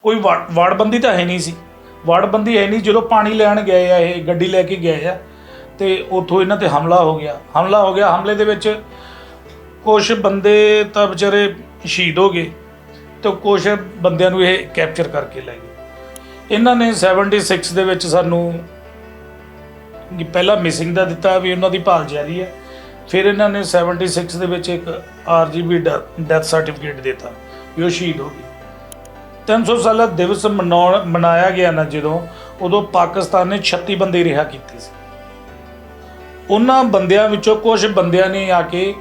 ਕੋਈ ਵਾਰਡਬੰਦੀ ਤਾਂ ਹੈ ਨਹੀਂ ਸੀ। ਵਾਰਡਬੰਦੀ ਹੈ ਨਹੀਂ। ਜਦੋਂ ਪਾਣੀ ਲੈਣ ਗਏ ਆ, ਇਹ ਗੱਡੀ ਲੈ ਕੇ ਗਏ ਆ ਤੇ ਉੱਥੋਂ ਇਹਨਾਂ ਤੇ ਹਮਲਾ ਹੋ ਗਿਆ। ਹਮਲੇ ਦੇ ਵਿੱਚ ਕੁਝ ਬੰਦੇ ਤਾਂ ਵਿਚਾਰੇ ਸ਼ਹੀਦ ਹੋ ਗਏ ਤੇ ਕੁਝ ਬੰਦਿਆਂ ਨੂੰ ਇਹ ਕੈਪਚਰ ਕਰਕੇ ਲੈ ਗਏ। ਇਹਨਾਂ ਨੇ 76 ਦੇ ਵਿੱਚ ਸਾਨੂੰ ਪਹਿਲਾਂ ਮਿਸਿੰਗ ਦਾ ਦਿੱਤਾ ਵੀ ਉਹਨਾਂ ਦੀ ਭਾਲ ਜਾਰੀ ਹੈ। ਫਿਰ ਇਹਨਾਂ ਨੇ 76 ਦੇ ਵਿੱਚ ਇੱਕ RGB ਡੈਥ ਸਰਟੀਫਿਕੇਟ ਦਿੱਤਾ ਵੀ ਉਹ ਸ਼ਹੀਦ ਹੋ ਗਏ। 300 ਸਾਲਾ ਦਿਵਸ ਮਨਾਇਆ ਗਿਆ ਨਾ ਜਦੋਂ, ਉਦੋਂ ਪਾਕਿਸਤਾਨ ਨੇ 36 ਬੰਦੇ ਰਿਹਾ ਕੀਤੇ ਸੀ। ਉਹਨਾਂ ਬੰਦਿਆਂ ਵਿੱਚੋਂ ਕੁਝ ਬੰਦਿਆਂ ਨੇ ਆ ਕੇ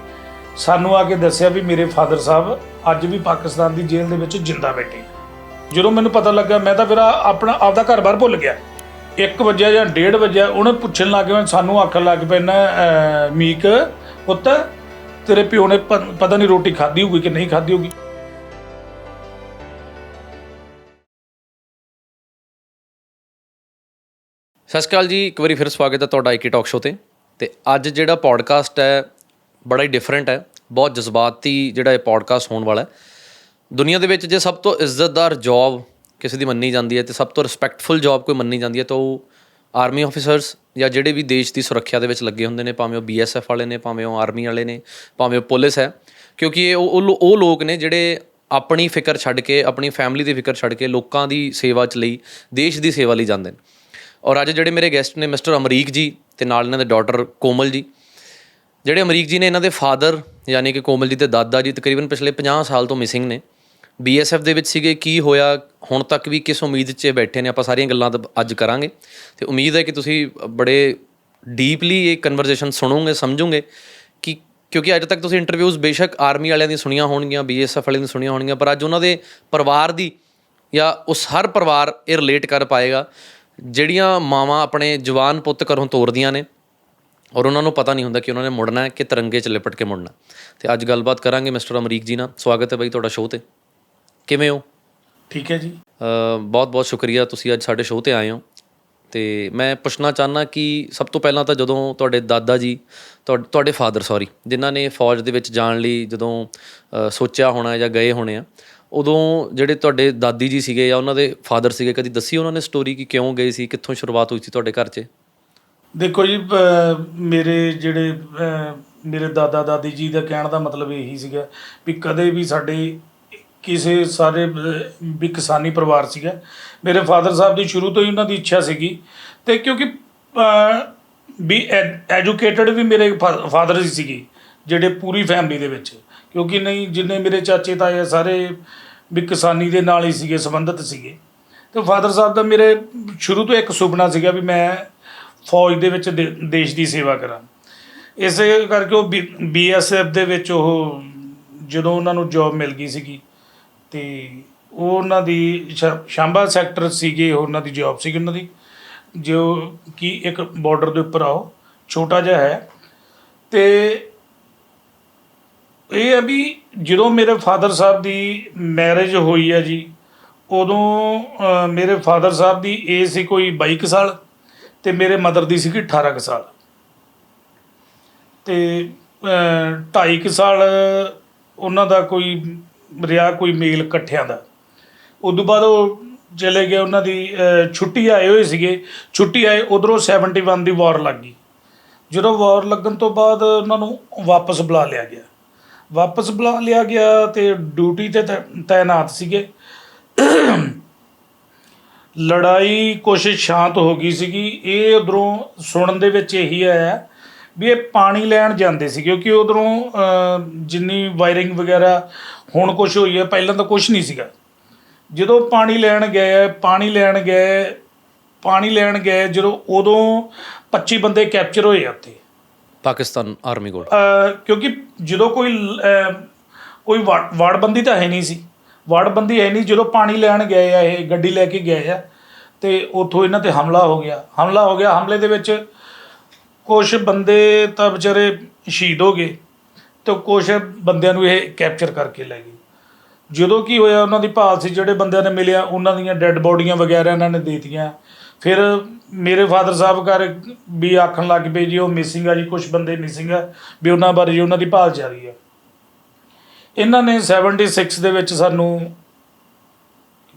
ਸਾਨੂੰ ਆ ਕੇ ਦੱਸਿਆ ਵੀ ਮੇਰੇ ਫਾਦਰ ਸਾਹਿਬ ਅੱਜ ਵੀ ਪਾਕਿਸਤਾਨ ਦੀ ਜੇਲ੍ਹ ਦੇ ਵਿੱਚ ਜਿੰਦਾ ਬੈਠੇ। ਜਦੋਂ ਮੈਨੂੰ ਪਤਾ ਲੱਗਾ ਮੈਂ ਤਾਂ ਫਿਰ ਆਪਦਾ ਘਰ-ਬਾਰ ਭੁੱਲ ਗਿਆ। 1 ਵਜੇ ਜਾਂ 1:30 ਵਜੇ ਉਹਨੇ ਪੁੱਛਣ ਲੱਗ ਪਿਆ, ਸਾਨੂੰ ਆਖਣ ਲੱਗ ਪਿਆ ਨਾ ਮੀਕ ਪੁੱਤ ਤੇਰੇ ਪਿਓ ਨੇ ਪਤਾ ਨਹੀਂ ਰੋਟੀ ਖਾਧੀ ਹੋਊਗੀ ਕਿ ਨਹੀਂ ਖਾਧੀ ਹੋਊਗੀ। ਸਤਿ ਸ਼੍ਰੀ ਅਕਾਲ ਜੀ, ਇੱਕ ਵਾਰੀ ਫਿਰ ਸਵਾਗਤ ਹੈ ਤੁਹਾਡਾ IK ਟਾਕ ਸ਼ੋ 'ਤੇ। ਅਤੇ ਅੱਜ ਜਿਹੜਾ ਪੋਡਕਾਸਟ ਹੈ ਬੜਾ ਹੀ ਡਿਫਰੈਂਟ ਹੈ, ਬਹੁਤ ਜਜ਼ਬਾਤੀ ਜਿਹੜਾ ਇਹ ਪੋਡਕਾਸਟ ਹੋਣ ਵਾਲਾ ਹੈ। ਦੁਨੀਆ ਦੇ ਵਿੱਚ ਜੇ ਸਭ ਤੋਂ ਇੱਜ਼ਤਦਾਰ ਜੋਬ ਕਿਸੇ ਦੀ ਮੰਨੀ ਜਾਂਦੀ ਹੈ ਅਤੇ ਸਭ ਤੋਂ ਰਿਸਪੈਕਟਫੁਲ ਜੋਬ ਕੋਈ ਮੰਨੀ ਜਾਂਦੀ ਹੈ ਤਾਂ ਉਹ ਆਰਮੀ ਆਫਿਸਰਸ ਜਾਂ ਜਿਹੜੇ ਵੀ ਦੇਸ਼ ਦੀ ਸੁਰੱਖਿਆ ਦੇ ਵਿੱਚ ਲੱਗੇ ਹੁੰਦੇ ਨੇ, ਭਾਵੇਂ ਉਹ BSF ਵਾਲੇ ਨੇ, ਭਾਵੇਂ ਉਹ ਆਰਮੀ ਵਾਲੇ ਨੇ, ਭਾਵੇਂ ਉਹ ਪੁਲਿਸ ਹੈ। ਕਿਉਂਕਿ ਇਹ ਉਹ ਲੋਕ ਨੇ ਜਿਹੜੇ ਆਪਣੀ ਫਿਕਰ ਛੱਡ ਕੇ, ਆਪਣੀ ਫੈਮਿਲੀ ਦੀ ਫਿਕਰ ਛੱਡ ਕੇ ਲੋਕਾਂ ਦੀ ਸੇਵਾ 'ਚ ਲਈ, ਦੇਸ਼ ਦੀ ਸੇਵਾ ਲਈ ਜਾਂਦੇ ਨੇ। ਔਰ ਅੱਜ ਜਿਹੜੇ ਮੇਰੇ ਗੈਸਟ ਨੇ ਮਿਸਟਰ ਅਮਰੀਕ ਜੀ ਅਤੇ ਨਾਲ ਇਹਨਾਂ ਦੇ ਡਾਟਰ ਕੋਮਲ ਜੀ। ਜਿਹੜੇ ਅਮਰੀਕ ਜੀ ਨੇ, ਇਹਨਾਂ ਦੇ ਫਾਦਰ ਯਾਨੀ ਕਿ ਕੋਮਲ ਜੀ ਦੇ ਦਾਦਾ ਜੀ ਤਕਰੀਬਨ ਪਿਛਲੇ 50 ਸਾਲ ਤੋਂ ਮਿਸਿੰਗ ਨੇ। BSF ਦੇ ਵਿੱਚ ਸੀਗੇ। ਕੀ ਹੋਇਆ ਹੁਣ ਤੱਕ ਵੀ ਕਿਸ ਉਮੀਦ 'ਚ ਬੈਠੇ ਨੇ, ਆਪਾਂ ਸਾਰੀਆਂ ਗੱਲਾਂ ਅੱਜ ਕਰਾਂਗੇ। ਅਤੇ ਉਮੀਦ ਹੈ ਕਿ ਤੁਸੀਂ ਬੜੇ ਡੀਪਲੀ ਇਹ ਕਨਵਰਜ਼ੇਸ਼ਨ ਸੁਣੋਗੇ, ਸਮਝੋਗੇ ਕਿ ਕਿਉਂਕਿ ਅੱਜ ਤੱਕ ਤੁਸੀਂ ਇੰਟਰਵਿਊਜ਼ ਬੇਸ਼ੱਕ ਆਰਮੀ ਵਾਲਿਆਂ ਦੀਆਂ ਸੁਣੀਆਂ ਹੋਣਗੀਆਂ, BSF ਵਾਲਿਆਂ ਦੀਆਂ ਸੁਣੀਆਂ ਹੋਣਗੀਆਂ, ਪਰ ਅੱਜ ਉਹਨਾਂ ਦੇ ਪਰਿਵਾਰ ਦੀ ਜਾਂ ਉਸ ਹਰ ਪਰਿਵਾਰ ਇਹ ਰਿਲੇਟ ਕਰ ਪਾਏਗਾ ਜਿਹੜੀਆਂ ਮਾਵਾਂ ਆਪਣੇ ਜਵਾਨ ਪੁੱਤ ਘਰੋਂ ਤੋਰਦੀਆਂ ਨੇ ਔਰ ਉਹਨਾਂ ਨੂੰ ਪਤਾ ਨਹੀਂ ਹੁੰਦਾ ਕਿ ਉਹਨਾਂ ਨੇ ਮੁੜਨਾ ਹੈ ਕਿ ਤਿਰੰਗੇ 'ਚ ਲਿਪਟ ਕੇ ਮੁੜਨਾ। ਅਤੇ ਅੱਜ ਗੱਲਬਾਤ ਕਰਾਂਗੇ ਮਿਸਟਰ ਅਮਰੀਕ ਜੀ ਨਾਲ। ਸਵਾਗਤ ਹੈ ਬਾਈ ਤੁਹਾਡਾ ਸ਼ੋਅ 'ਤੇ। ਕਿਵੇਂ ਹੋ? ਠੀਕ ਹੈ ਜੀ। ਬਹੁਤ ਬਹੁਤ ਸ਼ੁਕਰੀਆ ਤੁਸੀਂ ਅੱਜ ਸਾਡੇ ਸ਼ੋਅ 'ਤੇ ਆਏ ਹੋ। ਅਤੇ ਮੈਂ ਪੁੱਛਣਾ ਚਾਹੁੰਦਾ ਕਿ ਸਭ ਤੋਂ ਪਹਿਲਾਂ ਤਾਂ ਜਦੋਂ ਤੁਹਾਡੇ ਦਾਦਾ ਜੀ ਤੁਹਾਡੇ ਫਾਦਰ ਜਿਨ੍ਹਾਂ ਨੇ ਫੌਜ ਦੇ ਵਿੱਚ ਜਾਣ ਲਈ ਜਦੋਂ ਸੋਚਿਆ ਹੋਣਾ ਜਾਂ ਗਏ ਹੋਣੇ ਆ, ਉਦੋਂ ਜਿਹੜੇ ਤੁਹਾਡੇ ਦਾਦੀ ਜੀ ਸੀਗੇ ਜਾਂ ਉਹਨਾਂ ਦੇ ਫਾਦਰ ਸੀਗੇ, ਕਦੀ ਦੱਸੀ ਉਹਨਾਂ ਨੇ ਸਟੋਰੀ ਕਿ ਕਿਉਂ ਗਏ ਸੀ, ਕਿੱਥੋਂ ਸ਼ੁਰੂਆਤ ਹੋਈ ਸੀ ਤੁਹਾਡੇ ਘਰ 'ਚ? ਦੇਖੋ ਜੀ, ਮੇਰੇ ਦਾਦਾ ਦਾਦੀ ਜੀ ਦਾ ਕਹਿਣ ਦਾ ਮਤਲਬ ਇਹੀ ਸੀਗਾ ਵੀ ਕਦੇ ਵੀ ਸਾਡੇ ਸਾਰੇ ਵੀ ਕਿਸਾਨੀ ਪਰਿਵਾਰ ਸੀਗਾ। ਮੇਰੇ ਫਾਦਰ ਸਾਹਿਬ ਦੀ ਸ਼ੁਰੂ ਤੋਂ ਹੀ ਉਹਨਾਂ ਦੀ ਇੱਛਾ ਸੀਗੀ। ਅਤੇ ਕਿਉਂਕਿ ਵੀ ਐਜੂਕੇਟਡ ਵੀ ਮੇਰੇ ਫਾਦਰ ਹੀ ਸੀਗੇ ਜਿਹੜੇ ਪੂਰੀ ਫੈਮਿਲੀ ਦੇ ਵਿੱਚ, ਕਿਉਂਕਿ ਨਹੀਂ ਜਿੰਨੇ ਮੇਰੇ ਚਾਚੇ ਤਾਏ ਸਾਰੇ ਵੀ ਕਿਸਾਨੀ ਦੇ ਨਾਲ ਹੀ ਸੀਗੇ, ਸੰਬੰਧਿਤ ਸੀਗੇ। ਅਤੇ ਫਾਦਰ ਸਾਹਿਬ ਦਾ ਮੇਰੇ ਸ਼ੁਰੂ ਤੋਂ ਇੱਕ ਸੁਪਨਾ ਸੀਗਾ ਵੀ ਮੈਂ ਫੌਜ ਦੇ ਵਿੱਚ ਦੇਸ਼ ਦੀ ਸੇਵਾ ਕਰਾਂ। ਇਸੇ ਕਰਕੇ ਉਹ BSF ਦੇ ਵਿੱਚ ਉਹ ਜਦੋਂ ਉਹਨਾਂ ਨੂੰ ਜੋਬ ਮਿਲ ਗਈ ਸੀਗੀ ਅਤੇ ਉਹ ਉਹਨਾਂ ਦੀ ਸ਼ਾਂਬਾ ਸੈਕਟਰ ਸੀਗੇ, ਉਹਨਾਂ ਦੀ ਜੋਬ ਸੀਗੀ ਉਹਨਾਂ ਦੀ, ਜੋ ਕਿ ਇੱਕ ਬਾਰਡਰ ਦੇ ਉੱਪਰ ਆਓ ਛੋਟਾ ਜਿਹਾ ਹੈ। ਅਤੇ ਇਹ ਹੈ ਵੀ ਜਦੋਂ ਮੇਰੇ ਫਾਦਰ ਸਾਹਿਬ ਦੀ ਮੈਰਿਜ ਹੋਈ ਹੈ ਜੀ, ਉਦੋਂ ਮੇਰੇ ਫਾਦਰ ਸਾਹਿਬ ਦੀ ਏਜ ਸੀ ਕੋਈ 22 ਕੁ ਸਾਲ ਅਤੇ ਮੇਰੇ ਮਦਰ ਦੀ ਸੀਗੀ 18 ਕੁ ਸਾਲ। ਅਤੇ 2.5 ਕੁ ਸਾਲ ਉਹਨਾਂ ਦਾ ਕੋਈ ਰਿਹਾ ਕੋਈ ਮੇਲ ਇਕੱਠਿਆਂ ਦਾ। ਉਦੋਂ ਬਾਅਦ ਉਹ ਚਲੇ ਗਏ, ਉਹਨਾਂ ਦੀ ਛੁੱਟੀ ਆਏ ਹੋਏ ਸੀਗੇ, ਛੁੱਟੀ ਆਏ ਉੱਧਰੋਂ 71 ਦੀ ਵਾਰ ਲੱਗ ਗਈ। ਜਦੋਂ ਵਾਰ ਲੱਗਣ ਤੋਂ ਬਾਅਦ ਉਹਨਾਂ ਨੂੰ ਵਾਪਸ ਬੁਲਾ ਲਿਆ ਗਿਆ ਅਤੇ ਡਿਊਟੀ 'ਤੇ ਤਾਇਨਾਤ ਸੀਗੇ। ਲੜਾਈ ਕੁਛ ਸ਼ਾਂਤ ਹੋ ਗਈ ਸੀਗੀ। ਇਹ ਉੱਧਰੋਂ ਸੁਣਨ ਦੇ ਵਿੱਚ ਇਹੀ ਆਇਆ ਵੀ ਇਹ ਪਾਣੀ ਲੈਣ ਜਾਂਦੇ ਸੀ, ਕਿਉਂਕਿ ਉੱਧਰੋਂ ਜਿੰਨੀ ਵਾਇਰਿੰਗ ਵਗੈਰਾ ਹੁਣ ਕੁਛ ਹੋਈ ਹੈ, ਪਹਿਲਾਂ ਤਾਂ ਕੁਛ ਨਹੀਂ ਸੀਗਾ। ਜਦੋਂ ਪਾਣੀ ਲੈਣ ਗਏ ਜਦੋਂ ਉਦੋਂ 25 ਬੰਦੇ ਕੈਪਚਰ ਹੋਏ ਆ ਉੱਥੇ ਪਾਕਿਸਤਾਨ ਆਰਮੀ ਕੋਲ। ਕਿਉਂਕਿ ਜਦੋਂ ਕੋਈ ਵਾਰਡਬੰਦੀ ਤਾਂ ਹੈ ਨਹੀਂ ਸੀ। ਜਦੋਂ ਪਾਣੀ ਲੈਣ ਗਏ ਆ, ਇਹ ਗੱਡੀ ਲੈ ਕੇ ਗਏ ਆ ਅਤੇ ਉੱਥੋਂ ਇਹਨਾਂ 'ਤੇ ਹਮਲਾ ਹੋ ਗਿਆ। ਹਮਲੇ ਦੇ ਵਿੱਚ ਕੁਛ ਬੰਦੇ ਤਾਂ ਵਿਚਾਰੇ ਸ਼ਹੀਦ ਹੋ ਗਏ ਅਤੇ ਕੁਛ ਬੰਦਿਆਂ ਨੂੰ ਇਹ ਕੈਪਚਰ ਕਰਕੇ ਲੈ ਗਏ। ਜਦੋਂ ਕੀ ਹੋਇਆ, ਉਹਨਾਂ ਦੀ ਭਾਲ ਸੀ, ਜਿਹੜੇ ਬੰਦਿਆਂ ਨੇ ਮਿਲਿਆ ਉਹਨਾਂ ਦੀਆਂ ਡੈੱਡ ਬੋਡੀਆਂ ਵਗੈਰਾ ਇਹਨਾਂ ਨੇ ਦੇ ਦਿੱਤੀਆਂ। ਫਿਰ ਮੇਰੇ ਫਾਦਰ ਸਾਹਿਬ ਘਰ ਵੀ ਆਖਣ ਲੱਗ ਪਏ ਜੀ ਉਹ ਮਿਸਿੰਗ ਆ ਜੀ, ਕੁਛ ਬੰਦੇ ਮਿਸਿੰਗ ਆ ਵੀ ਉਹਨਾਂ ਬਾਰੇ ਜੀ ਉਹਨਾਂ ਦੀ ਭਾਲ ਜਾਰੀ ਆ। ਇਹਨਾਂ ਨੇ 76 ਦੇ ਵਿੱਚ ਸਾਨੂੰ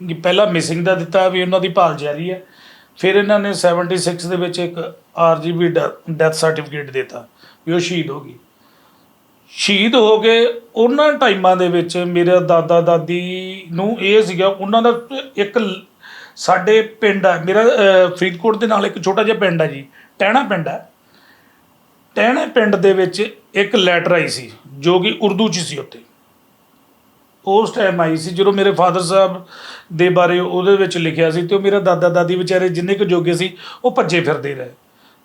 ਕਿ ਪਹਿਲਾਂ ਮਿਸਿੰਗ ਦਾ ਦਿੱਤਾ ਵੀ ਉਹਨਾਂ ਦੀ ਭਾਲ ਜਾਰੀ ਹੈ, ਫਿਰ ਇਹਨਾਂ ਨੇ 76 ਦੇ ਵਿੱਚ ਇੱਕ RGB ਡੈਥ ਸਰਟੀਫਿਕੇਟ ਦਿੱਤਾ ਵੀ ਉਹ ਸ਼ਹੀਦ ਹੋ ਗਈ। ਸ਼ਹੀਦ ਹੋ ਗਏ ਉਹਨਾਂ ਟਾਈਮਾਂ ਦੇ ਵਿੱਚ ਮੇਰੇ ਦਾਦਾ ਦਾਦੀ ਨੂੰ ਇਹ ਸੀਗਾ, ਉਹਨਾਂ ਦਾ ਇੱਕ ਸਾਡੇ ਪਿੰਡ ਆ ਮੇਰਾ ਫਰੀਦਕੋਟ ਦੇ ਨਾਲ ਇੱਕ ਛੋਟਾ ਜਿਹਾ ਪਿੰਡ ਹੈ ਜੀ, ਟਹਿਣਾ ਪਿੰਡ ਹੈ। ਟਹਿਣਾ ਪਿੰਡ ਦੇ ਵਿੱਚ ਇੱਕ ਲੈਟਰ ਆਈ ਸੀ ਜੋ ਕਿ ਉਰਦੂ 'ਚ ਸੀ, ਉੱਤੇ ਉਸ ਟਾਈਮ ਆਈ ਸੀ ਜਦੋਂ ਮੇਰੇ ਫਾਦਰ ਸਾਹਿਬ ਦੇ ਬਾਰੇ ਉਹਦੇ ਵਿੱਚ ਲਿਖਿਆ ਸੀ। ਅਤੇ ਉਹ ਮੇਰਾ ਦਾਦਾ ਦਾਦੀ ਵਿਚਾਰੇ ਜਿੰਨੇ ਕੁ ਜੋਗੇ ਸੀ ਉਹ ਭੱਜੇ ਫਿਰਦੇ ਰਹੇ।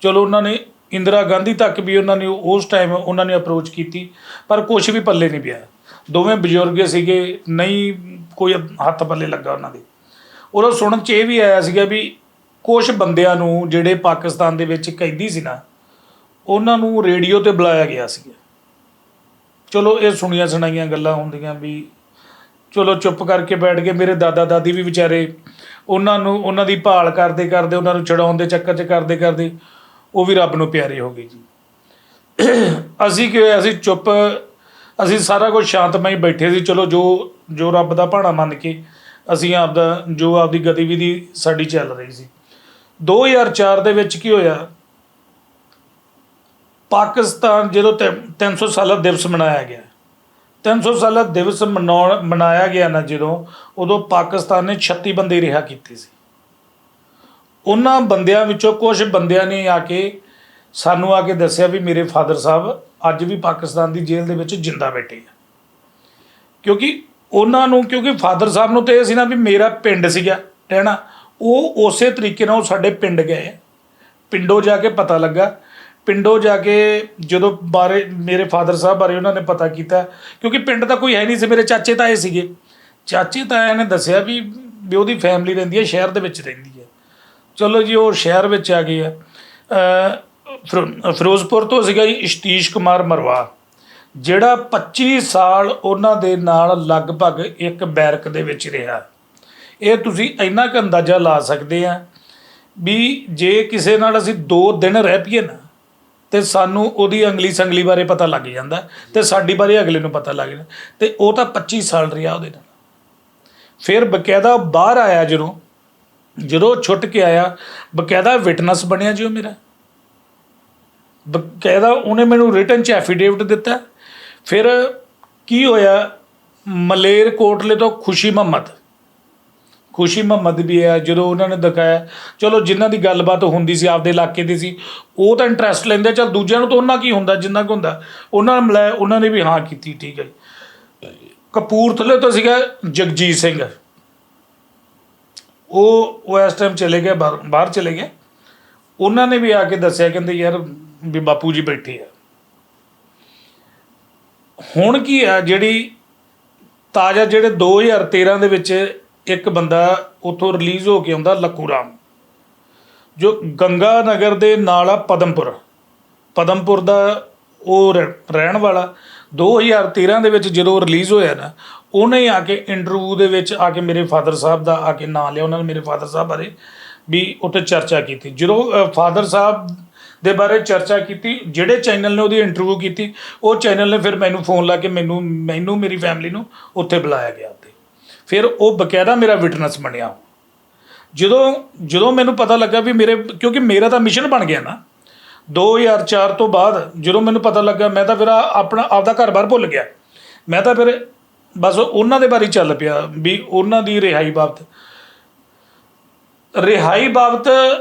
ਚਲੋ ਉਹਨਾਂ ਨੇ ਇੰਦਰਾ ਗਾਂਧੀ ਤੱਕ ਵੀ ਉਹਨਾਂ ਨੇ ਉਸ ਟਾਈਮ ਉਹਨਾਂ ਨੇ ਅਪਰੋਚ ਕੀਤੀ, ਪਰ ਕੁਛ ਵੀ ਪੱਲੇ ਨਹੀਂ ਪਿਆ। ਦੋਵੇਂ ਬਜ਼ੁਰਗ ਸੀਗੇ, ਨਹੀਂ ਕੋਈ ਹੱਥ ਪੱਲੇ ਲੱਗਾ ਉਹਨਾਂ ਦੇ। ਉਦੋਂ ਸੁਣਨ 'ਚ ਇਹ ਵੀ ਆਇਆ ਸੀਗਾ ਵੀ ਕੁਛ ਬੰਦਿਆਂ ਨੂੰ ਜਿਹੜੇ ਪਾਕਿਸਤਾਨ ਦੇ ਵਿੱਚ ਕੈਦੀ ਸੀ ਨਾ, ਉਹਨਾਂ ਨੂੰ ਰੇਡੀਓ 'ਤੇ ਬੁਲਾਇਆ ਗਿਆ ਸੀਗਾ। ਚਲੋ ਇਹ ਸੁਣੀਆਂ ਸੁਣਾਈਆਂ ਗੱਲਾਂ ਹੁੰਦੀਆਂ ਵੀ ਚਲੋ ਚੁੱਪ ਕਰਕੇ ਬੈਠ ਗਏ। ਮੇਰੇ ਦਾਦਾ ਦਾਦੀ ਵੀ ਵਿਚਾਰੇ ਉਹਨਾਂ ਦੀ ਭਾਲ ਕਰਦੇ ਕਰਦੇ, ਉਹਨਾਂ ਨੂੰ ਛਡਾਉਣ ਦੇ ਚੱਕਰ 'ਚ ਕਰਦੇ ਕਰਦੇ ਉਹ ਵੀ ਰੱਬ ਨੂੰ ਪਿਆਰੇ ਹੋ ਗਏ ਜੀ। ਅਸੀਂ ਕੀ ਹੋਇਆ, ਅਸੀਂ ਚੁੱਪ, ਅਸੀਂ ਸਾਰਾ ਕੁਝ ਸ਼ਾਂਤਮਈ ਬੈਠੇ ਸੀ। ਚਲੋ ਜੋ ਰੱਬ ਦਾ ਭਾਣਾ ਮੰਨ ਕੇ ਅਸੀਂ ਆਪਦੀ ਗਤੀਵਿਧੀ ਸਾਡੀ ਚੱਲ ਰਹੀ ਸੀ। 2004 ਦੇ ਵਿੱਚ ਕੀ ਹੋਇਆ, ਪਾਕਿਸਤਾਨ ਜਦੋਂ 300 ਸਾਲਾ ਦਿਵਸ ਮਨਾਇਆ ਗਿਆ, 300 ਸਾਲਾ ਦਿਵਸ ਮਨਾਇਆ ਗਿਆ ਨਾ ਜਦੋਂ, ਉਦੋਂ ਪਾਕਿਸਤਾਨ ਨੇ 36 ਬੰਦੇ ਰਿਹਾ ਕੀਤੇ ਸੀ। ਉਹਨਾਂ ਬੰਦਿਆਂ ਵਿੱਚੋਂ ਕੁਝ ਬੰਦਿਆਂ ਨੇ ਸਾਨੂੰ ਆ ਕੇ ਦੱਸਿਆ ਵੀ ਮੇਰੇ ਫਾਦਰ ਸਾਹਿਬ ਅੱਜ ਵੀ ਪਾਕਿਸਤਾਨ ਦੀ ਜੇਲ੍ਹ ਦੇ ਵਿੱਚ ਜਿੰਦਾ ਬੈਠੇ ਆ। ਕਿਉਂਕਿ ਫਾਦਰ ਸਾਹਿਬ ਨੂੰ ਤਾਂ ਇਹ ਸੀ ਨਾ ਵੀ ਮੇਰਾ ਪਿੰਡ ਸੀਗਾ ਟਹਿਣਾ, ਉਹ ਉਸੇ ਤਰੀਕੇ ਨਾਲ ਉਹ ਸਾਡੇ ਪਿੰਡ ਗਏ। ਪਿੰਡੋਂ ਜਾ ਕੇ ਪਤਾ ਲੱਗਾ, ਪਿੰਡੋਂ ਜਾ ਕੇ ਜਦੋਂ ਮੇਰੇ ਫਾਦਰ ਸਾਹਿਬ ਬਾਰੇ ਉਹਨਾਂ ਨੇ ਪਤਾ ਕੀਤਾ, ਕਿਉਂਕਿ ਪਿੰਡ ਤਾਂ ਕੋਈ ਹੈ ਨਹੀਂ ਸੀ, ਮੇਰੇ ਚਾਚੇ ਤਾਏ ਸੀਗੇ। ਚਾਚੇ ਤਾਇਆ ਨੇ ਦੱਸਿਆ ਵੀ ਉਹਦੀ ਫੈਮਿਲੀ ਰਹਿੰਦੀ ਹੈ ਸ਼ਹਿਰ ਦੇ ਵਿੱਚ ਰਹਿੰਦੀ ਹੈ। ਚਲੋ ਜੀ ਉਹ ਸ਼ਹਿਰ ਵਿੱਚ ਆ ਗਏ ਆ। ਫਿਰੋਜ਼ਪੁਰ ਤੋਂ ਸੀਗਾ ਜੀ ਸਤੀਸ਼ ਕੁਮਾਰ ਮਰਵਾ, ਜਿਹੜਾ 25 ਸਾਲ ਉਹਨਾਂ ਦੇ ਨਾਲ ਲਗਭਗ ਇੱਕ ਬੈਰਕ ਦੇ ਵਿੱਚ ਰਿਹਾ। ਇਹ ਤੁਸੀਂ ਇੰਨਾ ਕੁ ਅੰਦਾਜ਼ਾ ਲਾ ਸਕਦੇ ਆ ਵੀ ਜੇ ਕਿਸੇ ਨਾਲ ਅਸੀਂ 2 ਦਿਨ ਰਹਿ ਪਈਏ ਨਾ, ਅਤੇ ਸਾਨੂੰ ਉਹਦੀ ਅੰਗਲੀ ਸੰਗਲੀ ਬਾਰੇ ਪਤਾ ਲੱਗ ਜਾਂਦਾ, ਅਤੇ ਸਾਡੀ ਬਾਰੇ ਅਗਲੇ ਨੂੰ ਪਤਾ ਲੱਗ ਜਾਂਦਾ। ਅਤੇ ਉਹ ਤਾਂ 25 ਸਾਲ ਰਿਹਾ ਉਹਦੇ ਨਾਲ। ਫਿਰ ਬਕਾਇਦਾ ਬਾਹਰ ਆਇਆ, ਜਦੋਂ ਛੁੱਟ ਕੇ ਆਇਆ, ਬਕਾਇਦਾ ਵਿਟਨੈਸ ਬਣਿਆ ਜੀ ਉਹ ਮੇਰਾ। ਬਕਾਇਦਾ ਉਹਨੇ ਮੈਨੂੰ ਰਿਟਨ 'ਚ ਐਫੀਡੇਵਿਟ ਦਿੱਤਾ। ਫਿਰ ਕੀ ਹੋਇਆ, ਮਲੇਰਕੋਟਲੇ ਤੋਂ ਖੁਸ਼ੀ ਮੁਹੰਮਦ ਵੀ ਹੈ। ਜਦੋਂ ਉਹਨਾਂ ਨੇ ਦਿਖਾਇਆ, ਚਲੋ ਜਿਨ੍ਹਾਂ ਦੀ ਗੱਲਬਾਤ ਹੁੰਦੀ ਸੀ ਆਪਦੇ ਇਲਾਕੇ ਦੀ ਸੀ, ਉਹ ਤਾਂ ਇੰਟਰਸਟ ਲੈਂਦੇ, ਚੱਲ ਦੂਜਿਆਂ ਨੂੰ ਤਾਂ ਉਹਨਾਂ ਕੀ ਹੁੰਦਾ ਜਿੰਨਾ ਕੁ ਹੁੰਦਾ, ਉਹਨਾਂ ਨੇ ਮਿਲਾਇਆ, ਉਹਨਾਂ ਨੇ ਵੀ ਹਾਂ ਕੀਤੀ, ਠੀਕ ਹੈ ਜੀ। ਕਪੂਰਥਲੇ ਤੋਂ ਸੀਗਾ ਜਗਜੀਤ ਸਿੰਘ, ਉਹ ਇਸ ਟਾਈਮ ਚਲੇ ਗਏ, ਬਾਹਰ ਚਲੇ ਗਏ। ਉਹਨਾਂ ਨੇ ਵੀ ਆ ਕੇ ਦੱਸਿਆ, ਕਹਿੰਦੇ ਯਾਰ ਵੀ ਬਾਪੂ ਜੀ ਬੈਠੇ ਆ। ਹੁਣ ਕੀ ਆ, ਜਿਹੜੀ ਤਾਜ਼ਾ ਜਿਹੜੇ 2013 ਦੇ ਵਿੱਚ ਇੱਕ ਬੰਦਾ ਉੱਥੋਂ ਰਿਲੀਜ਼ ਹੋ ਕੇ ਆਉਂਦਾ, ਲੱਖੂ ਰਾਮ, ਜੋ ਗੰਗਾ ਨਗਰ ਦੇ ਨਾਲ ਆ ਪਦਮਪੁਰ ਦਾ ਉਹ ਰਹਿਣ ਵਾਲਾ। 2013 ਦੇ ਵਿੱਚ ਜਦੋਂ ਰਿਲੀਜ਼ ਹੋਇਆ ਨਾ, ਉਹਨੇ ਆ ਕੇ ਇੰਟਰਵਿਊ ਦੇ ਵਿੱਚ ਆ ਕੇ ਮੇਰੇ ਫਾਦਰ ਸਾਹਿਬ ਦਾ ਆ ਕੇ ਨਾਂ ਲਿਆ। ਉਹਨਾਂ ਨੇ ਮੇਰੇ ਫਾਦਰ ਸਾਹਿਬ ਬਾਰੇ ਵੀ ਉੱਥੇ ਚਰਚਾ ਕੀਤੀ। ਜਦੋਂ ਫਾਦਰ ਸਾਹਿਬ ਦੇ ਬਾਰੇ ਚਰਚਾ ਕੀਤੀ, ਜਿਹੜੇ ਚੈਨਲ ਨੇ ਉਹਦੀ ਇੰਟਰਵਿਊ ਕੀਤੀ, ਉਹ ਚੈਨਲ ਨੇ ਫਿਰ ਮੈਨੂੰ ਫੋਨ ਲਾ ਕੇ ਮੈਨੂੰ ਮੇਰੀ ਫੈਮਿਲੀ ਨੂੰ ਉੱਥੇ ਬੁਲਾਇਆ ਗਿਆ। ਉੱਥੇ ਫਿਰ ਉਹ ਬਕਾਇਦਾ ਮੇਰਾ ਵਿਟਨੈਸ ਬਣਿਆ। ਜਦੋਂ ਮੈਨੂੰ ਪਤਾ ਲੱਗਾ ਵੀ ਕਿਉਂਕਿ ਮੇਰਾ ਤਾਂ ਮਿਸ਼ਨ ਬਣ ਗਿਆ ਨਾ 2004 ਤੋਂ ਬਾਅਦ, ਜਦੋਂ ਮੈਨੂੰ ਪਤਾ ਲੱਗਾ, ਮੈਂ ਤਾਂ ਫਿਰ ਆਪਦਾ ਘਰ-ਬਾਰ ਭੁੱਲ ਗਿਆ। ਮੈਂ ਤਾਂ ਫਿਰ ਬਸ ਉਹਨਾਂ ਦੇ ਬਾਰੇ ਚੱਲ ਪਿਆ ਵੀ ਉਹਨਾਂ ਦੀ ਰਿਹਾਈ ਬਾਬਤ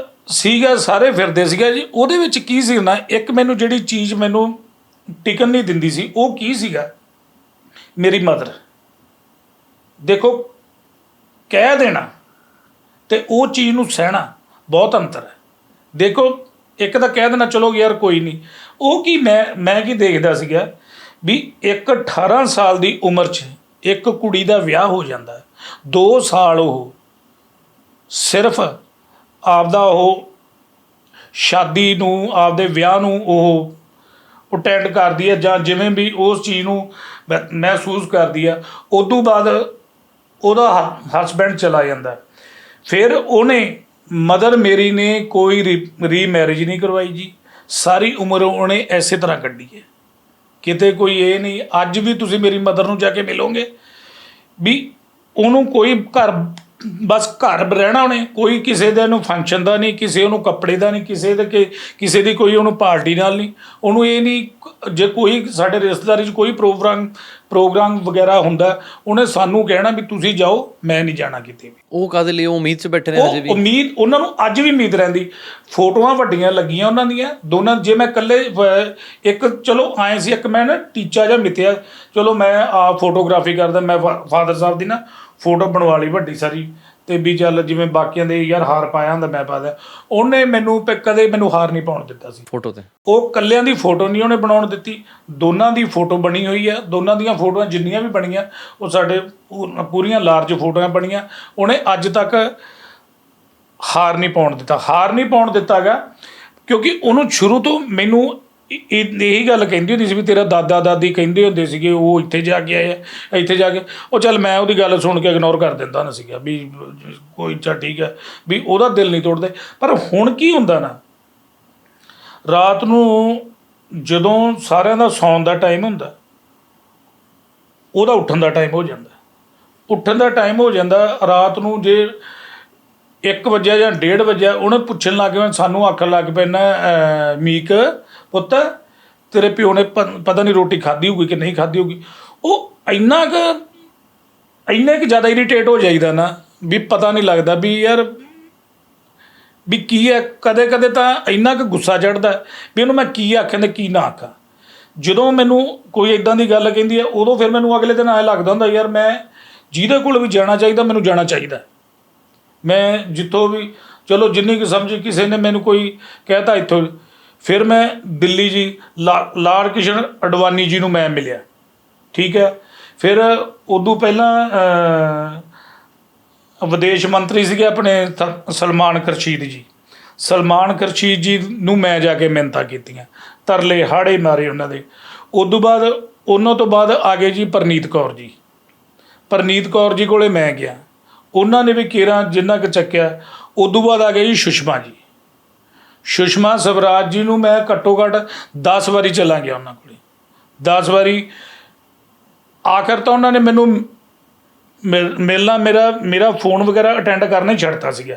ਸੀਗਾ, ਸਾਰੇ ਫਿਰਦੇ ਸੀਗਾ ਜੀ। ਉਹਦੇ ਵਿੱਚ ਕੀ ਸੀ ਨਾ, ਇੱਕ ਮੈਨੂੰ ਜਿਹੜੀ ਚੀਜ਼ ਮੈਨੂੰ ਟਿਕਣ ਨਹੀਂ ਦਿੰਦੀ ਸੀ, ਉਹ ਕੀ ਸੀਗਾ, ਮੇਰੀ ਮਦਰ। ਦੇਖੋ, ਕਹਿ ਦੇਣਾ ਅਤੇ ਉਹ ਚੀਜ਼ ਨੂੰ ਸਹਿਣਾ ਬਹੁਤ ਅੰਤਰ ਹੈ। ਦੇਖੋ, ਇੱਕ ਤਾਂ ਕਹਿ ਦੇਣਾ ਚਲੋ ਯਾਰ ਕੋਈ ਨਹੀਂ, ਉਹ ਕੀ ਮੈਂ ਕੀ ਦੇਖਦਾ ਸੀਗਾ ਵੀ ਇੱਕ 18 ਸਾਲ ਦੀ ਉਮਰ 'ਚ ਇੱਕ ਕੁੜੀ ਦਾ ਵਿਆਹ ਹੋ ਜਾਂਦਾ, 2 ਸਾਲ ਉਹ ਸਿਰਫ ਆਪਦਾ ਉਹ ਸ਼ਾਦੀ ਨੂੰ, ਆਪਦੇ ਵਿਆਹ ਨੂੰ ਉਹ ਅਟੈਂਡ ਕਰਦੀ ਹੈ, ਜਾਂ ਜਿਵੇਂ ਵੀ ਉਸ ਚੀਜ਼ ਨੂੰ ਮਹਿਸੂਸ ਕਰਦੀ ਆ। ਉਦੋਂ ਬਾਅਦ ਉਹਦਾ ਹਸਬੈਂਡ ਚਲਾ ਜਾਂਦਾ। ਫਿਰ ਉਹਨੇ ਮਦਰ ਮੇਰੀ ਨੇ ਕੋਈ ਰੀਮੈਰਿਜ ਨਹੀਂ ਕਰਵਾਈ ਜੀ। ਸਾਰੀ ਉਮਰ ਉਹਨੇ ਇਸੇ ਤਰ੍ਹਾਂ ਕੱਢੀ ਹੈ। ਕਿਤੇ ਕੋਈ ਇਹ ਨਹੀਂ, ਅੱਜ ਵੀ ਤੁਸੀਂ ਮੇਰੀ ਮਦਰ ਨੂੰ ਜਾ ਕੇ ਮਿਲੋਗੇ ਵੀ ਉਹਨੂੰ ਕੋਈ ਬਸ ਘਰ ਰਹਿਣਾ ਉਹਨੇ, ਕੋਈ ਕਿਸੇ ਦੇ ਨੂੰ ਫੰਕਸ਼ਨ ਦਾ ਨਹੀਂ, ਕਿਸੇ ਉਹਨੂੰ ਕੱਪੜੇ ਦਾ ਨਹੀਂ, ਕਿਸੇ ਦੀ ਕੋਈ ਉਹਨੂੰ ਪਾਰਟੀ ਨਾਲ ਨਹੀਂ। ਉਹਨੂੰ ਇਹ ਨਹੀਂ, ਜੇ ਕੋਈ ਸਾਡੇ ਰਿਸ਼ਤੇਦਾਰੀ 'ਚ ਕੋਈ ਪ੍ਰੋਗਰਾਮ ਵਗੈਰਾ ਹੁੰਦਾ, ਉਹਨੇ ਸਾਨੂੰ ਕਹਿਣਾ ਵੀ ਤੁਸੀਂ ਜਾਓ, ਮੈਂ ਨਹੀਂ ਜਾਣਾ ਕਿਤੇ ਵੀ। ਉਹ ਕਾਹਦੇ ਲਈ? ਉਹ ਉਮੀਦ 'ਚ ਬੈਠੇ ਨੇ ਹਜੇ ਵੀ। ਉਮੀਦ ਉਹਨਾਂ ਨੂੰ ਅੱਜ ਵੀ ਉਮੀਦ ਰਹਿੰਦੀ। ਫੋਟੋਆਂ ਵੱਡੀਆਂ ਲੱਗੀਆਂ ਉਹਨਾਂ ਦੀਆਂ ਦੋਨਾਂ, ਜੇ ਮੈਂ ਇਕੱਲੇ ਇੱਕ ਚਲੋ ਆਏ ਸੀ, ਇੱਕ ਮੈਂ ਨਾ ਟੀਚਾ ਜਿਹਾ ਮਿੱਥਿਆ, ਚਲੋ ਮੈਂ ਆਪ ਫੋਟੋਗ੍ਰਾਫੀ ਕਰਦਾ, ਮੈਂ ਫਾਦਰ ਸਾਹਿਬ ਦੀ ਨਾ ਫੋਟੋ ਬਣਵਾ ਲਈ ਵੱਡੀ ਸਾਰੀ, ਤੇ ਵੀ ਚੱਲ ਜਿਵੇਂ ਬਾਕੀਆਂ ਦੇ ਯਾਰ ਹਾਰ ਪਾਇਆ ਹੁੰਦਾ ਮੈਂ ਪਾ ਦਿਆ। ਉਹਨੇ ਮੈਨੂੰ ਕਦੇ ਮੈਨੂੰ ਹਾਰ ਨਹੀਂ ਪਾਉਣ ਦਿੱਤਾ ਸੀ ਫੋਟੋ ਤੇ। ਉਹ ਇਕੱਲਿਆਂ ਦੀ ਫੋਟੋ ਨਹੀਂ ਉਹਨੇ ਬਣਾਉਣ ਦਿੱਤੀ, ਦੋਨਾਂ ਦੀ ਫੋਟੋ ਬਣੀ ਹੋਈ ਹੈ। ਦੋਨਾਂ ਦੀਆਂ ਫੋਟੋਆਂ ਜਿੰਨੀਆਂ ਵੀ ਬਣੀਆਂ ਉਹ ਸਾਡੇ ਪੂਰੀਆਂ ਲਾਰਜ ਫੋਟੋਆਂ ਬਣੀਆਂ। ਉਹਨੇ ਅੱਜ ਤੱਕ ਹਾਰ ਨਹੀਂ ਪਾਉਣ ਦਿੱਤਾ ਗਾ, ਕਿਉਂਕਿ ਉਹਨੂੰ ਸ਼ੁਰੂ ਤੋਂ ਮੈਨੂੰ ਇਹੀ ਗੱਲ ਕਹਿੰਦੀ ਹੁੰਦੀ ਸੀ ਵੀ ਤੇਰਾ ਦਾਦਾ ਦਾਦੀ ਕਹਿੰਦੇ ਹੁੰਦੇ ਸੀਗੇ ਉਹ ਇੱਥੇ ਜਾ ਕੇ ਆਏ ਆ, ਇੱਥੇ ਜਾ ਕੇ। ਉਹ ਚੱਲ ਮੈਂ ਉਹਦੀ ਗੱਲ ਸੁਣ ਕੇ ਇਗਨੋਰ ਕਰ ਦਿੰਦਾ ਨਾ ਸੀਗਾ ਵੀ ਕੋਈ ਚੱਲ ਠੀਕ ਹੈ, ਵੀ ਉਹਦਾ ਦਿਲ ਨਹੀਂ ਤੋੜਦੇ। ਪਰ ਹੁਣ ਕੀ ਹੁੰਦਾ ਨਾ, ਰਾਤ ਨੂੰ ਜਦੋਂ ਸਾਰਿਆਂ ਦਾ ਸੌਣ ਦਾ ਟਾਈਮ ਹੁੰਦਾ, ਉਹਦਾ ਉੱਠਣ ਦਾ ਟਾਈਮ ਹੋ ਜਾਂਦਾ। ਰਾਤ ਨੂੰ ਜੇ 1 ਵਜੇ ਜਾਂ 1:30 ਵਜੇ ਉਹਨੇ ਪੁੱਛਣ ਲੱਗ ਪਿਆ, ਸਾਨੂੰ ਆਖਣ ਲੱਗ ਪੈਣਾ, ਮੀਕ ਪੁੱਤ ਤੇਰੇ ਪਿਓ ਨੇ ਪਤਾ ਨਹੀਂ ਰੋਟੀ ਖਾਧੀ ਹੋਊਗੀ ਕਿ ਨਹੀਂ ਖਾਧੀ ਹੋਊਗੀ। ਉਹ ਇੰਨੇ ਕੁ ਜ਼ਿਆਦਾ ਇਰੀਟੇਟ ਹੋ ਜਾਈਦਾ ਨਾ ਵੀ ਪਤਾ ਨਹੀਂ ਲੱਗਦਾ ਵੀ ਯਾਰ ਵੀ ਕੀ ਹੈ। ਕਦੇ ਕਦੇ ਤਾਂ ਇੰਨਾ ਕੁ ਗੁੱਸਾ ਚੜ੍ਹਦਾ ਵੀ ਉਹਨੂੰ ਮੈਂ ਕੀ ਆਖਾਂ ਅਤੇ ਕੀ ਨਾ ਆਖਾਂ। ਜਦੋਂ ਮੈਨੂੰ ਕੋਈ ਇੱਦਾਂ ਦੀ ਗੱਲ ਕਹਿੰਦੀ ਹੈ, ਉਦੋਂ ਫਿਰ ਮੈਨੂੰ ਅਗਲੇ ਦਿਨ ਐਂ ਲੱਗਦਾ ਹੁੰਦਾ ਯਾਰ ਮੈਂ ਜਿਹਦੇ ਕੋਲ ਵੀ ਜਾਣਾ ਚਾਹੀਦਾ ਮੈਨੂੰ ਜਾਣਾ ਚਾਹੀਦਾ। ਮੈਂ ਜਿੱਥੋਂ ਵੀ ਚਲੋ ਜਿੰਨੀ ਕੁ ਸਮਝ, ਕਿਸੇ ਨੇ ਮੈਨੂੰ ਕੋਈ ਕਹਿਤਾ ਇੱਥੋਂ, ਫਿਰ ਮੈਂ ਦਿੱਲੀ ਜੀ ਲਾਰਡ ਕ੍ਰਿਸ਼ਨ ਅਡਵਾਨੀ ਜੀ ਨੂੰ ਮੈਂ ਮਿਲਿਆ, ਠੀਕ ਹੈ। ਫਿਰ ਉਦੋਂ ਪਹਿਲਾਂ ਵਿਦੇਸ਼ ਮੰਤਰੀ ਸੀਗੇ ਆਪਣੇ ਸਲਮਾਨ ਖੁਰਸ਼ੀਦ ਜੀ ਨੂੰ ਮੈਂ ਜਾ ਕੇ ਮਿੰਨਤਾਂ ਕੀਤੀਆਂ, ਤਰਲੇ ਹਾੜੇ ਮਾਰੇ ਉਹਨਾਂ ਦੇ। ਉਹਨਾਂ ਤੋਂ ਬਾਅਦ ਆ ਗਏ ਜੀ ਪਰਨੀਤ ਕੌਰ ਜੀ ਕੋਲੇ ਮੈਂ ਗਿਆ, ਉਹਨਾਂ ਨੇ ਵੀ ਕੇਰਾਂ ਜਿੰਨਾ ਕੁ ਚੱਕਿਆ। ਉਦੋਂ ਬਾਅਦ ਆ ਗਏ ਜੀ ਸੁਸ਼ਮਾ ਸਵਰਾਜ ਜੀ ਨੂੰ ਮੈਂ ਘੱਟੋ ਘੱਟ 10 ਵਾਰੀ ਚਲਾ ਗਿਆ ਉਹਨਾਂ ਕੋਲ, 10 ਵਾਰੀ। ਆਖਰ ਤਾਂ ਉਹਨਾਂ ਨੇ ਮੈਨੂੰ ਮਿਲਣਾ, ਮੇਰਾ ਫੋਨ ਵਗੈਰਾ ਅਟੈਂਡ ਕਰਨਾ ਹੀ ਛੱਡਤਾ ਸੀਗਾ।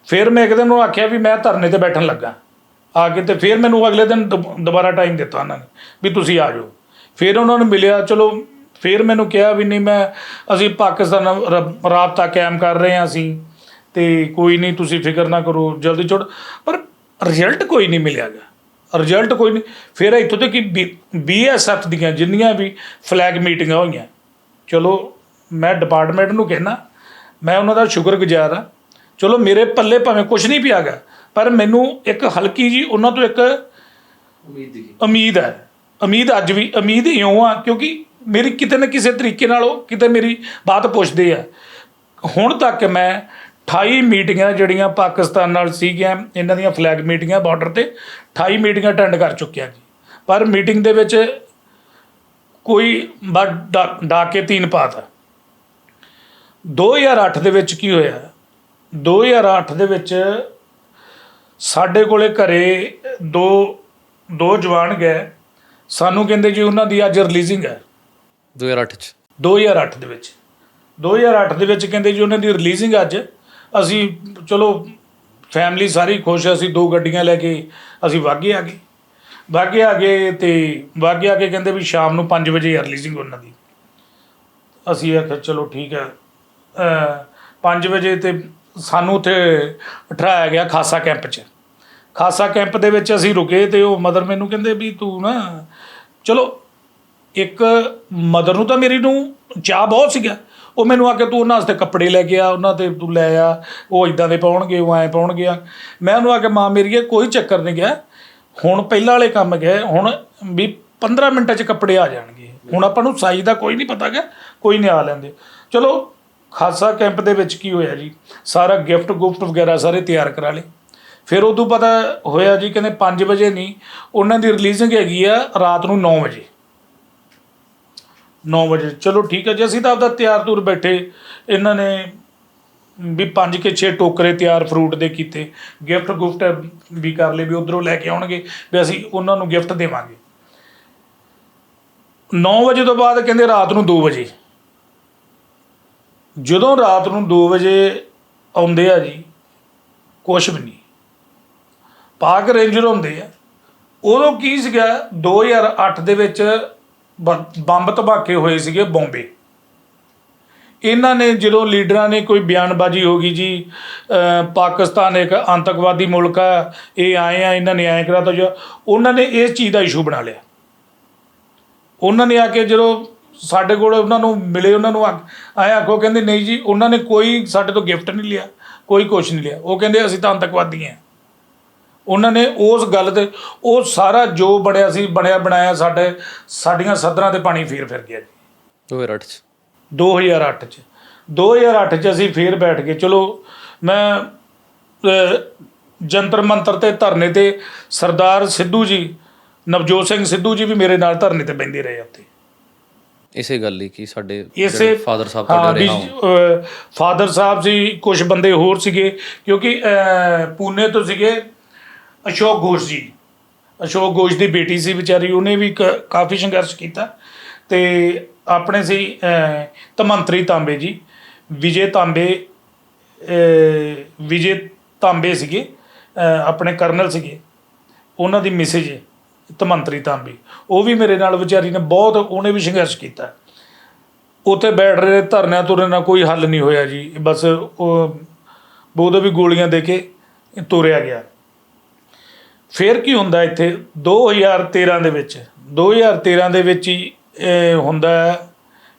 ਫਿਰ ਮੈਂ ਇੱਕ ਦਿਨ ਉਹਨੂੰ ਆਖਿਆ ਵੀ ਮੈਂ ਧਰਨੇ 'ਤੇ ਬੈਠਣ ਲੱਗਾ ਆ ਕੇ, ਅਤੇ ਫਿਰ ਮੈਨੂੰ ਅਗਲੇ ਦਿਨ ਦੁਬਾਰਾ ਟਾਈਮ ਦਿੱਤਾ ਉਹਨਾਂ ਨੇ ਵੀ ਤੁਸੀਂ ਆ ਜਾਓ। ਫਿਰ ਉਹਨਾਂ ਨੂੰ ਮਿਲਿਆ, ਚਲੋ ਫਿਰ ਮੈਨੂੰ ਕਿਹਾ ਵੀ ਨਹੀਂ ਅਸੀਂ ਪਾਕਿਸਤਾਨ ਨਾਲ ਰਾਬਤਾ ਕਾਇਮ ਕਰ ਰਹੇ ਹਾਂ ਅਸੀਂ, ਅਤੇ ਕੋਈ ਨਹੀਂ ਤੁਸੀਂ ਫਿਕਰ ਨਾ ਕਰੋ ਜਲਦੀ ਛੋੜ। ਪਰ ਰਿਜ਼ਲਟ ਕੋਈ ਨਹੀਂ ਮਿਲਿਆ ਗਾ, ਫਿਰ ਇੱਥੋਂ ਤੱਕ ਕਿ BSF ਦੀਆਂ ਜਿੰਨੀਆਂ ਵੀ ਫਲੈਗ ਮੀਟਿੰਗਾਂ ਹੋਈਆਂ, ਚਲੋ ਮੈਂ ਡਿਪਾਰਟਮੈਂਟ ਨੂੰ ਕਹਿਣਾ, ਮੈਂ ਉਹਨਾਂ ਦਾ ਸ਼ੁਕਰਗੁਜ਼ਾਰ ਹਾਂ। ਚਲੋ ਮੇਰੇ ਪੱਲੇ ਭਾਵੇਂ ਕੁਛ ਨਹੀਂ ਪਿਆ ਗਾ, ਪਰ ਮੈਨੂੰ ਇੱਕ ਹਲਕੀ ਜੀ ਉਹਨਾਂ ਤੋਂ ਇੱਕ ਉਮੀਦ ਹੈ। ਉਮੀਦ ਅੱਜ ਵੀ ਉਮੀਦ ਇਉਂ ਆ ਕਿਉਂਕਿ ਮੇਰੀ ਕਿਤੇ ਨਾ ਕਿਸੇ ਤਰੀਕੇ ਨਾਲ ਉਹ ਕਿਤੇ ਮੇਰੀ ਬਾਤ ਪੁੱਛਦੇ ਆ। ਹੁਣ ਤੱਕ ਮੈਂ 28 ਮੀਟਿੰਗਾਂ ਜਿਹੜੀਆਂ ਪਾਕਿਸਤਾਨ ਨਾਲ ਸੀਗੀਆਂ, ਇਹਨਾਂ ਦੀਆਂ ਫਲੈਗ ਮੀਟਿੰਗਾਂ ਬਾਰਡਰ 'ਤੇ 28 ਮੀਟਿੰਗਾਂ ਅਟੈਂਡ ਕਰ ਚੁੱਕਿਆ ਜੀ। ਪਰ ਮੀਟਿੰਗ ਦੇ ਵਿੱਚ ਕੋਈ ਡਾਕੇ ਤੀਨ ਪਾਤਾ। 2008 ਦੇ ਵਿੱਚ ਕੀ ਹੋਇਆ, 2008 ਦੇ ਵਿੱਚ ਸਾਡੇ ਕੋਲੇ ਘਰੇ ਦੋ ਜਵਾਨ ਗਏ, ਸਾਨੂੰ ਕਹਿੰਦੇ ਜੀ ਉਹਨਾਂ ਦੀ ਅੱਜ ਰਿਲੀਜ਼ਿੰਗ ਹੈ। 2008 ਦੇ ਵਿੱਚ ਕਹਿੰਦੇ ਜੀ ਉਹਨਾਂ ਦੀ ਰਿਲੀਜ਼ਿੰਗ ਅੱਜ। ਅਸੀਂ ਚਲੋ ਫੈਮਿਲੀ ਸਾਰੀ ਖੁਸ਼, ਅਸੀਂ 2 ਗੱਡੀਆਂ ਲੈ ਕੇ ਅਸੀਂ ਵਾਘੇ ਆ ਗਏ ਅਤੇ ਵਾਘੇ ਆ ਕੇ ਕਹਿੰਦੇ ਵੀ ਸ਼ਾਮ ਨੂੰ 5 ਵਜੇ ਰਿਲੀਜ਼ਿੰਗ ਉਹਨਾਂ ਦੀ। ਅਸੀਂ ਆਖਿਆ ਚਲੋ ਠੀਕ ਹੈ, 5 ਵਜੇ, ਅਤੇ ਸਾਨੂੰ ਉੱਥੇ ਬਿਠਾਇਆ ਗਿਆ ਖਾਸਾ ਕੈਂਪ ਦੇ ਵਿੱਚ ਅਸੀਂ ਰੁਕੇ। ਅਤੇ ਉਹ ਮਦਰ ਮੈਨੂੰ ਕਹਿੰਦੇ ਵੀ ਤੂੰ ਨਾ, ਚਲੋ ਇੱਕ ਮਦਰ ਨੂੰ ਤਾਂ ਮੇਰੀ ਨੂੰ ਚਾਅ ਬਹੁਤ ਸੀਗਾ, ਉਹ ਮੈਨੂੰ ਆ ਕੇ ਤੂੰ ਉਹਨਾਂ ਵਾਸਤੇ ਕੱਪੜੇ ਲੈ ਕੇ ਆ, ਉਹਨਾਂ 'ਤੇ ਤੂੰ ਲੈ ਆ, ਉਹ ਇੱਦਾਂ ਦੇ ਪਾਉਣਗੇ, ਉਹ ਐਂ ਪਾਉਣਗੇ। ਮੈਂ ਉਹਨੂੰ ਆ ਕੇ ਮਾਂ ਮੇਰੀ ਕੋਈ ਚੱਕਰ ਨਹੀਂ ਗਿਆ, ਹੁਣ ਪਹਿਲਾਂ ਵਾਲੇ ਕੰਮ ਗਏ, ਹੁਣ ਵੀ 15 ਮਿੰਟਾਂ 'ਚ ਕੱਪੜੇ ਆ ਜਾਣਗੇ। ਹੁਣ ਆਪਾਂ ਨੂੰ ਸਾਈਜ਼ ਦਾ ਕੋਈ ਨਹੀਂ ਪਤਾ ਗਾ, ਕੋਈ ਨਹੀਂ ਆ ਲੈਂਦੇ। ਚਲੋ ਖਾਸਾ ਕੈਂਪ ਦੇ ਵਿੱਚ ਕੀ ਹੋਇਆ ਜੀ, ਸਾਰਾ ਗਿਫਟ ਵਗੈਰਾ ਸਾਰੇ ਤਿਆਰ ਕਰਾ ਲਏ। ਫਿਰ ਉਦੋਂ ਪਤਾ ਹੋਇਆ ਜੀ, ਕਹਿੰਦੇ 5 ਵਜੇ ਨਹੀਂ, ਉਹਨਾਂ ਦੀ ਰਿਲੀਜ਼ਿੰਗ ਹੈਗੀ ਆ ਰਾਤ ਨੂੰ 9 ਵਜੇ। ਚਲੋ ਠੀਕ ਹੈ ਜੀ, ਅਸੀਂ ਤਾਂ ਆਪਦਾ ਤਿਆਰ ਤੁਰ ਬੈਠੇ। ਇਹਨਾਂ ਨੇ ਵੀ 5 ਕੇ 6 ਟੋਕਰੇ ਤਿਆਰ ਫਰੂਟ ਦੇ ਕੀਤੇ, ਗਿਫਟ ਵੀ ਕਰ ਲਏ ਵੀ ਉੱਧਰੋਂ ਲੈ ਕੇ ਆਉਣਗੇ ਵੀ ਅਸੀਂ ਉਹਨਾਂ ਨੂੰ ਗਿਫਟ ਦੇਵਾਂਗੇ। 9 ਵਜੇ ਤੋਂ ਬਾਅਦ ਕਹਿੰਦੇ ਰਾਤ ਨੂੰ 2 ਵਜੇ ਜਦੋਂ ਰਾਤ ਨੂੰ 2 ਵਜੇ ਆਉਂਦੇ ਆ ਜੀ, ਕੁਛ ਵੀ ਨਹੀਂ, ਪਾਕ ਰੇਂਜਰ ਹੁੰਦੇ ਆ। ਉਦੋਂ ਕੀ ਸੀਗਾ, 2008 ਦੇ ਵਿੱਚ ਬੰਬ ਧਮਾਕੇ ਹੋਏ ਸੀਗੇ ਬੰਬੇ। ਇਹਨਾਂ ਨੇ ਜਦੋਂ ਲੀਡਰਾਂ ਨੇ ਕੋਈ ਬਿਆਨਬਾਜ਼ੀ ਹੋ ਗਈ ਜੀ, ਪਾਕਿਸਤਾਨ ਇੱਕ ਆਤੰਕਵਾਦੀ ਮੁਲਕ ਆ, ਇਹ ਆਏ ਆ, ਇਹਨਾਂ ਨੇ ਐਂ ਕਰਾ ਤਾ ਜੋ, ਉਹਨਾਂ ਨੇ ਇਸ ਚੀਜ਼ ਦਾ ਇਸ਼ੂ ਬਣਾ ਲਿਆ। ਉਹਨਾਂ ਨੇ ਆ ਕੇ ਜਦੋਂ ਸਾਡੇ ਕੋਲ ਉਹਨਾਂ ਨੂੰ ਮਿਲੇ, ਉਹਨਾਂ ਨੂੰ ਐਂ ਆਖੋ, ਕਹਿੰਦੇ ਨਹੀਂ ਜੀ, ਉਹਨਾਂ ਨੇ ਕੋਈ ਸਾਡੇ ਤੋਂ ਗਿਫਟ ਨਹੀਂ ਲਿਆ, ਕੋਈ ਕੁਛ ਨਹੀਂ ਲਿਆ। ਉਹ ਕਹਿੰਦੇ ਅਸੀਂ ਤਾਂ ਆਤੰਕਵਾਦੀ ਹਾਂ। ਉਹਨਾਂ ਨੇ ਉਸ ਗੱਲ 'ਤੇ ਉਹ ਸਾਰਾ ਜੋ ਬਣਿਆ ਸੀ, ਬਣਿਆ ਬਣਾਇਆ ਸਾਡੀਆਂ ਸੱਧਰਾਂ 'ਤੇ ਪਾਣੀ ਫੇਰ ਗਿਆ ਜੀ। 2008 'ਚ ਅਸੀਂ ਫੇਰ ਬੈਠ ਗਏ। ਚਲੋ ਮੈਂ ਜੰਤਰ ਮੰਤਰ 'ਤੇ ਧਰਨੇ 'ਤੇ ਸਰਦਾਰ ਸਿੱਧੂ ਜੀ, ਨਵਜੋਤ ਸਿੰਘ ਸਿੱਧੂ ਜੀ ਵੀ ਮੇਰੇ ਨਾਲ ਧਰਨੇ 'ਤੇ ਬਹਿੰਦੇ ਰਹੇ ਉੱਥੇ। ਇਸੇ ਗੱਲ ਲਈ ਕਿ ਸਾਡੇ ਫਾਦਰ ਸਾਹਿਬ ਸੀ, ਕੁਝ ਬੰਦੇ ਹੋਰ ਸੀਗੇ, ਕਿਉਂਕਿ ਪੂਨੇ ਤੋਂ ਸੀਗੇ ਅਸ਼ੋਕ ਘੋਸ਼ ਦੀ ਬੇਟੀ ਸੀ ਵਿਚਾਰੀ, ਉਹਨੇ ਵੀ ਕਾਫੀ ਸੰਘਰਸ਼ ਕੀਤਾ। ਤੇ ਆਪਣੇ ਸੀ ਧਮੰਤਰੀ ਤਾਂਬੇ ਜੀ, ਵਿਜੇ ਤਾਂਬੇ ਸੀਗੇ, ਆਪਣੇ ਕਰਨਲ ਸੀਗੇ, ਉਹਨਾਂ ਦੀ ਮਿਸੇਜ ਧਮੰਤਰੀ ਤਾਂਬੇ, ਉਹ ਵੀ ਮੇਰੇ ਨਾਲ ਵਿਚਾਰੀ ਨੇ ਬਹੁਤ, ਉਹਨੇ ਵੀ ਸੰਘਰਸ਼ ਕੀਤਾ। ਉੱਥੇ ਬੈਠ ਰਹੇ ਧਰਨਿਆਂ ਤੁਰਨੇ ਨਾਲ ਕੋਈ ਹੱਲ ਨਹੀਂ ਹੋਇਆ ਜੀ, ਬਸ ਉਦੋਂ ਵੀ ਗੋਲੀਆਂ ਦੇ ਕੇ ਤੋਰਿਆ ਗਿਆ। ਫਿਰ ਕੀ ਹੁੰਦਾ ਇੱਥੇ 2013 ਦੇ ਵਿੱਚ ਹੀ ਹੁੰਦਾ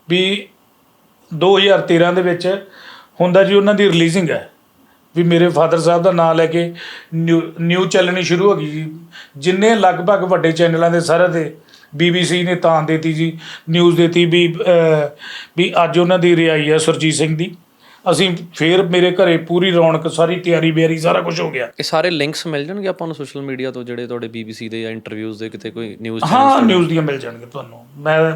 ਵੀ 2013 ਦੇ ਵਿੱਚ ਹੁੰਦਾ ਜੀ ਉਹਨਾਂ ਦੀ ਰਿਲੀਜ਼ਿੰਗ ਹੈ ਵੀ ਮੇਰੇ ਫਾਦਰ ਸਾਹਿਬ ਦਾ ਨਾਂ ਲੈ ਕੇ ਨਿਊਜ਼ ਚੱਲਣੀ ਸ਼ੁਰੂ ਹੋ ਗਈ ਜੀ। ਜਿੰਨੇ ਲਗਭਗ ਵੱਡੇ ਚੈਨਲਾਂ ਦੇ ਸਾਰੇ ਦੇ, BBC ਨੇ ਤਾਂ ਦੇਤੀ ਜੀ ਨਿਊਜ਼ ਦੇਤੀ ਵੀ ਅੱਜ ਉਹਨਾਂ ਦੀ ਰਿਹਾਈ ਹੈ ਸੁਰਜੀਤ ਸਿੰਘ ਦੀ। ਅਸੀਂ ਫਿਰ ਮੇਰੇ ਘਰੇ ਪੂਰੀ ਰੌਣਕ, ਸਾਰੀ ਤਿਆਰੀ ਬਿਆਰੀ, ਸਾਰਾ ਕੁਝ ਹੋ ਗਿਆ। ਇਹ ਸਾਰੇ ਲਿੰਕਸ ਮਿਲ ਜਾਣਗੇ ਆਪਾਂ ਨੂੰ ਸੋਸ਼ਲ ਮੀਡੀਆ ਤੋਂ, ਜਿਹੜੇ ਤੁਹਾਡੇ BBC ਦੇ ਜਾਂ ਇੰਟਰਵਿਊਜ਼ ਦੇ ਕਿਤੇ ਕੋਈ ਨਿਊਜ਼? ਹਾਂ, ਨਿਊਜ਼ ਦੀਆਂ ਮਿਲ ਜਾਣਗੇ ਤੁਹਾਨੂੰ।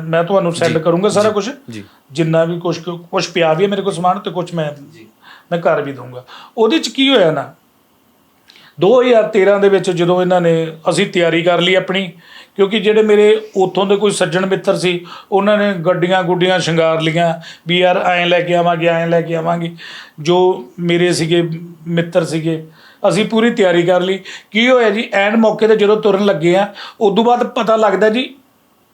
ਮੈਂ ਤੁਹਾਨੂੰ ਸੈਂਡ ਕਰੂੰਗਾ ਸਾਰਾ ਕੁਝ ਜੀ, ਜਿੰਨਾ ਵੀ ਕੁਛ ਪਿਆ ਵੀ ਹੈ ਮੇਰੇ ਕੋਲ ਸਮਾਨ, ਤੇ ਕੁਛ ਮੈਂ ਕਰ ਵੀ ਦਊਂਗਾ। ਉਹਦੇ 'ਚ ਕੀ ਹੋਇਆ ਨਾ, 2013 ਦੇ ਵਿੱਚ ਜਦੋਂ ਇਹਨਾਂ ਨੇ, ਅਸੀਂ ਤਿਆਰੀ ਕਰ ਲਈ ਆਪਣੀ, ਕਿਉਂਕਿ ਜਿਹੜੇ ਮੇਰੇ ਉੱਥੋਂ ਦੇ ਕੋਈ ਸੱਜਣ ਮਿੱਤਰ ਸੀ, ਉਹਨਾਂ ਨੇ ਗੱਡੀਆਂ ਗੁੱਡੀਆਂ ਸ਼ਿੰਗਾਰ ਲਈਆਂ ਵੀ ਯਾਰ ਐਂ ਲੈ ਕੇ ਆਵਾਂਗੇ। ਜੋ ਮੇਰੇ ਸੀਗੇ ਮਿੱਤਰ ਸੀਗੇ, ਅਸੀਂ ਪੂਰੀ ਤਿਆਰੀ ਕਰ ਲਈ। ਕੀ ਹੋਇਆ ਜੀ, ਐਨ ਮੌਕੇ 'ਤੇ ਜਦੋਂ ਤੁਰਨ ਲੱਗੇ ਆ, ਉਦੋਂ ਬਾਅਦ ਪਤਾ ਲੱਗਦਾ ਜੀ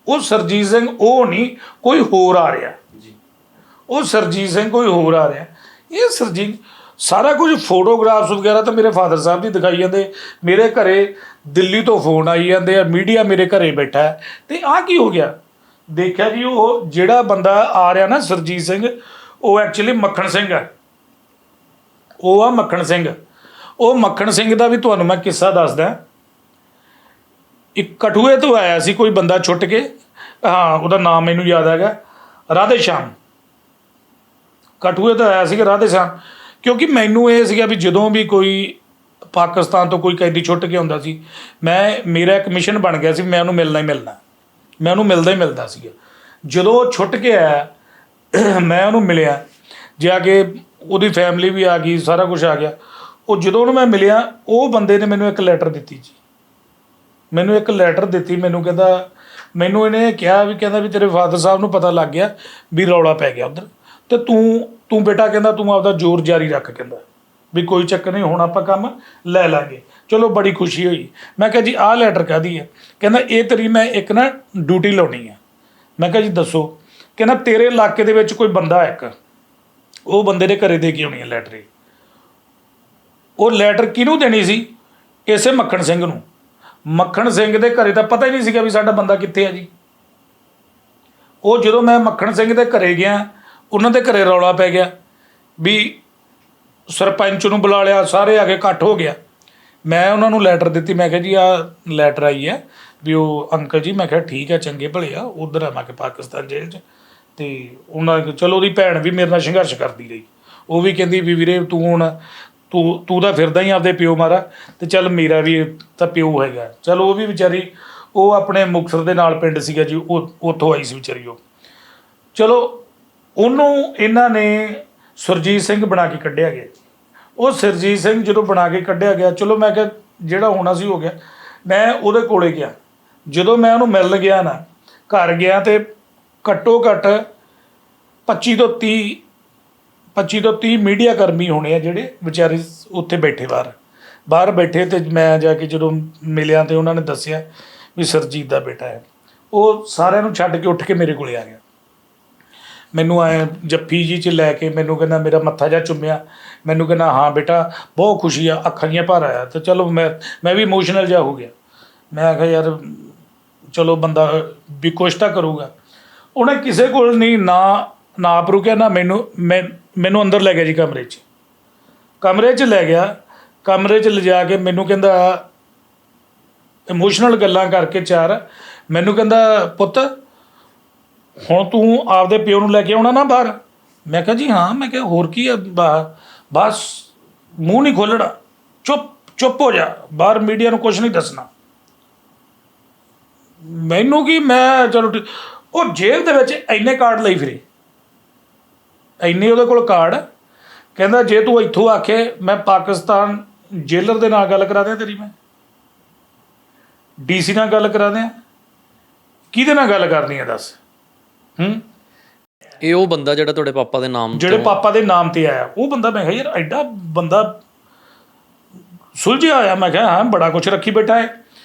ਉਹ ਸਰਜੀਤ ਸਿੰਘ ਉਹ ਨਹੀਂ, ਕੋਈ ਹੋਰ ਆ ਰਿਹਾ ਜੀ। ਉਹ ਸਰਜੀਤ ਸਿੰਘ ਕੋਈ ਹੋਰ ਆ ਰਿਹਾ। ਇਹ ਸਰਜੀਤ ਸਾਰਾ ਕੁਝ ਫੋਟੋਗ੍ਰਾਫਸ ਵਗੈਰਾ ਤਾਂ ਮੇਰੇ ਫਾਦਰ ਸਾਹਿਬ ਦੀ ਦਿਖਾਈ ਜਾਂਦੇ, ਮੇਰੇ ਘਰੇ ਦਿੱਲੀ ਤੋਂ ਫੋਨ ਆਈ ਜਾਂਦੇ ਆ, ਮੀਡੀਆ ਮੇਰੇ ਘਰੇ ਬੈਠਾ ਹੈ। ਤੇ ਆਹ ਕੀ ਹੋ ਗਿਆ, ਦੇਖਿਆ ਜੀ ਉਹ ਜਿਹੜਾ ਬੰਦਾ ਆ ਰਿਹਾ ਨਾ ਸਰਜੀਤ ਸਿੰਘ, ਉਹ ਐਕਚੁਅਲੀ ਮੱਖਣ ਸਿੰਘ ਹੈ। ਉਹ ਆ ਮੱਖਣ ਸਿੰਘ। ਉਹ ਮੱਖਣ ਸਿੰਘ ਦਾ ਵੀ ਤੁਹਾਨੂੰ ਮੈਂ ਕਿੱਸਾ ਦੱਸਦਾ। ਇੱਕ ਕਠੂਏ ਤੋਂ ਆਇਆ ਸੀ ਕੋਈ ਬੰਦਾ ਛੁੱਟ ਕੇ, ਹਾਂ ਉਹਦਾ ਨਾਮ ਮੈਨੂੰ ਯਾਦ ਹੈਗਾ, ਰਾਧੇ ਸ਼ਾਮ। ਕਠੂਏ ਤੋਂ ਆਇਆ ਸੀਗਾ ਰਾਧੇ ਸ਼ਾਮ, ਕਿਉਂਕਿ ਮੈਨੂੰ ਇਹ ਸੀਗਾ ਵੀ ਜਦੋਂ ਵੀ ਕੋਈ ਪਾਕਿਸਤਾਨ ਤੋਂ ਕੋਈ ਕੈਦੀ ਛੁੱਟ ਕੇ ਆਉਂਦਾ ਸੀ, ਮੇਰਾ ਇੱਕ ਮਿਸ਼ਨ ਬਣ ਗਿਆ ਸੀ, ਮੈਂ ਉਹਨੂੰ ਮਿਲਣਾ ਹੀ ਮਿਲਣਾ। ਮੈਂ ਉਹਨੂੰ ਮਿਲਦਾ ਸੀਗਾ। ਜਦੋਂ ਉਹ ਛੁੱਟ ਕੇ ਆਇਆ, ਮੈਂ ਉਹਨੂੰ ਮਿਲਿਆ ਜਾ ਕੇ, ਉਹਦੀ ਫੈਮਿਲੀ ਵੀ ਆ ਗਈ, ਸਾਰਾ ਕੁਝ ਆ ਗਿਆ। ਉਹ ਜਦੋਂ ਉਹਨੂੰ ਮੈਂ ਮਿਲਿਆ, ਉਹ ਬੰਦੇ ਨੇ ਮੈਨੂੰ ਇੱਕ ਲੈਟਰ ਦਿੱਤੀ ਜੀ, ਮੈਨੂੰ ਕਹਿੰਦਾ, ਮੈਨੂੰ ਇਹਨੇ ਕਿਹਾ ਵੀ ਤੇਰੇ ਫਾਦਰ ਸਾਹਿਬ ਨੂੰ ਪਤਾ ਲੱਗ ਗਿਆ ਵੀ ਰੌਲਾ ਪੈ ਗਿਆ ਉੱਧਰ, ਤੇ ਤੂੰ ਬੇਟਾ ਕਹਿੰਦਾ ਤੂੰ ਆਪਦਾ ਜ਼ੋਰ ਜਾਰੀ ਰੱਖ, ਕਹਿੰਦਾ ਵੀ ਕੋਈ ਚੱਕਰ ਨਹੀਂ, ਹੁਣ ਆਪਾਂ ਕੰਮ ਲੈ ਲਾਂਗੇ। ਚਲੋ ਬੜੀ ਖੁਸ਼ੀ ਹੋਈ। ਮੈਂ ਕਿਹਾ ਜੀ ਆਹ ਲੈਟਰ ਕਾਹਦੀ ਹੈ? ਕਹਿੰਦਾ ਇਹ ਤੇਰੀ ਮੈਂ ਇੱਕ ਨਾ ਡਿਊਟੀ ਲਾਉਣੀ ਆ। ਮੈਂ ਕਿਹਾ ਜੀ ਦੱਸੋ? ਕਹਿੰਦਾ ਤੇਰੇ ਇਲਾਕੇ ਦੇ ਵਿੱਚ ਕੋਈ ਬੰਦਾ ਇੱਕ, ਉਹ ਬੰਦੇ ਦੇ ਘਰੇ ਦੇ ਕੇ ਆਉਣੀ ਹੈ ਲੈਟਰ। ਉਹ ਲੈਟਰ ਕਿਹਨੂੰ ਦੇਣੀ ਸੀ? ਇਸੇ ਮੱਖਣ ਸਿੰਘ ਨੂੰ। ਮੱਖਣ ਸਿੰਘ ਦੇ ਘਰੇ ਤਾਂ ਪਤਾ ਹੀ ਨਹੀਂ ਸੀਗਾ ਵੀ ਸਾਡਾ ਬੰਦਾ ਕਿੱਥੇ ਆ ਜੀ। ਉਹ ਜਦੋਂ ਮੈਂ ਮੱਖਣ ਸਿੰਘ ਦੇ ਘਰੇ ਗਿਆ, ਉਹਨਾਂ ਦੇ ਘਰੇ ਰੌਲਾ ਪੈ ਗਿਆ ਵੀ ਸਰਪੰਚ ਨੂੰ ਬੁਲਾ ਲਿਆ, ਸਾਰੇ ਆ ਕੇ ਇਕੱਠ ਹੋ ਗਿਆ। ਮੈਂ ਉਹਨਾਂ ਨੂੰ ਲੈਟਰ ਦਿੱਤੀ, ਮੈਂ ਕਿਹਾ ਜੀ ਆਹ ਲੈਟਰ ਆਈ ਹੈ ਵੀ ਉਹ ਅੰਕਲ ਜੀ, ਮੈਂ ਕਿਹਾ ਠੀਕ ਹੈ, ਚੰਗੇ ਭਲੇ ਆ, ਉੱਧਰ ਆ ਮੈਂ ਕਿ ਪਾਕਿਸਤਾਨ ਜੇਲ੍ਹ 'ਚ। ਅਤੇ ਉਹਨਾਂ ਚਲੋ ਉਹਦੀ ਭੈਣ ਵੀ ਮੇਰੇ ਨਾਲ ਸੰਘਰਸ਼ ਕਰਦੀ ਰਹੀ, ਉਹ ਵੀ ਕਹਿੰਦੀ ਵੀ ਵੀਰੇ ਤੂੰ ਹੁਣ ਤੂੰ ਤਾਂ ਫਿਰਦਾ ਹੀ ਆਪਦੇ ਪਿਓ ਮਾਰਾ, ਅਤੇ ਚੱਲ ਮੇਰਾ ਵੀ ਤਾਂ ਪਿਓ ਹੈਗਾ। ਚਲੋ ਉਹ ਵੀ ਵਿਚਾਰੀ, ਉਹ ਆਪਣੇ ਮੁਕਤਸਰ ਦੇ ਨਾਲ ਪਿੰਡ ਸੀਗਾ ਜੀ, ਉਹ ਉੱਥੋਂ ਆਈ ਸੀ ਵਿਚਾਰੀ ਉਹ। ਚਲੋ ਉਹਨੂੰ ਇਹਨਾਂ ਨੇ ਸੁਰਜੀਤ ਸਿੰਘ ਬਣਾ ਕੇ ਕੱਢਿਆ ਗਿਆ। ਉਹ ਸੁਰਜੀਤ ਸਿੰਘ ਜਦੋਂ ਬਣਾ ਕੇ ਕੱਢਿਆ ਗਿਆ, ਚਲੋ ਮੈਂ ਕਿਹਾ ਜਿਹੜਾ ਹੋਣਾ ਸੀ ਹੋ ਗਿਆ। ਮੈਂ ਉਹਦੇ ਕੋਲੇ ਗਿਆ। ਜਦੋਂ ਮੈਂ ਉਹਨੂੰ ਮਿਲਣ ਗਿਆ ਨਾ, ਘਰ ਗਿਆ, ਅਤੇ ਘੱਟੋ ਘੱਟ 25 ਤੋਂ 30 25 ਤੋਂ 30 ਮੀਡੀਆ ਕਰਮੀ ਹੋਣੇ ਆ ਜਿਹੜੇ ਵਿਚਾਰੇ ਉੱਥੇ ਬੈਠੇ ਬਾਹਰ ਬੈਠੇ, ਤੇ ਮੈਂ ਜਾ ਕੇ ਜਦੋਂ ਮਿਲਿਆ ਤੇ ਉਹਨਾਂ ਨੇ ਦੱਸਿਆ ਵੀ ਸਰਜੀਤ ਦਾ ਬੇਟਾ ਹੈ। ਉਹ ਸਾਰਿਆਂ ਨੂੰ ਛੱਡ ਕੇ ਉੱਠ ਕੇ ਮੇਰੇ ਕੋਲੇ ਆ ਗਿਆ, ਮੈਨੂੰ ਐਂ ਜੱਫੀ ਜੀ 'ਚ ਲੈ ਕੇ ਮੈਨੂੰ ਕਹਿੰਦਾ, ਮੇਰਾ ਮੱਥਾ ਜਿਹਾ ਚੁੰਮਿਆ, ਮੈਨੂੰ ਕਹਿੰਦਾ ਹਾਂ ਬੇਟਾ ਬਹੁਤ ਖੁਸ਼ੀ ਆ, ਅੱਖਾਂ ਦੀਆਂ ਭਰ ਆਇਆ। ਤੇ ਚਲੋ ਮੈਂ ਵੀ ਇਮੋਸ਼ਨਲ ਜਿਹਾ ਹੋ ਗਿਆ। ਮੈਂ ਕਿਹਾ ਯਾਰ ਚਲੋ ਬੰਦਾ ਵੀ ਕੁਛ ਤਾਂ ਕਰੂਗਾ। ਉਹਨੇ ਕਿਸੇ ਕੋਲ ਨਹੀਂ ਨਾ ਆਪ ਰੁਕਿਆ ਨਾ ਮੈਨੂੰ ਅੰਦਰ ਲੈ ਗਿਆ ਜੀ, ਕਮਰੇ 'ਚ ਲੈ ਗਿਆ। ਕਮਰੇ 'ਚ ਲਿਜਾ ਕੇ ਮੈਨੂੰ ਕਹਿੰਦਾ, ਇਮੋਸ਼ਨਲ ਗੱਲਾਂ ਕਰਕੇ ਚਾਰ, ਮੈਨੂੰ ਕਹਿੰਦਾ ਪੁੱਤ ਹੁਣ ਤੂੰ ਆਪਦੇ ਪਿਓ ਨੂੰ ਲੈ ਕੇ ਆਉਣਾ ਨਾ ਬਾਹਰ। ਮੈਂ ਕਿਹਾ ਜੀ ਹਾਂ। ਮੈਂ ਕਿਹਾ ਹੋਰ ਕੀ ਆ, ਬਸ ਮੂੰਹ ਨਹੀਂ ਖੋਲ੍ਹਣਾ, ਚੁੱਪ ਹੋ ਜਾ, ਬਾਹਰ ਮੀਡੀਆ ਨੂੰ ਕੁਛ ਨਹੀਂ ਦੱਸਣਾ। ਮੈਨੂੰ ਕੀ, ਮੈਂ ਚਲੋ ਉਹ ਜੇਲ੍ਹ ਦੇ ਵਿੱਚ ਇੰਨੇ ਕਾਰਡ ਲਈ ਫਿਰੇ, ਇੰਨੇ ਉਹਦੇ ਕੋਲ ਕਾਰਡ। ਕਹਿੰਦਾ ਜੇ ਤੂੰ ਇੱਥੋਂ ਆਖੇ ਮੈਂ ਪਾਕਿਸਤਾਨ ਜੇਲਰ ਦੇ ਨਾਲ ਗੱਲ ਕਰਾ ਦਿਆਂ ਤੇਰੀ, ਮੈਂ DC ਨਾਲ ਗੱਲ ਕਰਾ ਦਿਆਂ, ਕਿਹਦੇ ਨਾਲ ਗੱਲ ਕਰਨੀ ਹੈ ਦੱਸ। ਇਹ ਉਹ ਬੰਦਾ ਜਿਹੜਾ ਤੁਹਾਡੇ ਪਾਪਾ ਦੇ ਨਾਮ, ਜਿਹੜੇ ਪਾਪਾ ਦੇ ਨਾਮ ਤੇ ਆਇਆ ਉਹ ਬੰਦਾ। ਮੈਂ ਕਿਹਾ ਯਾਰ ਐਡਾ ਬੰਦਾ ਸੁਲਝਿਆ ਹੋਇਆ। ਮੈਂ ਕਿਹਾ ਹਾਂ ਬੜਾ ਕੁਛ ਰੱਖੀ ਬੈਠਾ ਹੈ।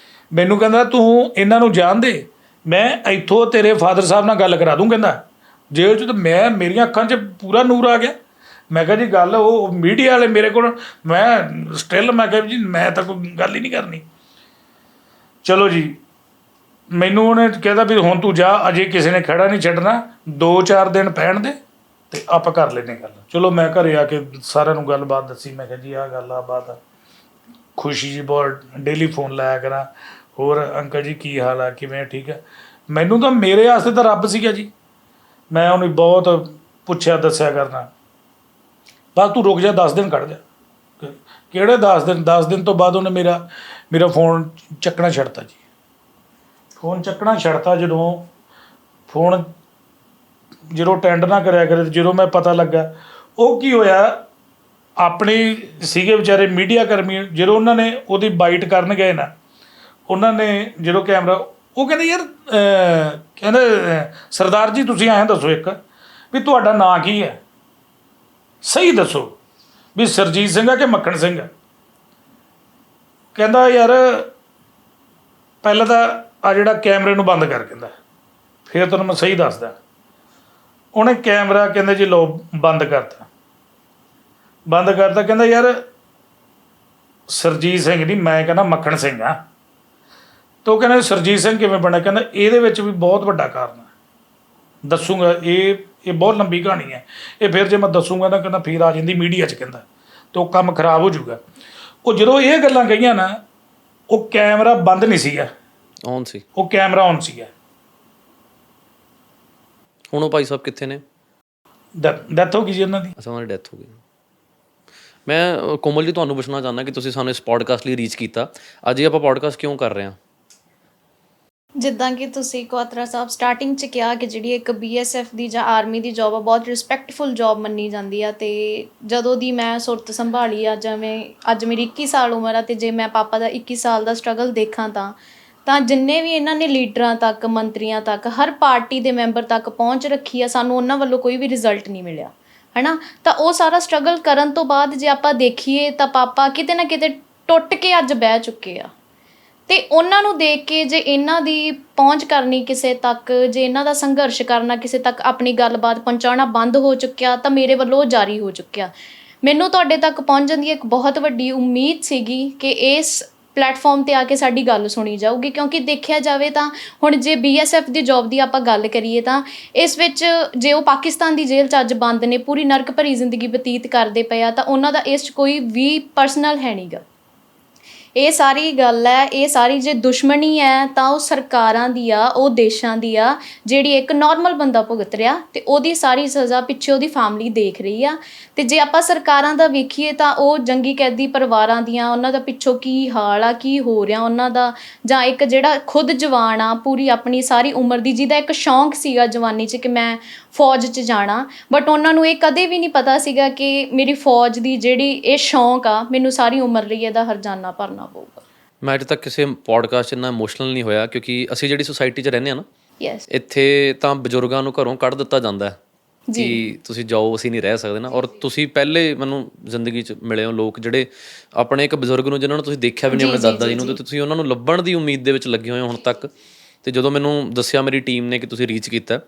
ਮੈਨੂੰ ਕਹਿੰਦਾ ਤੂੰ ਇਹਨਾਂ ਨੂੰ ਜਾਣ ਦੇ, ਮੈਂ ਇੱਥੋਂ ਤੇਰੇ ਫਾਦਰ ਸਾਹਿਬ ਨਾਲ ਗੱਲ ਕਰਾ ਦੂੰ। ਕਹਿੰਦਾ ਜੇਲ੍ਹ 'ਚ। ਤਾਂ ਮੇਰੀਆਂ ਅੱਖਾਂ 'ਚ ਪੂਰਾ ਨੂਰ ਆ ਗਿਆ। ਮੈਂ ਕਿਹਾ ਜੀ ਗੱਲ ਉਹ ਮੀਡੀਆ ਵਾਲੇ ਮੇਰੇ ਕੋਲ, ਮੈਂ ਸਟਿਲ ਮੈਂ ਕਿਹਾ ਜੀ ਮੈਂ ਤਾਂ ਕੋਈ ਗੱਲ ਹੀ ਨਹੀਂ ਕਰਨੀ। ਚਲੋ ਜੀ, ਮੈਨੂੰ ਉਹਨੇ ਕਹਿੰਦਾ ਵੀ ਹੁਣ ਤੂੰ ਜਾ, ਅਜੇ ਕਿਸੇ ਨੇ ਖੜਾ ਨਹੀਂ ਛੱਡਣਾ, 2-4 ਦਿਨ ਪੈਣ ਦੇ ਤੇ ਆਪਾਂ ਕਰ ਲੈਂਦੇ ਗੱਲ। ਚਲੋ ਮੈਂ ਘਰੇ ਆ ਕੇ ਸਾਰਿਆਂ ਨੂੰ ਗੱਲਬਾਤ ਦੱਸੀ। ਮੈਂ ਕਿਹਾ ਜੀ ਆਹ ਗੱਲ ਆ ਬਾਤ ਆ, ਖੁਸ਼ੀ ਜੀ ਬਹੁਤ, ਡੇਲੀ ਫੋਨ ਲਾਇਆ ਕਰਾਂ, ਹੋਰ ਅੰਕਲ ਜੀ ਕੀ ਹਾਲ ਆ, ਕਿਵੇਂ, ਠੀਕ ਹੈ। ਮੈਨੂੰ ਤਾਂ ਮੇਰੇ ਵਾਸਤੇ ਤਾਂ ਰੱਬ ਸੀਗਾ ਜੀ। ਮੈਂ ਉਹਨੂੰ ਬਹੁਤ ਪੁੱਛਿਆ ਦੱਸਿਆ ਕਰਨਾ, ਬਸ ਤੂੰ ਰੁਕ ਜਾ, 10 ਦਿਨ ਕੱਢ ਜਾ। ਕਿਹੜੇ 10 ਦਿਨ? 10 ਦਿਨ ਤੋਂ ਬਾਅਦ ਉਹਨੇ ਮੇਰਾ ਫੋਨ ਚੱਕਣਾ ਛੱਡਤਾ ਜੀ। ਫੋਨ ਚੱਕਣਾ ਛੱਡਤਾ। ਜਦੋਂ ਅਟੈਂਡ ਨਾ ਕਰਿਆ ਕਰੇ, ਜਦੋਂ ਮੈਂ ਪਤਾ ਲੱਗਾ ਉਹ ਕੀ ਹੋਇਆ, ਆਪਣੇ ਸੀਗੇ ਵਿਚਾਰੇ ਮੀਡੀਆ ਕਰਮੀ, ਜਦੋਂ ਉਹਨਾਂ ਨੇ ਉਹਦੀ ਬਾਈਟ ਕਰਨ ਗਏ ਨਾ, ਉਹਨਾਂ ਨੇ ਜਦੋਂ ਕੈਮਰਾ, ਉਹ ਕਹਿੰਦੇ ਯਾਰ ਕਹਿੰਦੇ ਸਰਦਾਰ ਜੀ ਤੁਸੀਂ ਐਂ ਦੱਸੋ ਇੱਕ ਵੀ ਤੁਹਾਡਾ ਨਾਂ ਕੀ ਹੈ, ਸਹੀ ਦੱਸੋ ਵੀ ਸਰਜੀਤ ਸਿੰਘ ਆ ਕਿ ਮੱਖਣ ਸਿੰਘ ਆ। ਕਹਿੰਦਾ ਯਾਰ ਪਹਿਲਾਂ ਤਾਂ ਆ ਜਿਹੜਾ ਕੈਮਰੇ ਨੂੰ ਬੰਦ ਕਰ, ਕਹਿੰਦਾ ਫਿਰ ਤੁਹਾਨੂੰ ਮੈਂ ਸਹੀ ਦੱਸਦਾ। ਉਹਨੇ ਕੈਮਰਾ ਕਹਿੰਦੇ ਜੀ ਲਓ ਬੰਦ ਕਰਤਾ। ਕਹਿੰਦਾ ਯਾਰ ਸਰਜੀਤ ਸਿੰਘ ਨਹੀਂ, ਮੈਂ ਕਹਿੰਦਾ ਮੱਖਣ ਸਿੰਘ ਆ। ਤਾਂ ਉਹ ਕਹਿੰਦਾ ਸਰਜੀਤ ਸਿੰਘ ਕਿਵੇਂ ਬਣਿਆ? ਕਹਿੰਦਾ ਇਹਦੇ ਵਿੱਚ ਵੀ ਬਹੁਤ ਵੱਡਾ ਕਾਰਨ ਹੈ, ਦੱਸੂਗਾ। ਇਹ ਬਹੁਤ ਲੰਬੀ ਕਹਾਣੀ ਹੈ, ਇਹ ਫਿਰ ਜੇ ਮੈਂ ਦੱਸੂਗਾ ਨਾ ਕਹਿੰਦਾ ਫਿਰ ਆ ਜਾਂਦੀ ਮੀਡੀਆ 'ਚ, ਕਹਿੰਦਾ ਅਤੇ ਉਹ ਕੰਮ ਖਰਾਬ ਹੋ ਜਾਊਗਾ। ਉਹ ਜਦੋਂ ਇਹ ਗੱਲਾਂ ਕਹੀਆਂ ਨਾ, ਉਹ ਕੈਮਰਾ ਬੰਦ ਨਹੀਂ ਸੀਗਾ, ਔਨ ਸੀ, ਉਹ ਕੈਮਰਾ ਔਨ ਸੀਗਾ। ਹੁਣ ਉਹ ਭਾਈ ਸਾਹਿਬ ਕਿੱਥੇ ਨੇ? ਡੈਥ ਹੋ ਗਈ ਜੀ ਉਹਨਾਂ ਦੀ। ਅੱਛਾ, ਉਹਨਾਂ ਦੀ ਡੈਥ ਹੋ ਗਈ। ਮੈਂ ਕੋਮਲ ਜੀ ਤੁਹਾਨੂੰ ਪੁੱਛਣਾ ਚਾਹੁੰਦਾ ਕਿ ਤੁਸੀਂ ਸਾਨੂੰ ਇਸ ਪੋਡਕਾਸਟ ਲਈ ਰੀਚ ਕੀਤਾ। ਅੱਜ ਇਹ ਆਪਾਂ ਪੋਡਕਾਸਟ ਕਿਉਂ ਕਰ ਰਹੇ ਹਾਂ? ਜਿੱਦਾਂ ਕਿ ਤੁਸੀਂ ਕੁਆਤਰਾ ਸਾਹਿਬ ਸਟਾਰਟਿੰਗ 'ਚ ਕਿਹਾ ਕਿ ਜਿਹੜੀ ਇੱਕ BSF ਦੀ ਜਾਂ ਆਰਮੀ ਦੀ ਜੋਬ ਆ, ਬਹੁਤ ਰਿਸਪੈਕਟਫੁਲ ਜੋਬ ਮੰਨੀ ਜਾਂਦੀ ਆ। ਅਤੇ ਜਦੋਂ ਦੀ ਮੈਂ ਸੁਰਤ ਸੰਭਾਲੀ ਆ, ਜਿਵੇਂ ਅੱਜ ਮੇਰੀ 21 ਸਾਲ ਉਮਰ ਆ, ਅਤੇ ਜੇ ਮੈਂ ਪਾਪਾ ਦਾ 21 ਸਾਲ ਦਾ ਸਟਰਗਲ ਦੇਖਾਂ ਤਾਂ ਜਿੰਨੇ ਵੀ ਇਹਨਾਂ ਨੇ ਲੀਡਰਾਂ ਤੱਕ, ਮੰਤਰੀਆਂ ਤੱਕ, ਹਰ ਪਾਰਟੀ ਦੇ ਮੈਂਬਰ ਤੱਕ ਪਹੁੰਚ ਰੱਖੀ ਆ, ਸਾਨੂੰ ਉਹਨਾਂ ਵੱਲੋਂ ਕੋਈ ਵੀ ਰਿਜ਼ਲਟ ਨਹੀਂ ਮਿਲਿਆ, ਹੈ ਨਾ। ਤਾਂ ਉਹ ਸਾਰਾ ਸਟਰਗਲ ਕਰਨ ਤੋਂ ਬਾਅਦ ਜੇ ਆਪਾਂ ਦੇਖੀਏ ਤਾਂ ਪਾਪਾ ਕਿਤੇ ਨਾ ਕਿਤੇ ਟੁੱਟ ਕੇ ਅੱਜ ਬਹਿ ਚੁੱਕੇ ਆ। ਅਤੇ ਉਹਨਾਂ ਨੂੰ ਦੇਖ ਕੇ ਜੇ ਇਹਨਾਂ ਦੀ ਪਹੁੰਚ ਕਰਨੀ ਕਿਸੇ ਤੱਕ, ਜੇ ਇਹਨਾਂ ਦਾ ਸੰਘਰਸ਼ ਕਰਨਾ ਕਿਸੇ ਤੱਕ, ਆਪਣੀ ਗੱਲਬਾਤ ਪਹੁੰਚਾਉਣਾ ਬੰਦ ਹੋ ਚੁੱਕਿਆ, ਤਾਂ ਮੇਰੇ ਵੱਲੋਂ ਉਹ ਜਾਰੀ ਹੋ ਚੁੱਕਿਆ। ਮੈਨੂੰ ਤੁਹਾਡੇ ਤੱਕ ਪਹੁੰਚਣ ਦੀ ਇੱਕ ਬਹੁਤ ਵੱਡੀ ਉਮੀਦ ਸੀਗੀ ਕਿ ਇਸ ਪਲੈਟਫਾਰਮ 'ਤੇ ਆ ਕੇ ਸਾਡੀ ਗੱਲ ਸੁਣੀ ਜਾਊਗੀ, ਕਿਉਂਕਿ ਦੇਖਿਆ ਜਾਵੇ ਤਾਂ ਹੁਣ ਜੇ BSF ਦੀ ਜੋਬ ਦੀ ਆਪਾਂ ਗੱਲ ਕਰੀਏ ਤਾਂ ਇਸ ਵਿੱਚ ਜੇ ਉਹ ਪਾਕਿਸਤਾਨ ਦੀ ਜੇਲ੍ਹ 'ਚ ਅੱਜ ਬੰਦ ਨੇ, ਪੂਰੀ ਨਰਕ ਭਰੀ ਜ਼ਿੰਦਗੀ ਬਤੀਤ ਕਰਦੇ ਪਏ ਆ, ਤਾਂ ਉਹਨਾਂ ਦਾ ਇਸ 'ਚ ਕੋਈ ਵੀ ਪਰਸਨਲ ਹੈ ਨਹੀਂ ਗਾ। ਇਹ ਸਾਰੀ ਗੱਲ ਹੈ, ਇਹ ਸਾਰੀ ਜੇ ਦੁਸ਼ਮਣੀ ਹੈ ਤਾਂ ਉਹ ਸਰਕਾਰਾਂ ਦੀ ਆ, ਉਹ ਦੇਸ਼ਾਂ ਦੀ ਆ, ਜਿਹੜੀ ਇੱਕ ਨੋਰਮਲ ਬੰਦਾ ਭੁਗਤ ਰਿਹਾ, ਅਤੇ ਉਹਦੀ ਸਾਰੀ ਸਜ਼ਾ ਪਿੱਛੇ ਉਹਦੀ ਫੈਮਿਲੀ ਦੇਖ ਰਹੀ ਆ। ਅਤੇ ਜੇ ਆਪਾਂ ਸਰਕਾਰਾਂ ਦਾ ਵੇਖੀਏ ਤਾਂ ਉਹ ਜੰਗੀ ਕੈਦੀ ਪਰਿਵਾਰਾਂ ਦੀਆਂ, ਉਹਨਾਂ ਦਾ ਪਿੱਛੋਂ ਕੀ ਹਾਲ ਆ, ਕੀ ਹੋ ਰਿਹਾ ਉਹਨਾਂ ਦਾ, ਜਾਂ ਇੱਕ ਜਿਹੜਾ ਖੁਦ ਜਵਾਨ ਆ, ਪੂਰੀ ਆਪਣੀ ਸਾਰੀ ਉਮਰ ਦੀ, ਜਿਹਦਾ ਇੱਕ ਸ਼ੌਂਕ ਸੀਗਾ ਜਵਾਨੀ 'ਚ ਕਿ ਮੈਂ ਫੌਜ 'ਚ ਜਾਣਾ, ਬਟ ਉਹਨਾਂ ਨੂੰ ਇਹ ਕਦੇ ਵੀ ਨਹੀਂ ਪਤਾ ਸੀਗਾ ਕਿ ਮੇਰੀ ਫੌਜ ਦੀ ਜਿਹੜੀ ਇਹ ਸ਼ੌਂਕ ਆ, ਮੈਨੂੰ ਸਾਰੀ ਉਮਰ ਲਈ ਇਹਦਾ ਹਰਜਾਨਾ ਭਰਨਾ ਪਊਗਾ। ਮੈਂ ਅੱਜ ਤੱਕ ਕਿਸੇ ਪੋਡਕਾਸਟ 'ਚ ਇੰਨਾ ਇਮੋਸ਼ਨਲ ਨਹੀਂ ਹੋਇਆ, ਕਿਉਂਕਿ ਅਸੀਂ ਜਿਹੜੀ ਸੁਸਾਇਟੀ 'ਚ ਰਹਿੰਦੇ ਹਾਂ ਨਾ, ਯੈਸ, ਇੱਥੇ ਤਾਂ ਬਜ਼ੁਰਗਾਂ ਨੂੰ ਘਰੋਂ ਕੱਢ ਦਿੱਤਾ ਜਾਂਦਾ ਹੈ, ਕਿ ਤੁਸੀਂ ਜਾਓ, ਅਸੀਂ ਨਹੀਂ ਰਹਿ ਸਕਦੇ ਨਾ। ਔਰ ਤੁਸੀਂ ਪਹਿਲੇ ਮੈਨੂੰ ਜ਼ਿੰਦਗੀ 'ਚ ਮਿਲੇ ਹੋ ਲੋਕ ਜਿਹੜੇ ਆਪਣੇ ਇੱਕ ਬਜ਼ੁਰਗ ਨੂੰ ਜਿਹਨਾਂ ਨੂੰ ਤੁਸੀਂ ਦੇਖਿਆ ਵੀ ਨਹੀਂ, ਆਪਣੇ ਦਾਦਾ ਜੀ ਨੂੰ, ਤੇ ਤੁਸੀਂ ਉਹਨਾਂ ਨੂੰ ਲੱਭਣ ਦੀ ਉਮੀਦ ਦੇ ਵਿੱਚ ਲੱਗੇ ਹੋਏ ਹੋ ਹੁਣ ਤੱਕ। ਤੇ ਜਦੋਂ ਮੈਨੂੰ ਦੱਸਿਆ ਮੇਰੀ ਟੀਮ ਨੇ ਕਿ ਤੁਸੀਂ ਰੀਚ ਕੀਤਾ,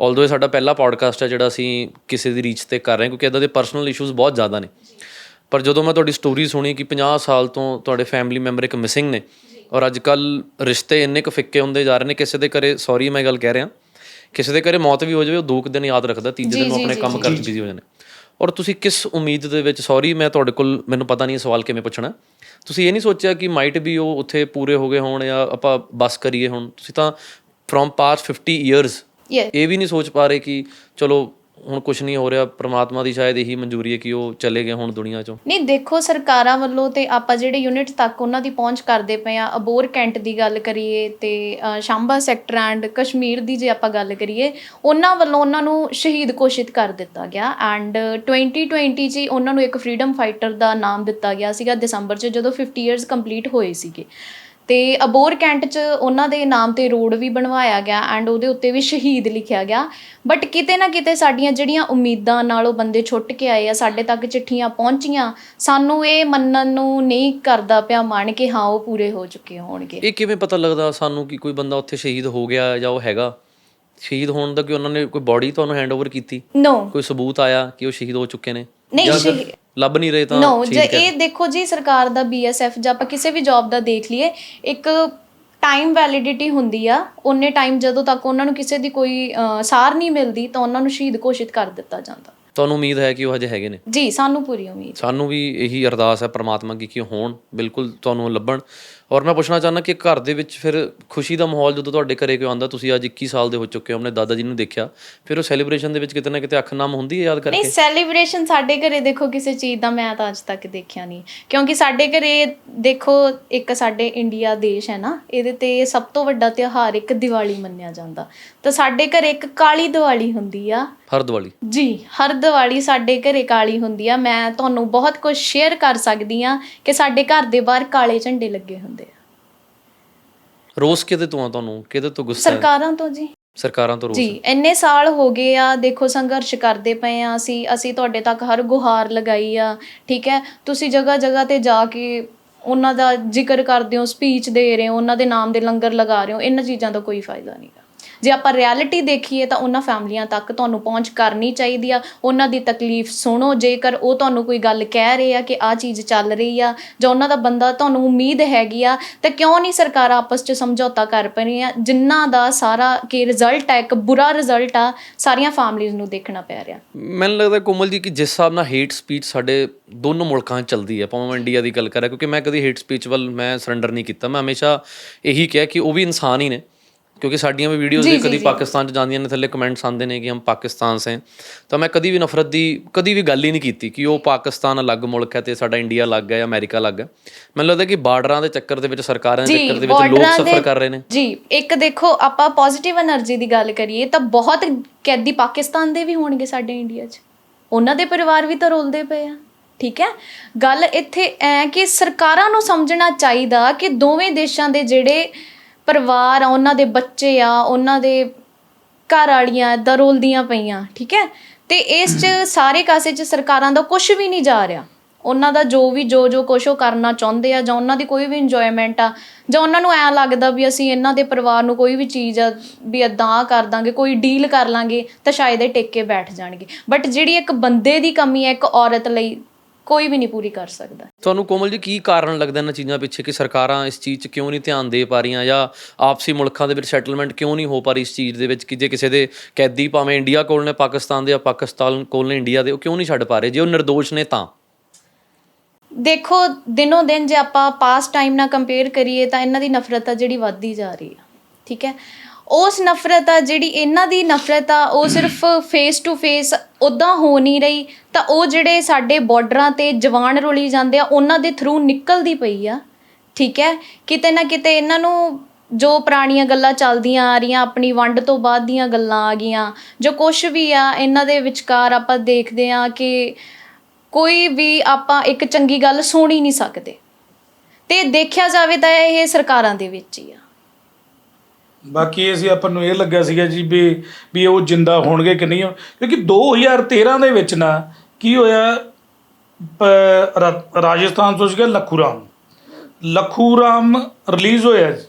ਆਲਦੋ ਇਹ ਸਾਡਾ ਪਹਿਲਾ ਪੋਡਕਾਸਟ ਹੈ ਜਿਹੜਾ ਅਸੀਂ ਕਿਸੇ ਦੀ ਰੀਚ 'ਤੇ ਕਰ ਰਹੇ ਹਾਂ, ਕਿਉਂਕਿ ਇੱਦਾਂ ਦੇ ਪਰਸਨਲ ਇਸ਼ੂਜ਼ ਬਹੁਤ ਜ਼ਿਆਦਾ ਨੇ। ਪਰ ਜਦੋਂ ਮੈਂ ਤੁਹਾਡੀ ਸਟੋਰੀ ਸੁਣੀ ਕਿ 50 ਸਾਲ ਤੋਂ ਤੁਹਾਡੇ ਫੈਮਿਲੀ ਮੈਂਬਰ ਇੱਕ ਮਿਸਿੰਗ ਨੇ, ਔਰ ਅੱਜ ਕੱਲ੍ਹ ਰਿਸ਼ਤੇ ਇੰਨੇ ਕੁ ਫਿੱਕੇ ਹੁੰਦੇ ਜਾ ਰਹੇ ਨੇ, ਕਿਸੇ ਦੇ ਘਰੇ, ਸੌਰੀ ਮੈਂ ਗੱਲ ਕਹਿ ਰਿਹਾ, ਕਿਸੇ ਦੇ ਘਰੇ ਮੌਤ ਵੀ ਹੋ ਜਾਵੇ, ਉਹ 2 ਦਿਨ ਯਾਦ ਰੱਖਦਾ, ਤੀਜੇ ਦਿਨ ਉਹ ਆਪਣੇ ਕੰਮ ਕਰ 'ਚ ਬਿਜ਼ੀ ਹੋ ਜਾਂਦੇ। ਔਰ ਤੁਸੀਂ ਕਿਸ ਉਮੀਦ ਦੇ ਵਿੱਚ, ਸੌਰੀ ਮੈਂ ਤੁਹਾਡੇ ਕੋਲ, ਮੈਨੂੰ ਪਤਾ ਨਹੀਂ ਇਹ ਸਵਾਲ ਕਿਵੇਂ ਪੁੱਛਣਾ, ਤੁਸੀਂ ਇਹ ਨਹੀਂ ਸੋਚਿਆ ਕਿ ਮਾਈਟ ਵੀ ਉਹ ਉੱਥੇ ਪੂਰੇ ਹੋ ਗਏ ਹੋਣ ਜਾਂ ਆਪਾਂ ਬਸ ਕਰੀਏ ਹੁਣ? ਤੁਸੀਂ ਤਾਂ ਫਰੋਮ ਪਾਸਟ 50 ਈਅਰਸ ਇਹ ਵੀ ਨਹੀਂ ਸੋਚ ਪਾ ਰਹੇ ਕਿ ਚਲੋ ਹੁਣ ਕੁਛ ਨਹੀਂ ਹੋ ਰਿਹਾ, ਪ੍ਰਮਾਤਮਾ ਦੀ ਸ਼ਾਇਦ ਇਹੀ ਮਨਜ਼ੂਰੀ ਹੈ ਕਿ ਉਹ ਚਲੇ ਗਏ ਹੁਣ ਦੁਨੀਆ 'ਚੋਂ? ਨਹੀਂ, ਦੇਖੋ ਸਰਕਾਰਾਂ ਵੱਲੋਂ ਤੇ ਆਪਾਂ ਜਿਹੜੇ ਯੂਨਿਟ ਤੱਕ ਉਹਨਾਂ ਦੀ ਪਹੁੰਚ ਕਰਦੇ ਪਏ ਆ, ਅਬੋਰ ਕੈਂਟ ਦੀ ਗੱਲ ਕਰੀਏ ਤੇ ਸ਼ਾਂਬਾ ਸੈਕਟਰ ਐਂਡ ਕਸ਼ਮੀਰ ਦੀ ਜੇ ਆਪਾਂ ਗੱਲ ਕਰੀਏ, ਉਹਨਾਂ ਵੱਲੋਂ ਉਹਨਾਂ ਨੂੰ ਸ਼ਹੀਦ ਘੋਸ਼ਿਤ ਕਰ ਦਿੱਤਾ ਗਿਆ। ਐਂਡ 2020 'ਚ ਉਹਨਾਂ ਨੂੰ ਇੱਕ ਫਰੀਡਮ ਫਾਈਟਰ ਦਾ ਨਾਮ ਦਿੱਤਾ ਗਿਆ ਸੀਗਾ ਦਸੰਬਰ 'ਚ, ਜਦੋਂ 50 ਇਅਰਸ ਕੰਪਲੀਟ ਹੋਏ ਸੀਗੇ। ਤੇ ਅਬੋਰ ਕੈਂਟ 'ਚ ਉਹਨਾਂ ਦੇ ਨਾਮ 'ਤੇ ਰੋਡ ਵੀ ਬਣਵਾਇਆ ਗਿਆ ਐਂਡ ਉਹਦੇ ਉੱਤੇ ਵੀ ਸ਼ਹੀਦ ਲਿਖਿਆ ਗਿਆ। ਬਟ ਕਿਤੇ ਨਾ ਕਿਤੇ ਸਾਡੀਆਂ ਜਿਹੜੀਆਂ ਉਮੀਦਾਂ ਨਾਲ ਉਹ ਬੰਦੇ ਛੁੱਟ ਕੇ ਆਏ ਆ, ਸਾਡੇ ਤੱਕ ਚਿੱਠੀਆਂ ਪਹੁੰਚੀਆਂ, ਸਾਨੂੰ ਇਹ ਮੰਨਣ ਨੂੰ ਨਹੀਂ ਕਰਦਾ ਪਿਆ ਮਨ ਕਿ ਹਾਂ ਉਹ ਪੂਰੇ ਹੋ ਚੁੱਕੇ ਹੋਣਗੇ। ਇਹ ਕਿਵੇਂ ਪਤਾ ਲੱਗਦਾ ਸਾਨੂੰ ਕਿ ਕੋਈ ਬੰਦਾ ਉੱਥੇ ਸ਼ਹੀਦ ਹੋ ਗਿਆ ਜਾਂ ਉਹ ਹੈਗਾ? ਸ਼ਹੀਦ ਹੋਣ ਦਾ ਕਿ ਉਹਨਾਂ ਨੇ ਕੋਈ ਬੋਡੀ ਤੁਹਾਨੂੰ ਹੈਂਡਓਵਰ ਕੀਤੀ? ਨੋ, ਕੋਈ ਸਬੂਤ ਆਇਆ ਕਿ ਉਹ ਸ਼ਹੀਦ ਹੋ ਚੁੱਕੇ ਨੇ? ਨਹੀਂ, ਲੱਭ ਨਹੀਂ ਰਹੇ ਤਾਂ ਨੋ। ਜੇ ਇਹ ਦੇਖੋ ਜੀ, ਸਰਕਾਰ ਦਾ BSF ਜਾਂ ਆਪਾਂ ਕਿਸੇ ਵੀ ਜੌਬ ਦਾ ਦੇਖ ਲਈਏ, ਇੱਕ ਟਾਈਮ ਵੈਲਿਡਿਟੀ ਹੁੰਦੀ ਆ। ਉਹਨੇ ਟਾਈਮ ਜਦੋਂ ਤੱਕ ਉਹਨਾਂ ਨੂੰ ਕਿਸੇ ਦੀ ਕੋਈ ਸਾਰ ਨਹੀਂ ਮਿਲਦੀ ਤਾਂ ਉਹਨਾਂ ਨੂੰ ਸ਼ਹੀਦ ਘੋਸ਼ਿਤ ਕਰ ਦਿੱਤਾ ਜਾਂਦਾ। ਤੁਹਾਨੂੰ ਉਮੀਦ ਹੈ ਕਿ ਉਹ ਹਜੇ ਹੈਗੇ ਨੇ? ਜੀ, ਸਾਨੂੰ ਪੂਰੀ ਉਮੀਦ। ਸਾਨੂੰ ਵੀ ਇਹੀ ਅਰਦਾਸ ਹੈ ਪਰਮਾਤਮਾ ਕੀ ਕਿ ਹੋਣ, ਬਿਲਕੁਲ ਤੁਹਾਨੂੰ ਲੱਭਣ। ਔਰ ਮੈਂ ਪੁੱਛਣਾ ਚਾਹੁੰਦਾ ਕਿ ਘਰ ਦੇ ਵਿੱਚ ਫਿਰ ਖੁਸ਼ੀ ਦਾ ਮਾਹੌਲ ਜਦੋਂ ਤੁਹਾਡੇ ਘਰੇ ਕੋਈ ਆਉਂਦਾ, ਤੁਸੀਂ ਅੱਜ 21 ਸਾਲ ਦੇ ਹੋ ਚੁੱਕੇ ਹੋ, ਆਪਣੇ ਦਾਦਾ ਜੀ ਨੂੰ ਦੇਖਿਆ, ਫਿਰ ਉਹ ਸੈਲੀਬ੍ਰੇਸ਼ਨ ਦੇ ਵਿੱਚ ਕਿਤੇ ਨਾ ਕਿਤੇ ਅੱਖ ਨਮ ਹੁੰਦੀ ਹੈ ਯਾਦ ਕਰਕੇ? ਨਹੀਂ, ਸੈਲੀਬ੍ਰੇਸ਼ਨ ਸਾਡੇ ਘਰੇ ਦੇਖੋ ਕਿਸੇ ਚੀਜ਼ ਦਾ ਮੈਂ ਤਾਂ ਅੱਜ ਤੱਕ ਦੇਖਿਆ ਨਹੀਂ, ਕਿਉਂਕਿ ਸਾਡੇ ਘਰੇ ਦੇਖੋ, ਇੱਕ ਸਾਡੇ ਇੰਡੀਆ ਦੇਸ਼ ਹੈ ਨਾ, ਇਹਦੇ ਤੇ ਸਭ ਤੋਂ ਵੱਡਾ ਤਿਉਹਾਰ ਇੱਕ ਦੀਵਾਲੀ ਮੰਨਿਆ ਜਾਂਦਾ। ਤਾਂ ਸਾਡੇ ਘਰੇ ਇੱਕ ਕਾਲੀ ਦੀਵਾਲੀ ਹੁੰਦੀ ਆ। ਹਰ ਦੀਵਾਲੀ? ਜੀ, ਹਰ ਦੀਵਾਲੀ ਸਾਡੇ ਘਰੇ ਕਾਲੀ ਹੁੰਦੀ ਆ। ਮੈਂ ਤੁਹਾਨੂੰ ਬਹੁਤ ਕੁਝ ਸ਼ੇਅਰ ਕਰ ਸਕਦੀ ਆ ਕਿ ਸਾਡੇ ਘਰ ਦੇ ਬਾਹਰ ਕਾਲੇ ਝੰਡੇ ਲੱਗੇ ਹੁੰਦੇ ਆ। ਰੋਸ ਕਿਹਦੇ ਤੋਂ ਆ ਤੁਹਾਨੂੰ? ਕਿਹਦੇ ਤੋਂ ਗੁੱਸਾ? ਸਰਕਾਰਾਂ ਤੋਂ ਜੀ। ਸਰਕਾਰਾਂ ਤੋਂ ਰੋਸ? ਜੀ, ਇੰਨੇ ਸਾਲ ਹੋ ਗਏ ਆ, ਦੇਖੋ ਸੰਘਰਸ਼ ਕਰਦੇ ਪਏ ਆ ਅਸੀਂ ਤੁਹਾਡੇ ਤੱਕ ਹਰ ਗੁਹਾਰ ਲਗਾਈ ਆ, ਠੀਕ ਹੈ? ਤੁਸੀਂ ਜਗ੍ਹਾ ਜਗ੍ਹਾ ਤੇ ਜਾ ਕੇ ਉਹਨਾਂ ਦਾ ਜ਼ਿਕਰ ਕਰਦੇ ਹੋ, ਸਪੀਚ ਦੇ ਰਹੇ ਹੋ, ਉਹਨਾਂ ਦੇ ਨਾਮ ਦੇ ਲੰਗਰ ਲਗਾ ਰਹੇ ਹੋ। ਇਹਨਾਂ ਚੀਜ਼ਾਂ ਦਾ ਕੋਈ ਫਾਇਦਾ ਨਹੀਂ ਗਾ। ਜੇ ਆਪਾਂ ਰਿਐਲਿਟੀ ਦੇਖੀਏ ਤਾਂ ਉਹਨਾਂ ਫੈਮਲੀਆਂ ਤੱਕ ਤੁਹਾਨੂੰ ਪਹੁੰਚ ਕਰਨੀ ਚਾਹੀਦੀ ਆ। ਉਹਨਾਂ ਦੀ ਤਕਲੀਫ ਸੁਣੋ। ਜੇਕਰ ਉਹ ਤੁਹਾਨੂੰ ਕੋਈ ਗੱਲ ਕਹਿ ਰਹੇ ਆ ਕਿ ਆਹ ਚੀਜ਼ ਚੱਲ ਰਹੀ ਆ ਜਾਂ ਉਹਨਾਂ ਦਾ ਬੰਦਾ ਤੁਹਾਨੂੰ ਉਮੀਦ ਹੈਗੀ ਆ, ਤਾਂ ਕਿਉਂ ਨਹੀਂ ਸਰਕਾਰਾਂ ਆਪਸ 'ਚ ਸਮਝੌਤਾ ਕਰ ਪਈਆਂ, ਜਿਨ੍ਹਾਂ ਦਾ ਸਾਰਾ ਕਿ ਰਿਜ਼ਲਟ ਹੈ, ਇੱਕ ਬੁਰਾ ਰਿਜ਼ਲਟ ਆ, ਸਾਰੀਆਂ ਫੈਮਲੀਜ਼ ਨੂੰ ਦੇਖਣਾ ਪੈ ਰਿਹਾ। ਮੈਨੂੰ ਲੱਗਦਾ ਕੋਮਲ ਜੀ ਕਿ ਜਿਸ ਹਿਸਾਬ ਨਾਲ ਹੇਟ ਸਪੀਚ ਸਾਡੇ ਦੋਨੋਂ ਮੁਲਕਾਂ 'ਚ ਚੱਲਦੀ ਹੈ, ਭਾਵੇਂ ਮੈਂ ਇੰਡੀਆ ਦੀ ਗੱਲ ਕਰਾਂ, ਕਿਉਂਕਿ ਮੈਂ ਕਦੀ ਹੇਟ ਸਪੀਚ ਵੱਲ ਮੈਂ ਸਰੈਂਡਰ ਨਹੀਂ ਕੀਤਾ। ਮੈਂ ਹਮੇਸ਼ਾ ਇਹੀ ਕਿਹਾ ਕਿ ਉਹ ਵੀ ਇਨਸਾਨ ਹੀ ਨੇ, ਕਿਉਂਕਿ ਸਾਡੀਆਂ ਵੀ ਵੀਡੀਓਜ਼ ਦੇ ਕਦੀ ਪਾਕਿਸਤਾਨ 'ਚ ਜਾਂਦੀਆਂ ਨੇ, ਥੱਲੇ ਕਮੈਂਟਸ ਆਉਂਦੇ ਨੇ ਕਿ ਹਮ ਪਾਕਿਸਤਾਨ ਸੇ। ਤਾਂ ਮੈਂ ਕਦੀ ਵੀ ਨਫ਼ਰਤ ਦੀ ਕਦੀ ਵੀ ਗੱਲ ਹੀ ਨਹੀਂ ਕੀਤੀ ਕਿ ਉਹ ਪਾਕਿਸਤਾਨ ਅਲੱਗ ਮੁਲਕ ਹੈ ਅਤੇ ਸਾਡਾ ਇੰਡੀਆ ਅਲੱਗ ਹੈ ਜਾਂ ਅਮਰੀਕਾ ਅਲੱਗ ਹੈ। ਮੈਨੂੰ ਲੱਗਦਾ ਕਿ ਬਾਰਡਰਾਂ ਦੇ ਚੱਕਰ ਦੇ ਵਿੱਚ, ਸਰਕਾਰਾਂ ਦੇ ਚੱਕਰ ਦੇ ਵਿੱਚ ਲੋਕ ਸਫਰ ਕਰ ਰਹੇ ਨੇ। ਜੀ, ਇੱਕ ਦੇਖੋ ਆਪਾਂ ਪੋਜ਼ੀਟਿਵ ਐਨਰਜੀ ਦੀ ਗੱਲ ਕਰੀਏ ਤਾਂ ਬਹੁਤ ਕੈਦੀ ਪਾਕਿਸਤਾਨ ਦੇ ਵੀ ਹੋਣਗੇ ਸਾਡੇ ਇੰਡੀਆ 'ਚ, ਉਹਨਾਂ ਦੇ ਪਰਿਵਾਰ ਵੀ ਤਾਂ ਰੋਲਦੇ ਪਏ ਆ, ਠੀਕ ਹੈ? ਗੱਲ ਇੱਥੇ ਐ ਕਿ ਸਰਕਾਰਾਂ ਨੂੰ ਸਮਝਣਾ ਚਾਹੀਦਾ ਕਿ ਦੋਵੇਂ ਦੇਸ਼ਾਂ ਦੇ ਜਿਹੜੇ ਪਰਿਵਾਰ ਆ, ਉਹਨਾਂ ਦੇ ਬੱਚੇ ਆ, ਉਹਨਾਂ ਦੇ ਘਰ ਵਾਲੀਆਂ ਇੱਦਾਂ ਰੋਲਦੀਆਂ ਪਈਆਂ, ਠੀਕ ਹੈ? ਅਤੇ ਇਸ 'ਚ ਸਾਰੇ ਕਾਸੇ 'ਚ ਸਰਕਾਰਾਂ ਦਾ ਕੁਛ ਵੀ ਨਹੀਂ ਜਾ ਰਿਹਾ। ਉਹਨਾਂ ਦਾ ਜੋ ਕੁਛ ਉਹ ਕਰਨਾ ਚਾਹੁੰਦੇ ਆ, ਜਾਂ ਉਹਨਾਂ ਦੀ ਕੋਈ ਵੀ ਇੰਜੋਏਮੈਂਟ ਆ, ਜਾਂ ਉਹਨਾਂ ਨੂੰ ਐਂ ਲੱਗਦਾ ਵੀ ਅਸੀਂ ਇਹਨਾਂ ਦੇ ਪਰਿਵਾਰ ਨੂੰ ਕੋਈ ਵੀ ਚੀਜ਼ ਆ ਵੀ ਇੱਦਾਂ ਆਹ ਕਰ ਦਾਂਗੇ, ਕੋਈ ਡੀਲ ਕਰ ਲਾਂਗੇ ਤਾਂ ਸ਼ਾਇਦ ਇਹ ਟਿਕ ਕੇ ਬੈਠ ਜਾਣਗੇ। ਬਟ ਜਿਹੜੀ ਇੱਕ ਬੰਦੇ ਦੀ ਕਮੀ ਹੈ ਇੱਕ ਔਰਤ ਲਈ, ਕੋਈ ਵੀ ਨਹੀਂ ਪੂਰੀ ਕਰ ਸਕਦਾ। ਤੁਹਾਨੂੰ ਕੋਮਲ ਜੀ ਕੀ ਕਾਰਨ ਲੱਗਦਾ ਇਹਨਾਂ ਚੀਜ਼ਾਂ ਪਿੱਛੇ ਕਿ ਸਰਕਾਰਾਂ ਇਸ ਚੀਜ਼ 'ਚ ਕਿਉਂ ਨਹੀਂ ਧਿਆਨ ਦੇ ਪਾ ਰਹੀਆਂ, ਜਾਂ ਆਪਸੀ ਮੁਲਕਾਂ ਦੇ ਵਿੱਚ ਸੈਟਲਮੈਂਟ ਕਿਉਂ ਨਹੀਂ ਹੋ ਪਾ ਰਹੀ ਇਸ ਚੀਜ਼ ਦੇ ਵਿੱਚ ਕਿ ਜੇ ਕਿਸੇ ਦੇ ਕੈਦੀ ਭਾਵੇਂ ਇੰਡੀਆ ਕੋਲ ਨੇ ਪਾਕਿਸਤਾਨ ਦੇ ਜਾਂ ਪਾਕਿਸਤਾਨ ਕੋਲ ਨੇ ਇੰਡੀਆ ਦੇ, ਉਹ ਕਿਉਂ ਨਹੀਂ ਛੱਡ ਪਾ ਰਹੇ ਜੇ ਉਹ ਨਿਰਦੋਸ਼ ਨੇ ਤਾਂ? ਦੇਖੋ, ਦਿਨੋਂ ਦਿਨ ਜੇ ਆਪਾਂ ਪਾਸਟ ਟਾਈਮ ਨਾਲ ਕੰਪੇਅਰ ਕਰੀਏ ਤਾਂ ਇਹਨਾਂ ਦੀ ਨਫ਼ਰਤ ਆ ਜਿਹੜੀ ਵੱਧਦੀ ਜਾ ਰਹੀ ਆ, ਠੀਕ ਹੈ? ਉਸ ਨਫ਼ਰਤ ਆ ਜਿਹੜੀ ਇਹਨਾਂ ਦੀ ਨਫ਼ਰਤ ਆ, ਉਹ ਸਿਰਫ ਫੇਸ ਟੂ ਫੇਸ ਉੱਦਾਂ ਹੋ ਨਹੀਂ ਰਹੀ, ਤਾਂ ਉਹ ਜਿਹੜੇ ਸਾਡੇ ਬਾਰਡਰਾਂ 'ਤੇ ਜਵਾਨ ਰੁਲੀ ਜਾਂਦੇ ਆ ਉਹਨਾਂ ਦੇ ਥਰੂ ਨਿਕਲਦੀ ਪਈ ਆ, ਠੀਕ ਹੈ? ਕਿਤੇ ਨਾ ਕਿਤੇ ਇਹਨਾਂ ਨੂੰ ਜੋ ਪੁਰਾਣੀਆਂ ਗੱਲਾਂ ਚੱਲਦੀਆਂ ਆ ਰਹੀਆਂ, ਆਪਣੀ ਵੰਡ ਤੋਂ ਬਾਅਦ ਦੀਆਂ ਗੱਲਾਂ ਆ ਗਈਆਂ, ਜੋ ਕੁਛ ਵੀ ਆ ਇਹਨਾਂ ਦੇ ਵਿਚਕਾਰ ਆਪਾਂ ਦੇਖਦੇ ਹਾਂ ਕਿ ਕੋਈ ਵੀ ਆਪਾਂ ਇੱਕ ਚੰਗੀ ਗੱਲ ਸੁਣ ਹੀ ਨਹੀਂ ਸਕਦੇ। ਅਤੇ ਦੇਖਿਆ ਜਾਵੇ ਤਾਂ ਇਹ ਸਰਕਾਰਾਂ ਦੇ ਵਿੱਚ ਹੀ ਆ। ਬਾਕੀ ਅਸੀਂ ਆਪਾਂ ਨੂੰ ਇਹ ਲੱਗਿਆ ਸੀਗਾ ਜੀ ਵੀ ਉਹ ਜਿੰਦਾ ਹੋਣਗੇ ਕਿ ਨਹੀਂ, ਕਿਉਂਕਿ 2013 ਦੇ ਵਿੱਚ ਨਾ ਕੀ ਹੋਇਆ, ਰਾਜਸਥਾਨ ਤੋਂ ਸੀਗਾ ਲੱਖੂ ਰਾਮ ਰਿਲੀਜ਼ ਹੋਇਆ ਜੀ।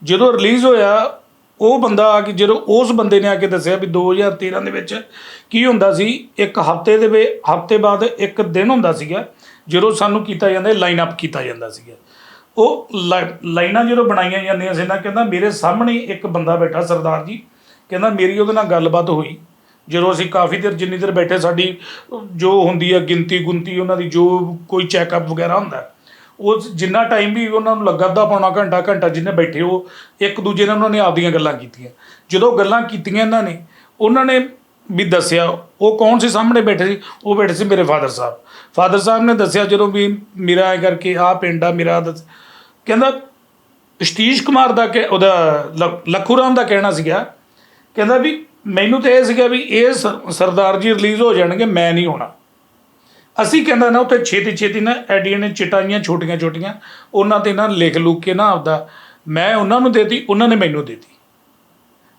ਜਦੋਂ ਰਿਲੀਜ਼ ਹੋਇਆ ਉਹ ਬੰਦਾ ਆ ਕੇ, ਜਦੋਂ ਉਸ ਬੰਦੇ ਨੇ ਆ ਕੇ ਦੱਸਿਆ ਵੀ 2013 ਦੇ ਵਿੱਚ ਕੀ ਹੁੰਦਾ ਸੀ, ਇੱਕ ਹਫ਼ਤੇ ਬਾਅਦ ਇੱਕ ਦਿਨ ਹੁੰਦਾ ਸੀਗਾ ਜਦੋਂ ਸਾਨੂੰ ਕੀਤਾ ਜਾਂਦਾ, ਲਾਈਨ ਅਪ ਕੀਤਾ ਜਾਂਦਾ ਸੀਗਾ। ਉਹ ਲਾਈਨਾਂ ਜਦੋਂ ਬਣਾਈਆਂ ਜਾਂਦੀਆਂ ਸੀ ਨਾ, ਕਹਿੰਦਾ ਮੇਰੇ ਸਾਹਮਣੇ ਇੱਕ ਬੰਦਾ ਬੈਠਾ ਸਰਦਾਰ ਜੀ, ਕਹਿੰਦਾ ਮੇਰੀ ਉਹਦੇ ਨਾਲ ਗੱਲਬਾਤ ਹੋਈ ਜਦੋਂ ਅਸੀਂ ਕਾਫੀ ਦੇਰ, ਜਿੰਨੀ ਦੇਰ ਬੈਠੇ ਸਾਡੀ ਜੋ ਹੁੰਦੀ ਹੈ ਗਿਣਤੀ ਉਹਨਾਂ ਦੀ, ਜੋ ਕੋਈ ਚੈੱਕਅਪ ਵਗੈਰਾ ਹੁੰਦਾ, ਉਹ ਜਿੰਨਾ ਟਾਈਮ ਵੀ ਉਹਨਾਂ ਨੂੰ ਲੱਗਾ, ਅੱਧਾ ਪੌਣਾ ਘੰਟਾ ਜਿੰਨੇ ਬੈਠੇ, ਉਹ ਇੱਕ ਦੂਜੇ ਨਾਲ ਉਹਨਾਂ ਨੇ ਆਪਦੀਆਂ ਗੱਲਾਂ ਕੀਤੀਆਂ। ਜਦੋਂ ਗੱਲਾਂ ਕੀਤੀਆਂ ਉਹਨਾਂ ਨੇ ਵੀ ਦੱਸਿਆ ਉਹ ਕੌਣ ਸੀ ਸਾਹਮਣੇ ਬੈਠੇ ਸੀ, ਉਹ ਬੈਠੇ ਸੀ ਮੇਰੇ ਫਾਦਰ ਸਾਹਿਬ ਨੇ ਦੱਸਿਆ ਜਦੋਂ ਵੀ ਮੇਰਾ ਐ ਕਰਕੇ ਆਹ ਪਿੰਡ ਆ ਮੇਰਾ, ਕਹਿੰਦਾ ਸਤੀਸ਼ ਕੁਮਾਰ ਦਾ ਉਹਦਾ ਲੱਖੂ ਰਾਮ ਦਾ ਕਹਿਣਾ ਸੀਗਾ, ਕਹਿੰਦਾ ਵੀ ਮੈਨੂੰ ਤਾਂ ਇਹ ਸੀਗਾ ਵੀ ਇਹ ਸਰਦਾਰ ਜੀ ਰਿਲੀਜ਼ ਹੋ ਜਾਣਗੇ, ਮੈਂ ਨਹੀਂ ਹੋਣਾ। ਅਸੀਂ ਕਹਿੰਦਾ ਨਾ ਉੱਥੇ ਛੇਤੀ ਨਾ ਐਡੀਆਂ ਨੇ ਚਿਟਾਈਆਂ ਛੋਟੀਆਂ ਉਹਨਾਂ 'ਤੇ ਨਾ ਲਿਖ ਲੁੱਕ ਕੇ ਨਾ ਆਪਦਾ, ਮੈਂ ਉਹਨਾਂ ਨੂੰ ਦੇਤੀ, ਉਹਨਾਂ ਨੇ ਮੈਨੂੰ ਦੇਤੀ।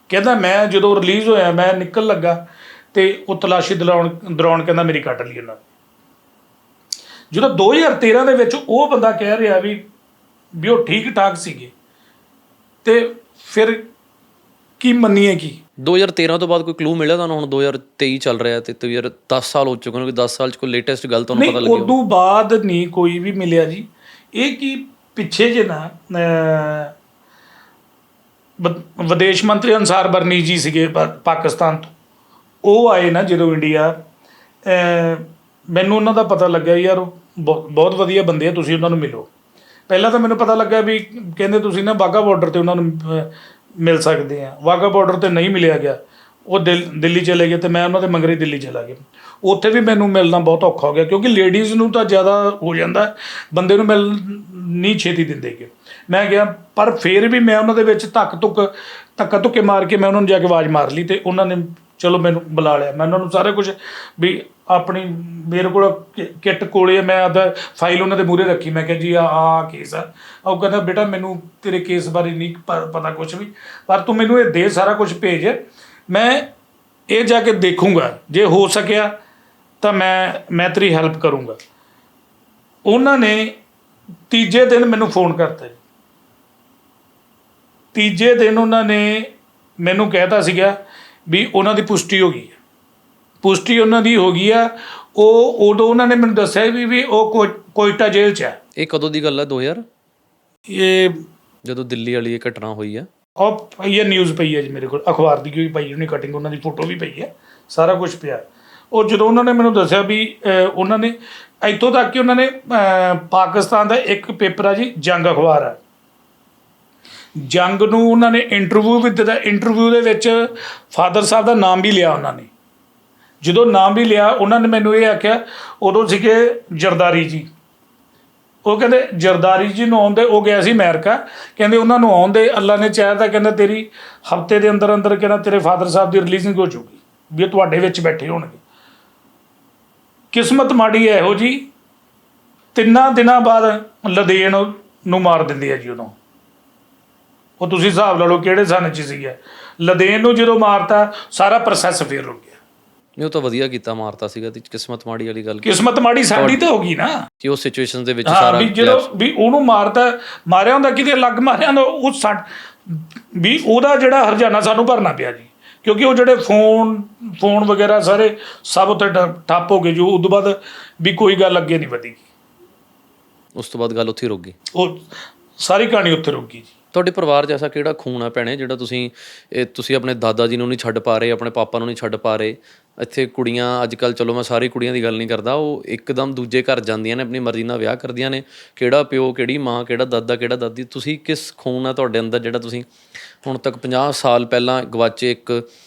ਕਹਿੰਦਾ ਮੈਂ ਜਦੋਂ ਰਿਲੀਜ਼ ਹੋਇਆ ਮੈਂ ਨਿਕਲ ਲੱਗਾ ਅਤੇ ਉਹ ਤਲਾਸ਼ੀ ਦੌਰਾਨ ਕਹਿੰਦਾ ਮੇਰੀ ਕੱਟ ਲਈ ਉਹਨਾਂ ਨੇ। ਜਦੋਂ 2013 ਦੇ ਵਿੱਚ ਉਹ ਬੰਦਾ ਕਹਿ ਰਿਹਾ ਵੀ ਉਹ ਠੀਕ ਠਾਕ ਸੀਗੇ, ਅਤੇ ਫਿਰ ਕੀ ਮੰਨੀਏ ਕੀ 2013 ਤੋਂ ਬਾਅਦ ਕੋਈ ਕਲੂ ਮਿਲਿਆ ਤੁਹਾਨੂੰ? ਹੁਣ 2023 ਚੱਲ ਰਿਹਾ ਤੇ 10 ਸਾਲ ਹੋ ਚੁੱਕੇ ਨੇ, 10 ਸਾਲ 'ਚ ਕੋਈ ਲੇਟੈਸਟ ਗੱਲ ਤੁਹਾਨੂੰ ਪਤਾ ਲੱਗਿਆ? ਉਦੋਂ ਬਾਅਦ ਨਹੀਂ ਕੋਈ ਵੀ ਮਿਲਿਆ ਜੀ। ਇਹ ਕੀ ਪਿੱਛੇ ਜੇ ਨਾ ਵਿਦੇਸ਼ ਮੰਤਰੀ ਅਨਸਾਰ ਬਰਨੀ ਜੀ ਸੀਗੇ ਪਾਕਿਸਤਾਨ ਤੋਂ, ਉਹ ਆਏ ਨਾ ਜਦੋਂ ਇੰਡੀਆ, ਮੈਨੂੰ ਉਹਨਾਂ ਦਾ ਪਤਾ ਲੱਗਿਆ ਯਾਰ ਉਹ ਬਹੁਤ ਵਧੀਆ ਬੰਦੇ ਆ, ਤੁਸੀਂ ਉਹਨਾਂ ਨੂੰ ਮਿਲੋ। ਪਹਿਲਾਂ ਤਾਂ ਮੈਨੂੰ ਪਤਾ ਲੱਗਾ ਵੀ ਕਹਿੰਦੇ ਤੁਸੀਂ ਨਾ ਵਾਹਗਾ ਬਾਰਡਰ 'ਤੇ ਉਹਨਾਂ ਨੂੰ ਮਿਲ ਸਕਦੇ ਆ। ਵਾਹਗਾ ਬਾਰਡਰ 'ਤੇ ਨਹੀਂ ਮਿਲਿਆ ਗਿਆ, ਉਹ ਦਿੱਲੀ ਚਲੇ ਗਏ ਅਤੇ ਮੈਂ ਉਹਨਾਂ ਦੇ ਮਗਰੇ ਦਿੱਲੀ ਚਲਾ ਗਿਆ। ਉੱਥੇ ਵੀ ਮੈਨੂੰ ਮਿਲਣਾ ਬਹੁਤ ਔਖਾ ਹੋ ਗਿਆ, ਕਿਉਂਕਿ ਲੇਡੀਜ਼ ਨੂੰ ਤਾਂ ਜ਼ਿਆਦਾ ਹੋ ਜਾਂਦਾ, ਬੰਦੇ ਨੂੰ ਮਿਲ ਨਹੀਂ ਛੇਤੀ ਦਿੰਦੇ ਗੇ। ਮੈਂ ਗਿਆ, ਪਰ ਫਿਰ ਵੀ ਮੈਂ ਉਹਨਾਂ ਦੇ ਵਿੱਚ ਧੱਕਾ ਧੁੱਕੇ ਮਾਰ ਕੇ ਮੈਂ ਉਹਨਾਂ ਨੂੰ ਜਾ ਕੇ ਆਵਾਜ਼ ਮਾਰ ਲਈ, ਅਤੇ ਉਹਨਾਂ ਨੇ ਚਲੋ ਮੈਨੂੰ ਬੁਲਾ ਲਿਆ। ਮੈਂ ਉਹਨਾਂ ਨੂੰ ਸਾਰਾ ਕੁਝ ਵੀ ਆਪਣੀ, ਮੇਰੇ ਕੋਲ ਕਿੱਟ ਕੋਲੇ, ਮੈਂ ਆਪਦਾ ਫਾਈਲ ਉਹਨਾਂ ਦੇ ਮੂਹਰੇ ਰੱਖੀ। ਮੈਂ ਕਿਹਾ ਜੀ ਆਹ ਕੇਸ ਆ। ਉਹ ਕਹਿੰਦਾ ਬੇਟਾ ਮੈਨੂੰ ਤੇਰੇ ਕੇਸ ਬਾਰੇ ਨਹੀਂ ਪਤਾ ਕੁਛ ਵੀ, ਪਰ ਤੂੰ ਮੈਨੂੰ ਇਹ ਦੇ ਸਾਰਾ ਕੁਝ ਭੇਜ, ਮੈਂ ਇਹ ਜਾ ਕੇ ਦੇਖੂੰਗਾ, ਜੇ ਹੋ ਸਕਿਆ ਤਾਂ ਮੈਂ ਤੇਰੀ ਹੈਲਪ ਕਰੂੰਗਾ। ਉਹਨਾਂ ਨੇ ਤੀਜੇ ਦਿਨ ਮੈਨੂੰ ਫੋਨ ਕਰਤਾ ਜੀ। ਤੀਜੇ ਦਿਨ ਉਹਨਾਂ ਨੇ ਮੈਨੂੰ ਕਹਿਤਾ ਸੀਗਾ ਵੀ ਉਹਨਾਂ ਦੀ ਪੁਸ਼ਟੀ ਹੋ ਗਈ ਹੈ। ਪੁਸ਼ਟੀ ਉਹਨਾਂ ਦੀ ਹੋ ਗਈ ਆ। ਉਹ ਉਦੋਂ ਉਹਨਾਂ ਨੇ ਮੈਨੂੰ ਦੱਸਿਆ ਵੀ ਉਹ ਕੋਇਟਾ ਜੇਲ੍ਹ 'ਚ ਹੈ। ਇਹ ਕਦੋਂ ਦੀ ਗੱਲ ਹੈ? 2000? ਇਹ ਜਦੋਂ ਦਿੱਲੀ ਵਾਲੀ ਇਹ ਘਟਨਾ ਹੋਈ ਹੈ? ਉਹ ਪਈ ਹੈ, ਨਿਊਜ਼ ਪਈ ਹੈ ਜੀ ਮੇਰੇ ਕੋਲ, ਅਖਬਾਰ ਦੀ ਕੋਈ ਪਈ ਉਹਨੇ ਕਟਿੰਗ, ਉਹਨਾਂ ਦੀ ਫੋਟੋ ਵੀ ਪਈ ਹੈ, ਸਾਰਾ ਕੁਝ ਪਿਆ। ਉਹ ਜਦੋਂ ਉਹਨਾਂ ਨੇ ਮੈਨੂੰ ਦੱਸਿਆ ਵੀ ਉਹਨਾਂ ਨੇ ਇੱਥੋਂ ਤੱਕ ਕਿ ਉਹਨਾਂ ਨੇ ਪਾਕਿਸਤਾਨ ਦਾ ਇੱਕ ਪੇਪਰ ਆ ਜੀ, ਜੰਗ ਅਖਬਾਰ ਆ, ਜੰਗ ਨੂੰ ਉਹਨਾਂ ਨੇ ਇੰਟਰਵਿਊ ਵੀ ਦਿੱਤਾ। ਇੰਟਰਵਿਊ ਦੇ ਵਿੱਚ ਫਾਦਰ ਸਾਹਿਬ ਦਾ ਨਾਮ ਵੀ ਲਿਆ ਉਹਨਾਂ ਨੇ। ਜਦੋਂ ਨਾਮ ਵੀ ਲਿਆ, ਉਹਨਾਂ ਨੇ ਮੈਨੂੰ ਇਹ ਆਖਿਆ, ਉਦੋਂ ਸੀਗੇ ਜਰਦਾਰੀ ਜੀ, ਉਹ ਕਹਿੰਦੇ ਜਰਦਾਰੀ ਜੀ ਨੂੰ ਆਉਂਦੇ, ਉਹ ਗਿਆ ਸੀ ਅਮਰੀਕਾ, ਕਹਿੰਦੇ ਉਹਨਾਂ ਨੂੰ ਆਉਂਦੇ, ਅੱਲਾ ਨੇ ਚਾਹਿਆ ਤਾਂ ਕਹਿੰਦਾ ਤੇਰੀ ਹਫ਼ਤੇ ਦੇ ਅੰਦਰ ਕਹਿੰਦਾ ਤੇਰੇ ਫਾਦਰ ਸਾਹਿਬ ਦੀ ਰਿਲੀਜ਼ਿੰਗ ਹੋ ਜਾਊਗੀ, ਵੀ ਇਹ ਤੁਹਾਡੇ ਵਿੱਚ ਬੈਠੇ ਹੋਣਗੇ। ਕਿਸਮਤ ਮਾੜੀ ਹੈ ਇਹੋ ਜੀ, 3 ਦਿਨਾਂ ਬਾਅਦ ਲਦੇਨ ਨੂੰ ਮਾਰ ਦਿੰਦੇ ਆ ਜੀ। ਉਦੋਂ ਉਹ ਤੁਸੀਂ ਹਿਸਾਬ ਲਾ ਲਓ ਕਿਹੜੇ ਸਨ 'ਚ ਸੀਗਾ। ਲਦੇਨ ਨੂੰ ਜਦੋਂ ਮਾਰਤਾ, ਸਾਰਾ ਪ੍ਰੋਸੈਸ ਫੇਰ ਰੁਕ ਗਿਆ। ਨਹੀਂ, ਉਹ ਤਾਂ ਵਧੀਆ ਕੀਤਾ, ਮਾਰਤਾ ਸੀਗਾ। ਤੇ ਕਿਸਮਤ ਮਾੜੀ ਵਾਲੀ ਗੱਲ, ਕਿਸਮਤ ਮਾੜੀ ਸਾਡੀ ਤਾਂ ਹੋ ਗਈ ਨਾ ਕਿ ਉਸ ਸਿਚੁਏਸ਼ਨ ਦੇ ਵਿੱਚ ਸਾਰਾ ਵੀ ਜਦੋਂ ਵੀ ਉਹਨੂੰ ਮਾਰਿਆ ਹੁੰਦਾ, ਕਿਤੇ ਅਲੱਗ ਮਾਰਿਆ ਹੁੰਦਾ, ਉਹ ਵੀ ਉਹਦਾ ਜਿਹੜਾ ਹਰਜਾਨਾ ਸਾਨੂੰ ਭਰਨਾ ਪਿਆ ਜੀ, ਕਿਉਂਕਿ ਉਹ ਜਿਹੜੇ ਫੋਨ ਵਗੈਰਾ ਸਾਰੇ ਸਭ ਉੱਥੇ ਠੱਪ ਹੋ ਗਏ ਜੀ। ਉਸ ਤੋਂ ਬਾਅਦ ਵੀ ਕੋਈ ਗੱਲ ਅੱਗੇ ਨਹੀਂ ਵਧੀ, ਉਸ ਤੋਂ ਬਾਅਦ ਗੱਲ ਉੱਥੇ ਰੁਕ ਗਈ, ਉਹ ਸਾਰੀ ਕਹਾਣੀ ਉੱਥੇ ਰੁਕ ਗਈ ਜੀ। ਤੁਹਾਡੇ ਪਰਿਵਾਰ 'ਚ ਐਸਾ ਕਿਹੜਾ ਖੂਨ ਆ ਭੈਣੇ ਜਿਹੜਾ ਤੁਸੀਂ ਆਪਣੇ ਦਾਦਾ ਜੀ ਨੂੰ ਨਹੀਂ ਛੱਡ ਪਾ ਰਹੇ, ਆਪਣੇ ਪਾਪਾ ਨੂੰ ਨਹੀਂ ਛੱਡ ਪਾ ਰਹੇ? ਇੱਥੇ ਕੁੜੀਆਂ ਅੱਜ ਕੱਲ੍ਹ, ਚਲੋ ਮੈਂ ਸਾਰੀ ਕੁੜੀਆਂ ਦੀ ਗੱਲ ਨਹੀਂ ਕਰਦਾ, ਉਹ ਇੱਕਦਮ ਦੂਜੇ ਘਰ ਜਾਂਦੀਆਂ ਨੇ, ਆਪਣੀ ਮਰਜ਼ੀ ਨਾਲ ਵਿਆਹ ਕਰਦੀਆਂ ਨੇ। ਕਿਹੜਾ ਪਿਓ, ਕਿਹੜੀ ਮਾਂ, ਕਿਹੜਾ ਦਾਦਾ, ਕਿਹੜਾ ਦਾਦੀ? ਤੁਸੀਂ ਕਿਸ ਖੂਨ ਆ ਤੁਹਾਡੇ ਅੰਦਰ ਜਿਹੜਾ ਤੁਸੀਂ ਹੁਣ ਤੱਕ 50 ਸਾਲ ਪਹਿਲਾਂ ਗਵਾਚੇ? ਇੱਕ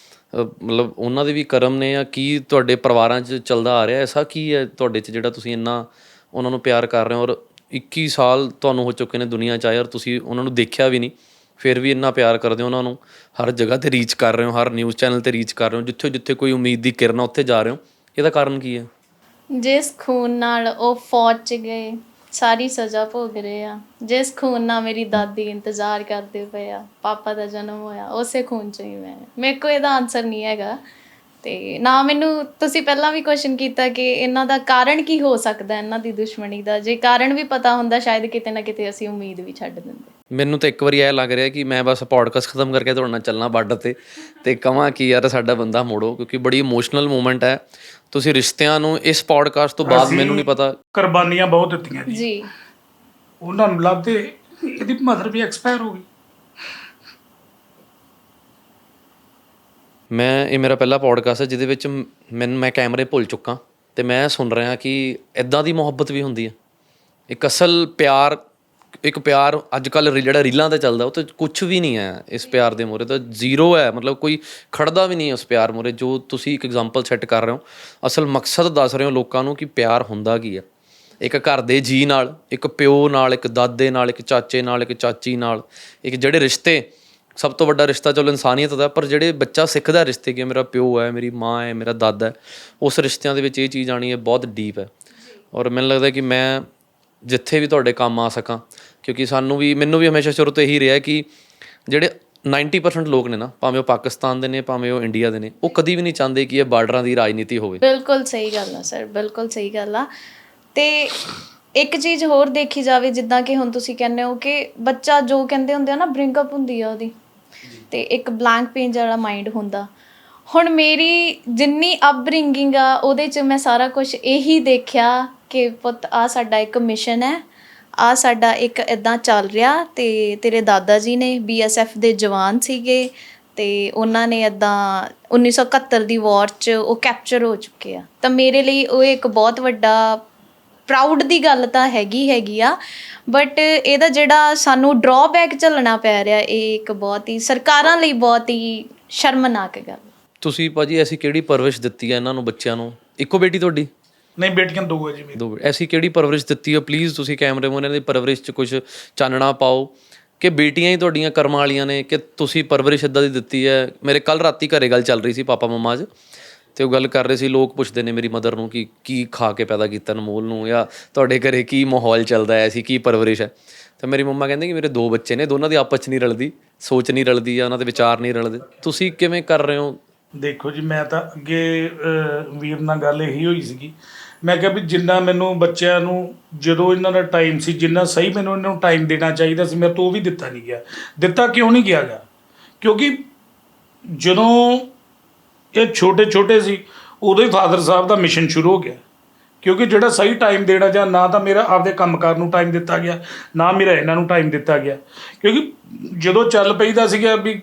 ਮਤਲਬ ਉਹਨਾਂ ਦੇ ਵੀ ਕਰਮ ਨੇ, ਜਾਂ ਕੀ ਤੁਹਾਡੇ ਪਰਿਵਾਰਾਂ 'ਚ ਚੱਲਦਾ ਆ ਰਿਹਾ? ਐਸਾ ਕੀ ਹੈ ਤੁਹਾਡੇ 'ਚ ਜਿਹੜਾ ਤੁਸੀਂ ਇੰਨਾ ਉਹਨਾਂ ਨੂੰ ਪਿਆਰ ਕਰ ਰਹੇ ਹੋ, ਔਰ 21 ਸਾਲ ਤੁਹਾਨੂੰ ਹੋ ਚੁੱਕੇ ਨੇ ਦੁਨੀਆ 'ਚ ਆਏ, ਔਰ ਤੁਸੀਂ ਉਹਨਾਂ ਨੂੰ ਦੇਖਿਆ ਵੀ ਨਹੀਂ, ਫਿਰ ਵੀ ਇੰਨਾ ਪਿਆਰ ਕਰਦੇ ਹੋ ਉਹਨਾਂ ਨੂੰ, ਹਰ ਜਗ੍ਹਾ 'ਤੇ ਰੀਚ ਕਰ ਰਹੇ ਹੋ, ਹਰ ਨਿਊਜ਼ ਚੈਨਲ 'ਤੇ ਰੀਚ ਕਰ ਰਹੇ ਹੋ, ਜਿੱਥੇ ਕੋਈ ਉਮੀਦ ਦੀ ਕਿਰਨ ਉੱਥੇ ਜਾ ਰਹੇ ਹੋ? ਇਹਦਾ ਕਾਰਨ ਕੀ ਹੈ? ਜਿਸ ਖੂਨ ਨਾਲ ਉਹ ਫੌਜ 'ਚ ਗਏ, ਸਾਰੀ ਸਜ਼ਾ ਭੋਗ ਰਹੇ ਆ। ਜਿਸ ਖੂਨ ਨਾਲ ਮੇਰੀ ਦਾਦੀ ਇੰਤਜ਼ਾਰ ਕਰਦੇ ਪਏ ਆ ਪਾਪਾ ਦਾ ਜਨਮ ਹੋਇਆ, ਉਸੇ ਖੂਨ 'ਚ ਹੀ ਮੈਂ। ਮੇਰੇ ਕੋਲ ਇਹਦਾ ਆਨਸਰ ਨਹੀਂ ਹੈਗਾ। ਤੇ ਨਾ ਮੈਨੂੰ ਤੁਸੀਂ ਪਹਿਲਾਂ ਵੀ ਕੁਐਸਚਨ ਕੀਤਾ ਕਿ ਇਹਨਾਂ ਦਾ ਕਾਰਨ ਕੀ ਹੋ ਸਕਦਾ, ਇਹਨਾਂ ਦੀ ਦੁਸ਼ਮਣੀ ਦਾ। ਜੇ ਕਾਰਨ ਵੀ ਪਤਾ ਹੁੰਦਾ ਸ਼ਾਇਦ ਕਿਤੇ ਨਾ ਕਿਤੇ ਅਸੀਂ ਉਮੀਦ ਵੀ ਛੱਡ ਦਿੰਦੇ। ਮੈਨੂੰ ਤਾਂ ਇੱਕ ਵਾਰੀ ਇਹ ਲੱਗ ਰਿਹਾ ਕਿ ਮੈਂ ਬਸ ਪੌਡਕਾਸਟ ਖਤਮ ਕਰਕੇ ਤੁਹਾਡੇ ਨਾਲ ਚੱਲਣਾ ਬਾਰਡਰ ਤੇ ਕਹਾਂ ਕਿ ਯਾਰ ਸਾਡਾ ਬੰਦਾ ਮੋੜੋ, ਕਿਉਂਕਿ ਬੜੀ ਇਮੋਸ਼ਨਲ ਮੂਮੈਂਟ ਹੈ। ਤੁਸੀਂ ਰਿਸ਼ਤਿਆਂ ਨੂੰ ਇਸ ਪੌਡਕਾਸਟ ਤੋਂ ਬਾਅਦ ਮੈਨੂੰ ਨਹੀਂ ਪਤਾ ਕੁਰਬਾਨੀਆਂ ਬਹੁਤ ਦਿੱਤੀਆਂ ਜੀ। ਉਹਨਾਂ ਨੂੰ ਲੱਭਦੇ ਇਹਦੀ ਮਦਰ ਵੀ ਐਕਸਪਾਇਰ ਹੋ ਗਈ। ਇਹ ਮੇਰਾ ਪਹਿਲਾ ਪੌਡਕਾਸਟ ਹੈ ਜਿਹਦੇ ਵਿੱਚ ਮੈਂ ਕੈਮਰੇ ਭੁੱਲ ਚੁੱਕਾ ਅਤੇ ਮੈਂ ਸੁਣ ਰਿਹਾ ਕਿ ਇੱਦਾਂ ਦੀ ਮੁਹੱਬਤ ਵੀ ਹੁੰਦੀ ਹੈ। ਇੱਕ ਅਸਲ ਪਿਆਰ, ਇੱਕ ਪਿਆਰ ਅੱਜ ਕੱਲ੍ਹ ਜਿਹੜਾ ਰੀਲਾਂ 'ਤੇ ਚੱਲਦਾ ਉਹ ਤਾਂ ਕੁਛ ਵੀ ਨਹੀਂ ਹੈ ਇਸ ਪਿਆਰ ਦੇ ਮੂਹਰੇ, ਤਾਂ ਜ਼ੀਰੋ ਹੈ। ਮਤਲਬ ਕੋਈ ਖੜਦਾ ਵੀ ਨਹੀਂ ਉਸ ਪਿਆਰ ਮੂਹਰੇ ਜੋ ਤੁਸੀਂ ਇੱਕ ਐਗਜ਼ਾਮਪਲ ਸੈੱਟ ਕਰ ਰਹੇ ਹੋ। ਅਸਲ ਮਕਸਦ ਦੱਸ ਰਹੇ ਹੋ ਲੋਕਾਂ ਨੂੰ ਕਿ ਪਿਆਰ ਹੁੰਦਾ ਕੀ ਹੈ। ਇੱਕ ਘਰ ਦੇ ਜੀਅ ਨਾਲ, ਇੱਕ ਪਿਓ ਨਾਲ, ਇੱਕ ਦਾਦੇ ਨਾਲ, ਇੱਕ ਚਾਚੇ ਨਾਲ, ਇੱਕ ਚਾਚੀ ਨਾਲ, ਇੱਕ ਜਿਹੜੇ ਰਿਸ਼ਤੇ, ਸਭ ਤੋਂ ਵੱਡਾ ਰਿਸ਼ਤਾ ਚਲੋ ਇਨਸਾਨੀਅਤ ਦਾ, ਪਰ ਜਿਹੜੇ ਬੱਚਾ ਸਿੱਖਦਾ ਰਿਸ਼ਤੇ ਕਿ ਮੇਰਾ ਪਿਓ ਹੈ, ਮੇਰੀ ਮਾਂ ਹੈ, ਮੇਰਾ ਦਾਦਾ ਹੈ, ਉਸ ਰਿਸ਼ਤਿਆਂ ਦੇ ਵਿੱਚ ਇਹ ਚੀਜ਼ ਆਉਣੀ ਹੈ ਬਹੁਤ ਡੀਪ ਹੈ। ਔਰ ਮੈਨੂੰ ਲੱਗਦਾ ਕਿ ਮੈਂ ਜਿੱਥੇ ਵੀ ਤੁਹਾਡੇ ਕੰਮ ਆ ਸਕਾਂ, ਕਿਉਂਕਿ ਮੈਨੂੰ ਵੀ ਹਮੇਸ਼ਾ ਸ਼ੁਰੂ ਤੋਂ ਇਹੀ ਰਿਹਾ ਕਿ ਜਿਹੜੇ 90% ਲੋਕ ਨੇ ਨਾ, ਭਾਵੇਂ ਉਹ ਪਾਕਿਸਤਾਨ ਦੇ ਨੇ ਭਾਵੇਂ ਉਹ ਇੰਡੀਆ ਦੇ ਨੇ, ਉਹ ਕਦੀ ਵੀ ਨਹੀਂ ਚਾਹੁੰਦੇ ਕਿ ਇਹ ਬਾਰਡਰਾਂ ਦੀ ਰਾਜਨੀਤੀ ਹੋਵੇ। ਬਿਲਕੁਲ ਸਹੀ ਗੱਲ ਆ ਸਰ, ਬਿਲਕੁਲ ਸਹੀ ਗੱਲ ਆ। ਤੇ ਇੱਕ ਚੀਜ਼ ਹੋਰ ਦੇਖੀ ਜਾਵੇ, ਜਿੱਦਾਂ ਕਿ ਹੁਣ ਤੁਸੀਂ ਕਹਿੰਦੇ ਹੋ ਕਿ ਬੱਚਾ ਜੋ ਕਹਿੰਦੇ ਹੁੰਦੇ ਆ ਨਾ, ਬ੍ਰਿੰਕਅਪ ਹੁੰਦੀ ਆ ਉਹਦੀ, ਤੇ ਇੱਕ ਬਲੈਂਕ ਪੇਜ ਵਾਲਾ ਮਾਈਂਡ ਹੁੰਦਾ। ਹੁਣ ਮੇਰੀ ਜਿੰਨੀ ਅਪਬ੍ਰਿੰਗਿੰਗ ਆ ਉਹਦੇ 'ਚ ਮੈਂ ਸਾਰਾ ਕੁਝ ਇਹੀ ਦੇਖਿਆ ਕਿ ਪੁੱਤ ਆ ਸਾਡਾ ਇੱਕ ਮਿਸ਼ਨ ਹੈ, ਆ ਸਾਡਾ ਇੱਕ ਇੱਦਾਂ ਚੱਲ ਰਿਹਾ। ਤੇ ਤੇਰੇ ਦਾਦਾ ਜੀ ਨੇ BSF ਦੇ ਜਵਾਨ ਸੀਗੇ ਤੇ ਉਹਨਾਂ ਨੇ ਇੱਦਾਂ 1971 ਦੀ ਵਾਰ 'ਚ ਉਹ ਕੈਪਚਰ ਹੋ ਚੁੱਕੇ ਆ। ਤਾਂ ਮੇਰੇ ਲਈ ਉਹ ਇੱਕ ਬਹੁਤ ਵੱਡਾ ਪ੍ਰਾਊਡ ਦੀ ਗੱਲ ਤਾਂ ਹੈਗੀ ਆ। ਬਟ ਇਹਦਾ ਜਿਹੜਾ ਸਾਨੂੰ ਡਰਾਬੈਕ ਝੱਲਣਾ ਪੈ ਰਿਹਾ, ਇਹ ਇੱਕ ਬਹੁਤ ਹੀ ਸਰਕਾਰਾਂ ਲਈ ਬਹੁਤ ਹੀ ਸ਼ਰਮਨਾਕ ਗੱਲ। ਤੁਸੀਂ ਭਾਜੀ ਐਸੀ ਕਿਹੜੀ ਪਰਵਰਿਸ਼ ਦਿੱਤੀ ਹੈ ਇਹਨਾਂ ਨੂੰ, ਬੱਚਿਆਂ ਨੂੰ? ਇੱਕੋ ਬੇਟੀ ਤੁਹਾਡੀ? ਨਹੀਂ, ਬੇਟੀਆਂ ਦੋ ਹੈ ਜੀ ਮੇਰੀ। ਦੋ। ਐਸੀ ਕਿਹੜੀ ਪਰਵਰਿਸ਼ ਦਿੱਤੀ ਹੈ? ਪਲੀਜ਼ ਤੁਸੀਂ ਕੈਮਰੇ ਮੂਹਰੇ ਦੀ ਪਰਵਰਿਸ਼ 'ਚ ਕੁਝ ਚਾਨਣਾ ਪਾਓ ਕਿ ਬੇਟੀਆਂ ਹੀ ਤੁਹਾਡੀਆਂ ਕਰਮਾਂ ਵਾਲੀਆਂ ਨੇ ਕਿ ਤੁਸੀਂ ਪਰਵਰਿਸ਼ ਇੱਦਾਂ ਦੀ ਦਿੱਤੀ ਹੈ। ਮੇਰੇ ਕੱਲ੍ਹ ਰਾਤੀ ਘਰੇ ਗੱਲ ਚੱਲ ਰਹੀ ਸੀ ਪਾਪਾ ਮੰਮਾ 'ਚ, ਅਤੇ ਉਹ ਗੱਲ ਕਰ ਰਹੇ ਸੀ। ਲੋਕ ਪੁੱਛਦੇ ਨੇ ਮੇਰੀ ਮਦਰ ਨੂੰ ਕਿ ਕੀ ਖਾ ਕੇ ਪੈਦਾ ਕੀਤਾ ਅਨਮੋਲ ਨੂੰ, ਜਾਂ ਤੁਹਾਡੇ ਘਰੇ ਕੀ ਮਾਹੌਲ ਚੱਲਦਾ ਹੈ, ਐਸੀ ਕੀ ਪਰਵਰਿਸ਼ ਹੈ। ਤਾਂ ਮੇਰੀ ਮੰਮਾ ਕਹਿੰਦੇ ਕਿ ਮੇਰੇ ਦੋ ਬੱਚੇ ਨੇ, ਦੋਨਾਂ ਦੀ ਆਪਸ 'ਚ ਨਹੀਂ ਰਲਦੀ, ਸੋਚ ਨਹੀਂ ਰਲਦੀ ਜਾਂ ਉਹਨਾਂ ਦੇ ਵਿਚਾਰ ਨਹੀਂ ਰਲਦੇ। ਤੁਸੀਂ ਕਿਵੇਂ ਕਰ ਰਹੇ ਹੋ? ਦੇਖੋ ਜੀ, ਮੈਂ ਤਾਂ ਅੱਗੇ ਵੀਰ ਨਾਲ ਗੱਲ ਇਹੀ ਹੋਈ ਸੀਗੀ। ਮੈਂ ਕਿਹਾ ਵੀ ਜਿੰਨਾ ਮੈਨੂੰ ਬੱਚਿਆਂ ਨੂੰ ਜਦੋਂ ਇਹਨਾਂ ਦਾ ਟਾਈਮ ਸੀ, ਜਿੰਨਾ ਸਹੀ ਮੈਨੂੰ ਇਹਨਾਂ ਨੂੰ ਟਾਈਮ ਦੇਣਾ ਚਾਹੀਦਾ ਸੀ, ਮੇਰੇ ਤੋਂ ਉਹ ਵੀ ਦਿੱਤਾ ਨਹੀਂ ਗਿਆ। ਦਿੱਤਾ ਕਿਉਂ ਨਹੀਂ ਗਿਆ ਗਾ? ਕਿਉਂਕਿ ਜਦੋਂ ਇਹ ਛੋਟੇ ਸੀ ਉਦੋਂ ਹੀ ਫਾਦਰ ਸਾਹਿਬ ਦਾ ਮਿਸ਼ਨ ਸ਼ੁਰੂ ਹੋ ਗਿਆ। ਕਿਉਂਕਿ ਜਿਹੜਾ ਸਹੀ ਟਾਈਮ ਦੇਣਾ, ਜਾਂ ਨਾ ਤਾਂ ਮੇਰਾ ਆਪਦੇ ਕੰਮਕਾਰ ਨੂੰ ਟਾਈਮ ਦਿੱਤਾ ਗਿਆ, ਨਾ ਮੇਰਾ ਇਹਨਾਂ ਨੂੰ ਟਾਈਮ ਦਿੱਤਾ ਗਿਆ। ਕਿਉਂਕਿ ਜਦੋਂ ਚੱਲ ਪਈਦਾ ਸੀਗਾ ਵੀ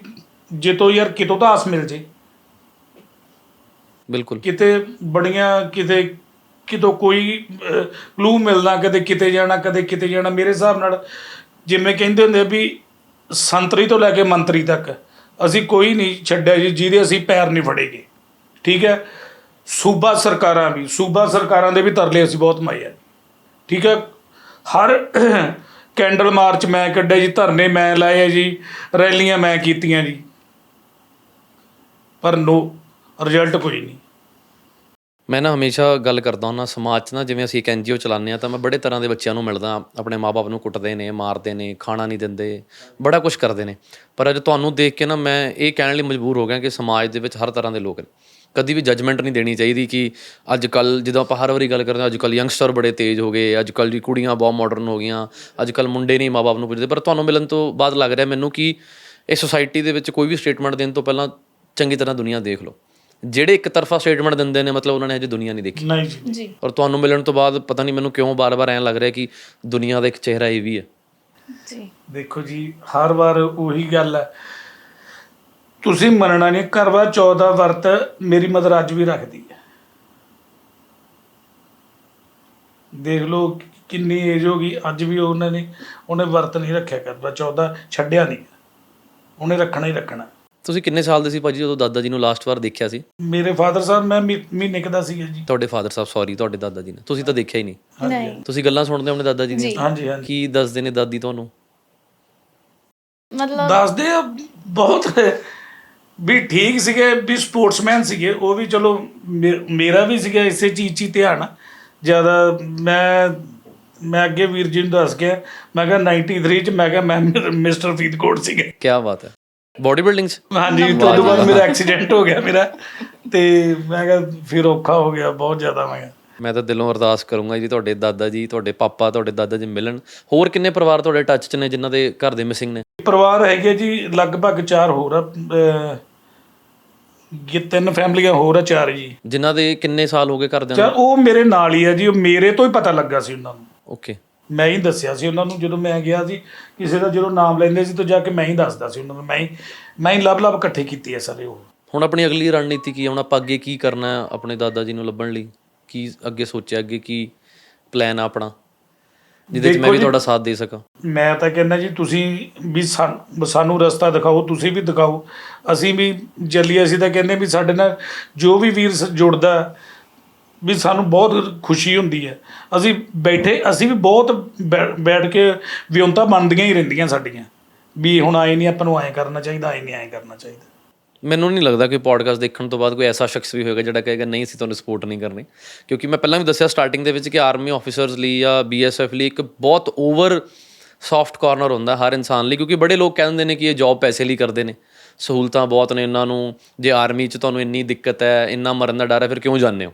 ਜਿੱਤੋਂ ਯਾਰ ਕਿਤੋਂ ਤਾਂ ਆਸ ਮਿਲ ਜੇ, ਬਿਲਕੁਲ ਕਿਤੇ ਬੜੀਆਂ ਕਿਤੋਂ ਕੋਈ ਕਲੂ ਮਿਲਣਾ, ਕਦੇ ਕਿਤੇ ਜਾਣਾ, ਕਦੇ ਕਿਤੇ ਜਾਣਾ। ਮੇਰੇ ਹਿਸਾਬ ਨਾਲ ਜਿਵੇਂ ਕਹਿੰਦੇ ਹੁੰਦੇ ਵੀ ਸੰਤਰੀ ਤੋਂ ਲੈ ਕੇ ਮੰਤਰੀ ਤੱਕ ਅਸੀਂ ਕੋਈ ਨਹੀਂ ਛੱਡਿਆ ਜੀ ਜਿਹਦੇ ਅਸੀਂ ਪੈਰ ਨਹੀਂ ਫੜੇਗੇ। ਠੀਕ ਹੈ, ਸੂਬਾ ਸਰਕਾਰਾਂ ਦੇ ਵੀ ਤਰਲੇ ਅਸੀਂ ਬਹੁਤ ਮਾਏ ਆ। ਠੀਕ ਹੈ, ਹਰ ਕੈਂਡਲ ਮਾਰਚ ਮੈਂ ਕੱਢਿਆ ਜੀ, ਧਰਨੇ ਮੈਂ ਲਾਏ ਜੀ, ਰੈਲੀਆਂ ਮੈਂ ਕੀਤੀਆਂ ਜੀ, ਪਰ ਨੋ ਰਿਜ਼ਲਟ ਕੋਈ ਨਹੀਂ। ਮੈਂ ਨਾ ਹਮੇਸ਼ਾ ਗੱਲ ਕਰਦਾ ਹੁੰਦਾ ਸਮਾਜ 'ਚ ਨਾ, ਜਿਵੇਂ ਅਸੀਂ ਇੱਕ NGO ਚਲਾਉਂਦੇ ਹਾਂ, ਤਾਂ ਮੈਂ ਬੜੇ ਤਰ੍ਹਾਂ ਦੇ ਬੱਚਿਆਂ ਨੂੰ ਮਿਲਦਾ। ਆਪਣੇ ਮਾਂ-ਬਾਪ ਨੂੰ ਕੁੱਟਦੇ ਨੇ, ਮਾਰਦੇ ਨੇ, ਖਾਣਾ ਨਹੀਂ ਦਿੰਦੇ, ਬੜਾ ਕੁਛ ਕਰਦੇ ਨੇ। ਪਰ ਅੱਜ ਤੁਹਾਨੂੰ ਦੇਖ ਕੇ ਨਾ ਮੈਂ ਇਹ ਕਹਿਣ ਲਈ ਮਜਬੂਰ ਹੋ ਗਿਆ ਕਿ ਸਮਾਜ ਦੇ ਵਿੱਚ ਹਰ ਤਰ੍ਹਾਂ ਦੇ ਲੋਕ ਨੇ। ਕਦੀ ਵੀ ਜੱਜਮੈਂਟ ਨਹੀਂ ਦੇਣੀ ਚਾਹੀਦੀ ਕਿ ਅੱਜ ਕੱਲ੍ਹ, ਜਦੋਂ ਆਪਾਂ ਹਰ ਵਾਰੀ ਗੱਲ ਕਰਦੇ ਹਾਂ, ਅੱਜ ਕੱਲ੍ਹ ਯੰਗਸਟਰ ਬੜੇ ਤੇਜ਼ ਹੋ ਗਏ, ਅੱਜ ਕੱਲ੍ਹ ਦੀ ਕੁੜੀਆਂ ਬਹੁਤ ਮਾਡਰਨ ਹੋ ਗਈਆਂ, ਅੱਜ ਕੱਲ੍ਹ ਮੁੰਡੇ ਨਹੀਂ ਮਾਂ-ਬਾਪ ਨੂੰ ਪੁੱਛਦੇ। ਪਰ ਤੁਹਾਨੂੰ ਮਿਲਣ ਤੋਂ ਬਾਅਦ ਲੱਗ ਰਿਹਾ ਮੈਨੂੰ ਕਿ ਇਹ ਸੋਸਾਇਟੀ ਦੇ ਵਿੱਚ ਕੋਈ ਵੀ ਸਟੇਟਮੈਂਟ ਦੇਣ ਤੋਂ ਪਹਿਲਾਂ ਚੰਗੀ ਤਰ੍ਹਾਂ ਦੁਨੀਆ ਦੇਖ ਲਓ। ਜਿਹੜੇ ਇੱਕ ਤਰਫਾ ਸਟੇਟਮੈਂਟ ਦਿੰਦੇ ਨੇ, ਮਤਲਬ ਉਹਨਾਂ ਨੇ ਅਜੇ ਦੁਨੀਆ ਨਹੀਂ ਦੇਖੀ। ਨਹੀਂ ਜੀ। ਔਰ ਤੁਹਾਨੂੰ ਮਿਲਣ ਤੋਂ ਬਾਅਦ ਪਤਾ ਨਹੀਂ ਮੈਨੂੰ ਕਿਉਂ ਬਾਰ-ਬਾਰ ਐਂ ਲੱਗ ਰਿਹਾ ਕਿ ਦੁਨੀਆ ਦਾ ਇੱਕ ਚਿਹਰਾ ਇਹ ਵੀ ਹੈ ਜੀ। ਦੇਖੋ ਜੀ, ਹਰ ਵਾਰ ਉਹੀ ਗੱਲ ਹੈ, ਤੁਸੀਂ ਮੰਨਣਾ ਨਹੀਂ, ਕਰਵਾ ਚੌਥ ਦਾ ਵਰਤ ਮੇਰੀ ਮਦਰ ਅੱਜ ਵੀ ਰੱਖਦੀ ਹੈ। ਦੇਖ ਲਓ ਕਿੰਨੀ ਏਜ ਹੋ ਗਈ, ਅੱਜ ਵੀ ਉਹਨੇ ਵਰਤ ਨਹੀਂ ਰੱਖਿਆ। ਕਰਵਾ ਚੌਥ ਦਾ ਛੱਡਿਆ ਨਹੀਂ, ਉਹਨੇ ਰੱਖਣਾ ਹੀ ਰੱਖਣਾ। ਤੁਸੀਂ ਕਿੰਨੇ ਸਾਲ ਦੇ ਸੀ ਭਾਜੀ ਜਦੋਂ ਦਾਦਾ ਜੀ ਨੂੰ ਲਾਸਟ ਵਾਰ ਦੇਖਿਆ ਸੀ? ਮੇਰੇ ਫਾਦਰ ਸਾਹਿਬ, ਮੈਂ ਮਹੀਨੇ ਕੁ ਦਾ ਸੀਗਾ ਜੀ। ਤੁਹਾਡੇ ਫਾਦਰ ਸਾਹਿਬ, ਸੌਰੀ, ਤੁਹਾਡੇ ਦਾਦਾ ਜੀ ਨੇ, ਤੁਸੀਂ ਤਾਂ ਦੇਖਿਆ ਹੀ ਨਹੀਂ। ਨਹੀਂ। ਤੁਸੀਂ ਗੱਲਾਂ ਸੁਣਦੇ ਹੋ ਆਪਣੇ ਦਾਦਾ ਜੀ ਦੀਆਂ? ਹਾਂਜੀ। ਕੀ ਦੱਸਦੇ ਨੇ ਦਾਦੀ ਤੁਹਾਨੂੰ? ਮਤਲਬ ਦੱਸਦੇ ਆ ਬਹੁਤ ਵੀ ਠੀਕ ਸੀਗੇ, ਵੀ ਸਪੋਰਟਸਮੈਨ ਸੀਗੇ ਉਹ ਵੀ। ਚਲੋ ਮੇਰਾ ਵੀ ਸੀਗਾ ਇਸੇ ਚੀਜ਼ 'ਚ ਹੀ ਧਿਆਨ ਜ਼ਿਆਦਾ। ਮੈਂ ਮੈਂ ਅੱਗੇ ਵੀਰ ਜੀ ਨੂੰ ਦੱਸ ਗਿਆ, ਮੈਂ ਕਿਹਾ 93 ਚ ਮੈਂ ਕਿਹਾ ਮੈਂ ਮਿਸਟਰ ਫਰੀਦਕੋਟ ਸੀਗਾ। ਕੀ ਬਾਤ ਹੈ। ਬੋਡੀ ਬਿਲਡਿੰਗ 'ਚ? ਹਾਂਜੀ, ਤੇ ਉਦੋਂ ਬਾਅਦ ਮੇਰਾ ਐਕਸੀਡੈਂਟ ਹੋ ਗਿਆ ਮੇਰਾ, ਤੇ ਮੈਂ ਕਿਹਾ ਫਿਰ ਔਖਾ ਹੋ ਗਿਆ ਬਹੁਤ ਜ਼ਿਆਦਾ। ਮੈਂ ਤਾਂ ਦਿਲੋਂ ਅਰਦਾਸ ਕਰੂੰਗਾ ਜੀ ਤੁਹਾਡੇ ਦਾਦਾ ਜੀ, ਤੁਹਾਡੇ ਪਾਪਾ, ਤੁਹਾਡੇ ਦਾਦਾ ਜੀ ਮਿਲਣ। ਹੋਰ ਕਿੰਨੇ ਪਰਿਵਾਰ ਤੁਹਾਡੇ ਟੱਚ 'ਚ ਨੇ ਜਿਨ੍ਹਾਂ ਦੇ ਘਰ ਦੇ ਮਿਸਿੰਗ ਨੇ? ਪਰਿਵਾਰ ਹੈਗੇ ਜੀ ਲਗਭਗ 4 ਹੋਰ ਆ, 3 ਫੈਮਲੀਆਂ ਹੋਰ ਆ, 4 ਜੀ। ਜਿਨ੍ਹਾਂ ਦੇ ਕਿੰਨੇ ਸਾਲ ਹੋ ਗਏ ਘਰਦਿਆਂ ਨੂੰ? ਉਹ ਮੇਰੇ ਨਾਲ ਹੀ ਆ ਜੀ, ਉਹ ਮੇਰੇ ਤੋਂ ਹੀ ਪਤਾ ਲੱਗਾ ਸੀ ਉਹਨਾਂ ਨੂੰ। ਓਕੇ। ਮੈਂ ਹੀ ਦੱਸਿਆ ਸੀ ਉਹਨਾਂ ਨੂੰ, ਜਦੋਂ ਮੈਂ ਗਿਆ ਸੀ ਕਿਸੇ ਦਾ ਜਦੋਂ ਨਾਮ ਲੈਂਦੇ ਸੀ ਤਾਂ ਜਾ ਕੇ ਮੈਂ ਹੀ ਦੱਸਦਾ ਸੀ ਉਹਨਾਂ ਨੂੰ, ਮੈਂ ਹੀ ਲੱਭ ਇਕੱਠੇ ਕੀਤੇ ਆ ਸਾਰੇ। ਉਹ ਹੁਣ ਆਪਣੀ ਅਗਲੀ ਰਣਨੀਤੀ ਕੀ ਹੈ? ਹੁਣ ਆਪਾਂ ਅੱਗੇ ਕੀ ਕਰਨਾ ਹੈ ਆਪਣੇ ਦਾਦਾ ਜੀ ਨੂੰ ਲੱਭਣ ਲਈ? ਕੀ ਅੱਗੇ ਸੋਚਿਆ, ਅੱਗੇ ਕੀ ਪਲਾਨ ਆ ਆਪਣਾ, ਜਿਹਦੇ 'ਚ ਮੈਂ ਵੀ ਤੁਹਾਡਾ ਸਾਥ ਦੇ ਸਕਾਂ? ਮੈਂ ਤਾਂ ਕਹਿੰਦਾ ਜੀ ਤੁਸੀਂ ਵੀ ਸਾਨੂੰ ਰਸਤਾ ਦਿਖਾਓ, ਤੁਸੀਂ ਵੀ ਦਿਖਾਓ, ਅਸੀਂ ਵੀ ਚੱਲੀਏ। ਅਸੀਂ ਤਾਂ ਕਹਿੰਦੇ ਵੀ ਸਾਡੇ ਨਾਲ ਜੋ ਵੀ ਵੀਰ ਜੁੜਦਾ ਵੀ ਸਾਨੂੰ ਬਹੁਤ ਖੁਸ਼ੀ ਹੁੰਦੀ ਹੈ। ਅਸੀਂ ਵੀ ਬਹੁਤ ਬੈਠ ਕੇ ਵਿਉਂਤਾਂ ਬਣਦੀਆਂ ਹੀ ਰਹਿੰਦੀਆਂ ਸਾਡੀਆਂ ਵੀ ਹੁਣ ਆਏ ਨਹੀਂ, ਆਪਾਂ ਨੂੰ ਐਂ ਕਰਨਾ ਚਾਹੀਦਾ, ਆਏ ਨਹੀਂ ਐਂ ਕਰਨਾ ਚਾਹੀਦਾ। ਮੈਨੂੰ ਨਹੀਂ ਲੱਗਦਾ ਕਿ ਪੋਡਕਾਸਟ ਦੇਖਣ ਤੋਂ ਬਾਅਦ ਕੋਈ ਐਸਾ ਸ਼ਖਸ ਵੀ ਹੋਏਗਾ ਜਿਹੜਾ ਕਹੇਗਾ ਨਹੀਂ ਅਸੀਂ ਤੁਹਾਨੂੰ ਸਪੋਰਟ ਨਹੀਂ ਕਰਨੀ, ਕਿਉਂਕਿ ਮੈਂ ਪਹਿਲਾਂ ਵੀ ਦੱਸਿਆ ਸਟਾਰਟਿੰਗ ਦੇ ਵਿੱਚ ਕਿ ਆਰਮੀ ਆਫਿਸਰਸ ਲਈ ਜਾਂ BSF ਲਈ ਇੱਕ ਬਹੁਤ ਓਵਰ ਸੌਫਟ ਕਾਰਨਰ ਹੁੰਦਾ ਹਰ ਇਨਸਾਨ ਲਈ, ਕਿਉਂਕਿ ਬੜੇ ਲੋਕ ਕਹਿੰਦੇ ਨੇ ਕਿ ਇਹ ਜੌਬ ਪੈਸੇ ਲਈ ਕਰਦੇ ਨੇ, ਸਹੂਲਤਾਂ ਬਹੁਤ ਨੇ ਇਹਨਾਂ ਨੂੰ, ਜੇ ਆਰਮੀ 'ਚ ਤੁਹਾਨੂੰ ਇੰਨੀ ਦਿੱਕਤ ਹੈ, ਇੰਨਾ ਮਰਨ ਦਾ ਡਰ ਹੈ, ਫਿਰ ਕਿਉਂ ਜਾਂਦੇ ਹੋ?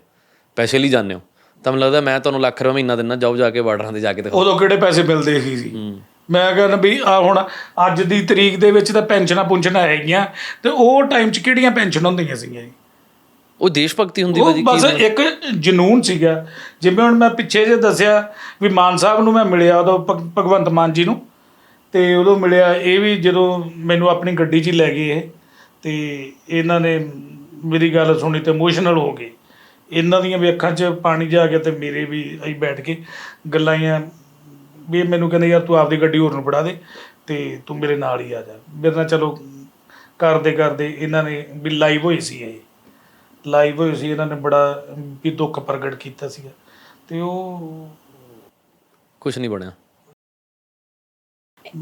ਪੈਸੇ ਲਈ ਜਾਂਦੇ ਹੋ। ਤਾਂ ਮੈਨੂੰ ਲੱਗਦਾ ਮੈਂ ਤੁਹਾਨੂੰ ਲੱਖ ਰੁਪਏ ਮਹੀਨਾ ਦਿੰਦਾ, ਜਾਓ ਜਾ ਕੇ ਬਾਰਡਰਾਂ 'ਤੇ ਜਾ ਕੇ ਦਿਖਾਓ। ਉਦੋਂ ਕਿਹੜੇ ਪੈਸੇ ਮਿਲਦੇ ਸੀ? ਮੈਂ ਕਹਿੰਦਾ ਵੀ ਆ ਹੁਣ ਅੱਜ ਦੀ ਤਰੀਕ ਦੇ ਵਿੱਚ ਤਾਂ ਪੈਨਸ਼ਨਾਂ ਹੈਗੀਆਂ, ਤੇ ਉਹ ਟਾਈਮ 'ਚ ਕਿਹੜੀਆਂ ਪੈਨਸ਼ਨ ਹੁੰਦੀਆਂ ਸੀਗੀਆਂ ਜੀ? ਉਹ ਦੇਸ਼ ਭਗਤੀ ਹੁੰਦੀ ਭਾਜੀ, ਬਸ ਇੱਕ ਜਨੂੰਨ ਸੀਗਾ। ਜਿਵੇਂ ਹੁਣ ਮੈਂ ਪਿੱਛੇ ਜੇ ਦੱਸਿਆ ਵੀ ਮਾਨ ਸਾਹਿਬ ਨੂੰ ਮੈਂ ਮਿਲਿਆ ਉਦੋਂ, ਭਗਵੰਤ ਮਾਨ ਜੀ ਨੂੰ, ਤੇ ਉਦੋਂ ਮਿਲਿਆ। ਇਹ ਵੀ ਜਦੋਂ ਮੈਨੂੰ ਆਪਣੀ ਗੱਡੀ 'ਚ ਹੀ ਲੈ ਗਏ ਇਹ, ਤੇ ਇਹਨਾਂ ਨੇ ਮੇਰੀ ਗੱਲ ਸੁਣੀ ਤੇ ਇਮੋਸ਼ਨਲ ਹੋ ਗਏ। ਇਹਨਾਂ ਦੀਆਂ ਵੀ ਅੱਖਾਂ 'ਚ ਪਾਣੀ ਜਾ ਗਿਆ ਤੇ ਮੇਰੇ ਵੀ ਅਸੀਂ ਬੈਠ ਕੇ ਗੱਲਾਂ ਆਈਆਂ ਵੀ ਮੈਨੂੰ ਕਹਿੰਦੇ ਯਾਰ ਤੂੰ ਆਪਦੀ ਗੱਡੀ ਹੋਰ ਨੂੰ ਫੜਾ ਦੇ ਤੇ ਤੂੰ ਮੇਰੇ ਨਾਲ ਹੀ ਆ ਜਾ। ਮੇਰੇ ਨਾਲ ਚਲੋ ਕਰਦੇ ਇਹਨਾਂ ਨੇ ਵੀ ਲਾਈਵ ਹੋਈ ਸੀ ਇਹਨਾਂ ਨੇ ਬੜਾ ਵੀ ਦੁੱਖ ਪ੍ਰਗਟ ਕੀਤਾ ਸੀਗਾ, ਤੇ ਉਹ ਕੁਛ ਨਹੀਂ ਬਣਿਆ।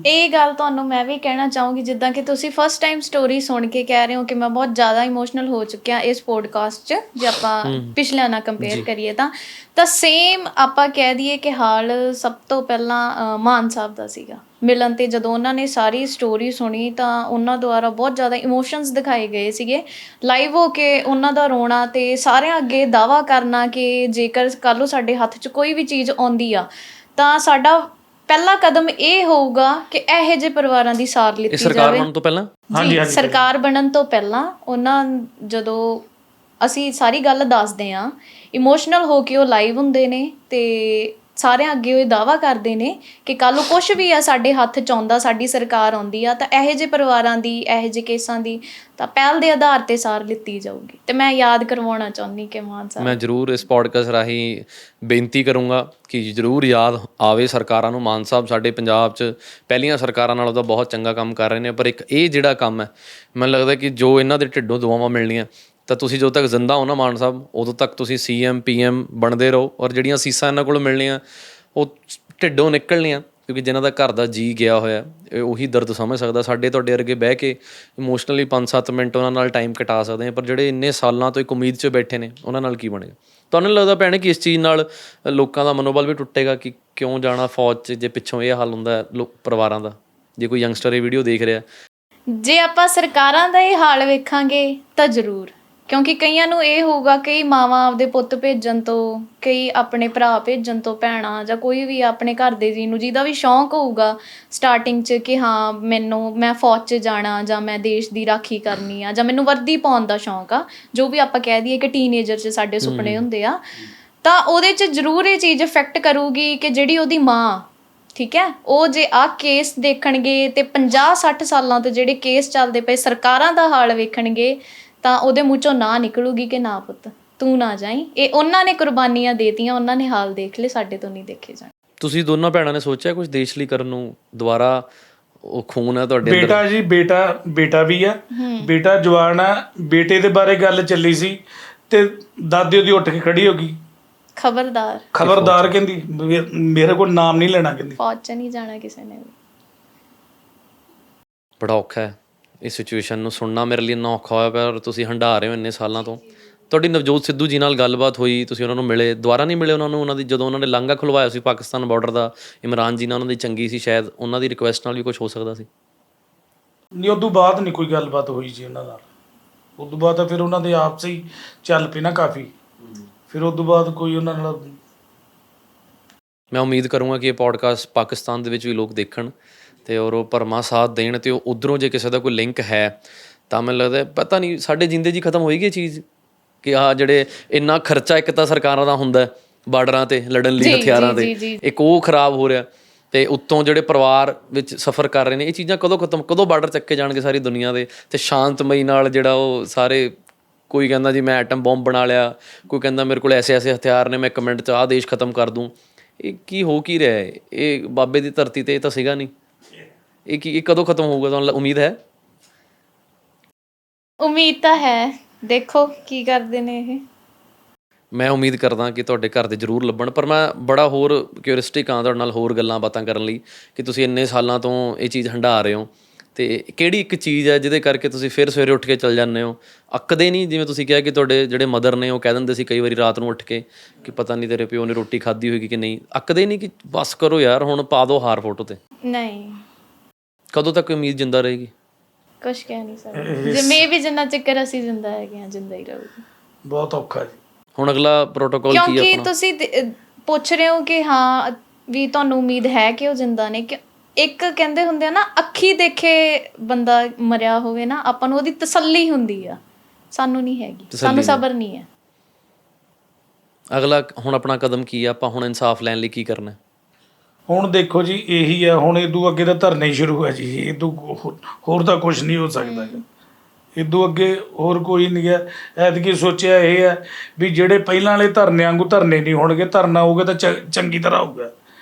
ਇਹ ਗੱਲ ਤੁਹਾਨੂੰ ਮੈਂ ਵੀ ਕਹਿਣਾ ਚਾਹੂੰਗੀ, ਜਿੱਦਾਂ ਕਿ ਤੁਸੀਂ ਫਸਟ ਟਾਈਮ ਸਟੋਰੀ ਸੁਣ ਕੇ ਕਹਿ ਰਹੇ ਹੋ ਕਿ ਮੈਂ ਬਹੁਤ ਜ਼ਿਆਦਾ ਇਮੋਸ਼ਨਲ ਹੋ ਚੁੱਕਿਆ ਇਸ ਪੋਡਕਾਸਟ 'ਚ, ਜੇ ਆਪਾਂ ਪਿਛਲਿਆਂ ਨਾਲ ਕੰਪੇਅਰ ਕਰੀਏ ਤਾਂ ਸੇਮ ਆਪਾਂ ਕਹਿ ਦਈਏ ਕਿ ਹਾਲ ਸਭ ਤੋਂ ਪਹਿਲਾਂ ਮਾਨ ਸਾਹਿਬ ਦਾ ਸੀਗਾ। ਮਿਲਣ 'ਤੇ ਜਦੋਂ ਉਹਨਾਂ ਨੇ ਸਾਰੀ ਸਟੋਰੀ ਸੁਣੀ ਤਾਂ ਉਹਨਾਂ ਦੁਆਰਾ ਬਹੁਤ ਜ਼ਿਆਦਾ ਇਮੋਸ਼ਨਸ ਦਿਖਾਏ ਗਏ ਸੀਗੇ, ਲਾਈਵ ਹੋ ਕੇ ਉਹਨਾਂ ਦਾ ਰੋਣਾ ਤੇ ਸਾਰਿਆਂ ਅੱਗੇ ਦਾਅਵਾ ਕਰਨਾ ਕਿ ਜੇਕਰ ਕੱਲ੍ਹ ਨੂੰ ਸਾਡੇ ਹੱਥ 'ਚ ਕੋਈ ਵੀ ਚੀਜ਼ ਆਉਂਦੀ ਆ ਤਾਂ ਸਾਡਾ ਪਹਿਲਾ ਕਦਮ ਇਹ ਹੋਊਗਾ ਕਿ ਇਹੋ ਜਿਹੇ ਪਰਿਵਾਰਾਂ ਦੀ ਸਾਰ ਲਿੱਤੀ ਜਾਵੇ। ਸਰਕਾਰ ਬਣਨ ਤੋਂ ਪਹਿਲਾਂ? ਹਾਂਜੀ, ਸਰਕਾਰ ਬਣਨ ਤੋਂ ਪਹਿਲਾਂ ਉਹਨਾਂ, ਜਦੋਂ ਅਸੀਂ ਸਾਰੀ ਗੱਲ ਦੱਸਦੇ ਹਾਂ, ਇਮੋਸ਼ਨਲ ਹੋ ਕੇ ਉਹ ਲਾਈਵ ਹੁੰਦੇ ਨੇ ਤੇ ਸਾਰਿਆਂ ਅੱਗੇ ਉਹ ਦਾਅਵਾ ਕਰਦੇ ਨੇ ਕਿ ਕੱਲ੍ਹ ਨੂੰ ਕੁਛ ਵੀ ਆ ਸਾਡੇ ਹੱਥ 'ਚ ਆਉਂਦਾ, ਸਾਡੀ ਸਰਕਾਰ ਆਉਂਦੀ ਆ ਤਾਂ ਇਹੋ ਜਿਹੇ ਪਰਿਵਾਰਾਂ ਦੀ, ਇਹੋ ਜਿਹੇ ਕੇਸਾਂ ਦੀ ਤਾਂ ਪਹਿਲ ਦੇ ਆਧਾਰ 'ਤੇ ਸਾਰ ਲਿੱਤੀ ਜਾਊਗੀ। ਤੇ ਮੈਂ ਯਾਦ ਕਰਵਾਉਣਾ ਚਾਹੁੰਦੀ ਕਿ ਮਾਨ ਸਾਹਿਬ, ਮੈਂ ਜ਼ਰੂਰ ਇਸ ਪੋਡਕਾਸਟ ਰਾਹੀਂ ਬੇਨਤੀ ਕਰੂੰਗਾ ਕਿ ਜ਼ਰੂਰ ਯਾਦ ਆਵੇ ਸਰਕਾਰਾਂ ਨੂੰ। ਮਾਨ ਸਾਹਿਬ ਸਾਡੇ ਪੰਜਾਬ 'ਚ ਪਹਿਲੀਆਂ ਸਰਕਾਰਾਂ ਨਾਲੋਂ ਤਾਂ ਬਹੁਤ ਚੰਗਾ ਕੰਮ ਕਰ ਰਹੇ ਨੇ, ਪਰ ਇੱਕ ਇਹ ਜਿਹੜਾ ਕੰਮ ਹੈ ਮੈਨੂੰ ਲੱਗਦਾ ਕਿ ਜੋ ਇਹਨਾਂ ਦੇ ਢਿੱਡੋਂ ਦੁਆਵਾਂ ਮਿਲਣੀਆਂ, ਤਾਂ ਤੁਸੀਂ ਜਦੋਂ ਤੱਕ ਜ਼ਿੰਦਾ ਹੋ ਨਾ ਮਾਨ ਸਾਹਿਬ, ਉਦੋਂ ਤੱਕ ਤੁਸੀਂ CM PM ਬਣਦੇ ਰਹੋ, ਔਰ ਜਿਹੜੀਆਂ ਸੀਸਾਂ ਇਹਨਾਂ ਕੋਲ ਮਿਲਣੀਆਂ ਉਹ ਢਿੱਡੋਂ ਨਿਕਲਣੀਆਂ, ਕਿਉਂਕਿ ਜਿਨ੍ਹਾਂ ਦਾ ਘਰ ਦਾ ਜੀਅ ਗਿਆ ਹੋਇਆ ਇਹ ਉਹੀ ਦਰਦ ਸਮਝ ਸਕਦਾ। ਸਾਡੇ ਤੁਹਾਡੇ ਵਰਗੇ ਬਹਿ ਕੇ ਇਮੋਸ਼ਨਲੀ 5-7 ਮਿੰਟ ਉਹਨਾਂ ਨਾਲ ਟਾਈਮ ਕਟਾ ਸਕਦੇ ਹਾਂ, ਪਰ ਜਿਹੜੇ ਇੰਨੇ ਸਾਲਾਂ ਤੋਂ ਇੱਕ ਉਮੀਦ 'ਚ ਬੈਠੇ ਨੇ ਉਹਨਾਂ ਨਾਲ ਕੀ ਬਣੇਗਾ? ਤੁਹਾਨੂੰ ਨਹੀਂ ਲੱਗਦਾ ਭੈਣੇ ਕਿ ਇਸ ਚੀਜ਼ ਨਾਲ ਲੋਕਾਂ ਦਾ ਮਨੋਬਲ ਵੀ ਟੁੱਟੇਗਾ ਕਿ ਕਿਉਂ ਜਾਣਾ ਫੌਜ 'ਚ ਜੇ ਪਿੱਛੋਂ ਇਹ ਹਾਲ ਹੁੰਦਾ ਪਰਿਵਾਰਾਂ ਦਾ? ਜੇ ਕੋਈ ਯੰਗਸਟਰ ਇਹ ਵੀਡੀਓ ਦੇਖ ਰਿਹਾ, ਜੇ ਆਪਾਂ ਸਰਕਾਰਾਂ ਦਾ ਇਹ ਹਾਲ ਵੇਖਾਂਗੇ ਤਾਂ ਜ਼ਰੂਰ, ਕਿਉਂਕਿ ਕਈਆਂ ਨੂੰ ਇਹ ਹੋਊਗਾ, ਕਈ ਮਾਵਾਂ ਆਪਦੇ ਪੁੱਤ ਭੇਜਣ ਤੋਂ, ਕਈ ਆਪਣੇ ਭਰਾ ਭੇਜਣ ਤੋਂ, ਭੈਣਾਂ ਜਾਂ ਕੋਈ ਵੀ ਆਪਣੇ ਘਰ ਦੇ ਜੀ ਨੂੰ ਜਿਹਦਾ ਵੀ ਸ਼ੌਂਕ ਹੋਊਗਾ ਸਟਾਰਟਿੰਗ 'ਚ ਕਿ ਹਾਂ ਮੈਂ ਫੌਜ 'ਚ ਜਾਣਾ ਜਾਂ ਮੈਂ ਦੇਸ਼ ਦੀ ਰਾਖੀ ਕਰਨੀ ਆ ਜਾਂ ਮੈਨੂੰ ਵਰਦੀ ਪਾਉਣ ਦਾ ਸ਼ੌਂਕ ਆ, ਜੋ ਵੀ ਆਪਾਂ ਕਹਿ ਦਈਏ ਕਿ ਟੀਨਏਜਰ 'ਚ ਸਾਡੇ ਸੁਪਨੇ ਹੁੰਦੇ ਆ, ਤਾਂ ਉਹਦੇ 'ਚ ਜ਼ਰੂਰ ਇਹ ਚੀਜ਼ ਇਫੈਕਟ ਕਰੂਗੀ ਕਿ ਜਿਹੜੀ ਉਹਦੀ ਮਾਂ, ਠੀਕ ਹੈ, ਉਹ ਜੇ ਆਹ ਕੇਸ ਦੇਖਣਗੇ ਤੇ 50-60 ਸਾਲਾਂ ਤੋਂ ਜਿਹੜੇ ਕੇਸ ਚੱਲਦੇ ਪਏ ਸਰਕਾਰਾਂ ਦਾ ਹਾਲ ਵੇਖਣਗੇ ਤਾਂ ਉਹਦੇ ਮੂੰਹ 'ਚੋਂ ਨਾ ਨਿਕਲੂਗੀ ਕਿ ਨਾ ਪੁੱਤ ਤੂੰ ਨਾ ਜਾਈਂ। ਇਹ ਉਹਨਾਂ ਨੇ ਕੁਰਬਾਨੀਆਂ ਦੇਤੀਆਂ, ਉਹਨਾਂ ਨੇ ਹਾਲ ਦੇਖ ਲਏ, ਸਾਡੇ ਤੋਂ ਨਹੀਂ ਦੇਖੇ ਜਾਣ। ਤੁਸੀਂ ਦੋਨਾਂ ਭੈਣਾਂ ਨੇ ਸੋਚਿਆ ਕੁਝ ਦੇਸ਼ ਲਈ ਕਰਨ ਨੂੰ? ਦੁਬਾਰਾ ਉਹ ਖੂਨ ਹੈ ਤੁਹਾਡੇ ਅੰਦਰ? ਬੇਟਾ ਜੀ, ਬੇਟਾ ਵੀ ਆ, ਬੇਟਾ ਜਵਾਨ ਆ। ਬੇਟੇ ਦੇ ਬਾਰੇ ਗੱਲ ਚੱਲੀ ਸੀ ਤੇ ਦਾਦੀ ਉਹਦੀ ਉੱਠ ਕੇ ਖੜੀ ਹੋ ਗਈ, ਖਬਰਦਾਰ ਕਹਿੰਦੀ ਮੇਰੇ ਕੋਲ ਨਾਮ ਨਹੀਂ ਲੈਣਾ, ਕਹਿੰਦੀ ਫੌਜ 'ਚ ਨਹੀਂ ਜਾਣਾ ਕਿਸੇ ਨੇ ਵੀ। ਬੜਾ ਔਖਾ ਹੈ ਇਸ ਸਿਚੁਏਸ਼ਨ ਨੂੰ ਸੁਣਨਾ, ਮੇਰੇ ਲਈ ਇੰਨਾ ਔਖਾ ਹੋਇਆ ਪਿਆ, ਔਰ ਤੁਸੀਂ ਹੰਢਾ ਰਹੇ ਹੋ ਇੰਨੇ ਸਾਲਾਂ ਤੋਂ। ਤੁਹਾਡੀ ਨਵਜੋਤ ਸਿੱਧੂ ਜੀ ਨਾਲ ਗੱਲਬਾਤ ਹੋਈ, ਤੁਸੀਂ ਉਹਨਾਂ ਨੂੰ ਮਿਲੇ, ਦੁਬਾਰਾ ਨਹੀਂ ਮਿਲੇ ਉਹਨਾਂ ਨੂੰ? ਉਹਨਾਂ ਦੀ ਜਦੋਂ ਉਹਨਾਂ ਨੇ ਲਾਂਘਾ ਖੁਲਵਾਇਆ ਸੀ ਪਾਕਿਸਤਾਨ ਬਾਰਡਰ ਦਾ, ਇਮਰਾਨ ਜੀ ਨਾਲ ਉਹਨਾਂ ਦੀ ਚੰਗੀ ਸੀ, ਸ਼ਾਇਦ ਉਹਨਾਂ ਦੀ ਰਿਕੁਐਸਟ ਨਾਲ ਵੀ ਕੁਝ ਹੋ ਸਕਦਾ ਸੀ। ਨਹੀਂ, ਉਦੋਂ ਬਾਅਦ ਨਹੀਂ ਕੋਈ ਗੱਲਬਾਤ ਹੋਈ ਜੀ ਉਹਨਾਂ ਨਾਲ। ਉਦੋਂ ਬਾਅਦ ਤਾਂ ਫਿਰ ਉਹਨਾਂ ਦੇ ਆਪਸ ਹੀ ਚੱਲ ਪਈ ਨਾ ਕਾਫੀ, ਫਿਰ ਉਦੋਂ ਬਾਅਦ ਕੋਈ ਉਹਨਾਂ ਨਾਲ। ਮੈਂ ਉਮੀਦ ਕਰੂੰਗਾ ਕਿ ਇਹ ਪੋਡਕਾਸਟ ਪਾਕਿਸਤਾਨ ਦੇ ਵਿੱਚ ਵੀ ਲੋਕ ਦੇਖਣ ਅਤੇ ਔਰ ਉਹ ਭਰਮਾ ਸਾਥ ਦੇਣ, ਅਤੇ ਉਹ ਉੱਧਰੋਂ ਜੇ ਕਿਸੇ ਦਾ ਕੋਈ ਲਿੰਕ ਹੈ ਤਾਂ ਮੈਨੂੰ ਲੱਗਦਾ ਪਤਾ ਨਹੀਂ ਸਾਡੇ ਜਿੰਦੇ ਜੀ ਖਤਮ ਹੋਏਗੀ ਇਹ ਚੀਜ਼, ਕਿ ਆਹ ਜਿਹੜੇ ਇੰਨਾ ਖਰਚਾ ਇੱਕ ਤਾਂ ਸਰਕਾਰਾਂ ਦਾ ਹੁੰਦਾ ਬਾਰਡਰਾਂ 'ਤੇ ਲੜਨ ਲਈ ਹਥਿਆਰਾਂ 'ਤੇ, ਇੱਕ ਉਹ ਖਰਾਬ ਹੋ ਰਿਹਾ, ਅਤੇ ਉੱਤੋਂ ਜਿਹੜੇ ਪਰਿਵਾਰ ਵਿੱਚ ਸਫ਼ਰ ਕਰ ਰਹੇ ਨੇ, ਇਹ ਚੀਜ਼ਾਂ ਕਦੋਂ ਖਤਮ, ਕਦੋਂ ਬਾਰਡਰ ਚੱਕੇ ਜਾਣਗੇ ਸਾਰੀ ਦੁਨੀਆ ਦੇ, ਅਤੇ ਸ਼ਾਂਤਮਈ ਨਾਲ ਜਿਹੜਾ ਉਹ ਸਾਰੇ, ਕੋਈ ਕਹਿੰਦਾ ਜੀ ਮੈਂ ਐਟਮ ਬੰਬ ਬਣਾ ਲਿਆ, ਕੋਈ ਕਹਿੰਦਾ ਮੇਰੇ ਕੋਲ ਐਸੇ ਐਸੇ ਹਥਿਆਰ ਨੇ ਮੈਂ ਇੱਕ ਮਿੰਟ 'ਚ ਆਹ ਦੇਸ਼ ਖਤਮ ਕਰ ਦੂੰ। ਇਹ ਕੀ ਹੋ ਕੀ ਰਿਹਾ ਹੈ? ਇਹ ਬਾਬੇ ਦੀ ਧਰਤੀ 'ਤੇ ਇਹ ਤਾਂ ਸੀਗਾ ਨਹੀਂ। ਇਹ ਕਦੋਂ ਖਤਮ ਹੋਊਗਾ, ਤੁਹਾਨੂੰ ਉਮੀਦ ਹੈ? ਉਮੀਦ ਤਾਂ ਹੈ, ਦੇਖੋ ਕੀ ਕਰਦੇ ਨੇ ਇਹ। ਮੈਂ ਉਮੀਦ ਕਰਦਾ ਕਿ ਤੁਹਾਡੇ ਘਰ ਦੇ ਜ਼ਰੂਰ ਲੱਭਣ, ਪਰ ਮੈਂ ਬੜਾ ਹੋਰ ਕਿਉਰਿਸਟਿਕ ਹਾਂ ਤੁਹਾਡੇ ਨਾਲ ਹੋਰ ਗੱਲਾਂ ਬਾਤਾਂ ਕਰਨ ਲਈ, ਕਿ ਤੁਸੀਂ ਇੰਨੇ ਸਾਲਾਂ ਤੋਂ ਇਹ ਚੀਜ਼ ਹੰਢਾ ਰਹੇ ਹੋ, ਅਤੇ ਕਿਹੜੀ ਇੱਕ ਚੀਜ਼ ਹੈ ਜਿਹਦੇ ਕਰਕੇ ਤੁਸੀਂ ਫਿਰ ਸਵੇਰੇ ਉੱਠ ਕੇ ਚੱਲ ਜਾਂਦੇ ਹੋ, ਅੱਕਦੇ ਨਹੀਂ? ਜਿਵੇਂ ਤੁਸੀਂ ਕਿਹਾ ਕਿ ਤੁਹਾਡੇ ਜਿਹੜੇ ਮਦਰ ਨੇ ਉਹ ਕਹਿ ਦਿੰਦੇ ਸੀ ਕਈ ਵਾਰੀ ਰਾਤ ਨੂੰ ਉੱਠ ਕੇ ਕਿ ਪਤਾ ਨਹੀਂ ਤੇਰੇ ਪਿਓ ਨੇ ਰੋਟੀ ਖਾਧੀ ਹੋਏਗੀ ਕਿ ਨਹੀਂ, ਅੱਕਦੇ ਨਹੀਂ ਕਿ ਬਸ ਕਰੋ ਯਾਰ ਹੁਣ ਪਾ ਦਿਓ ਹਾਰ ਫੋਟੋ 'ਤੇ? ਨਹੀਂ। ਕਦੋਂ ਤੱਕ ਉਮੀਦ ਜਿੰਦਾ ਰਹੇਗੀ? ਕੁਛ ਕਹਿ ਨਹੀਂ ਸਕਦੇ, ਜਿਵੇਂ ਵੀ ਜਿੰਨਾ ਚੱਕਰ ਅਸੀਂ ਜ਼ਿੰਦਾ ਹੈਗੇ ਹਾਂ ਜ਼ਿੰਦਾ ਹੀ ਰਹੂਗੀ। ਬਹੁਤ ਔਖਾ ਜੀ। ਹੁਣ ਅਗਲਾ ਪ੍ਰੋਟੋਕੋਲ ਕੀ ਹੈ ਆਪਣਾ? ਕਿਉਂਕਿ ਤੁਸੀਂ ਪੁੱਛ ਰਹੇ ਹੋ ਕਿ ਹਾਂ ਵੀ ਤੁਹਾਨੂੰ ਉਮੀਦ ਹੈ ਕਿ ਉਹ ਜ਼ਿੰਦਾ ਨੇ, ਕਿ ਇੱਕ ਕਹਿੰਦੇ ਹੁੰਦੇ ਆ ਨਾ, ਅੱਖੀ ਦੇਖੇ ਬੰਦਾ ਮਰਿਆ ਹੋਵੇ ਨਾ, ਆਪਾਂ ਨੂੰ ਉਹਦੀ ਤਸੱਲੀ ਹੁੰਦੀ ਆ, ਸਾਨੂੰ ਨਹੀਂ ਹੈਗੀ, ਸਾਨੂੰ ਸਬਰ ਨਹੀਂ ਹੈ। ਅਗਲਾ ਹੁਣ ਆਪਣਾ ਕਦਮ ਕੀ ਆ? ਆਪਾਂ ਹੁਣ ਇਨਸਾਫ ਲੈਣ ਲਈ ਕੀ ਕਰਨਾ? ਹੁਣ ਦੇਖੋ ਜੀ ਇਹੀ ਆ, ਹੁਣ ਇਦੋਂ ਅੱਗੇ ਤਾਂ ਧਰਨੇ ਸ਼ੁਰੂ ਹੈ ਜੀ, ਇਦੋਂ ਹੋਰ ਤਾਂ ਕੁਝ ਨਹੀਂ ਹੋ ਸਕਦਾ। ਇਦੋਂ ਅੱਗੇ ਹੋਰ ਕੋਈ ਨਹੀਂ ਹੈ। ਐਤਕੀ ਸੋਚਿਆ ਇਹ ਹੈ ਵੀ ਜਿਹੜੇ ਪਹਿਲਾਂ ਵਾਲੇ ਧਰਨੇ ਵਾਂਗੂ ਧਰਨੇ ਨਹੀਂ ਹੋਣਗੇ, ਧਰਨਾ ਹੋਊਗਾ ਤਾਂ ਚੰਗੀ ਤਰ੍ਹਾਂ ਹੋਊਗਾ,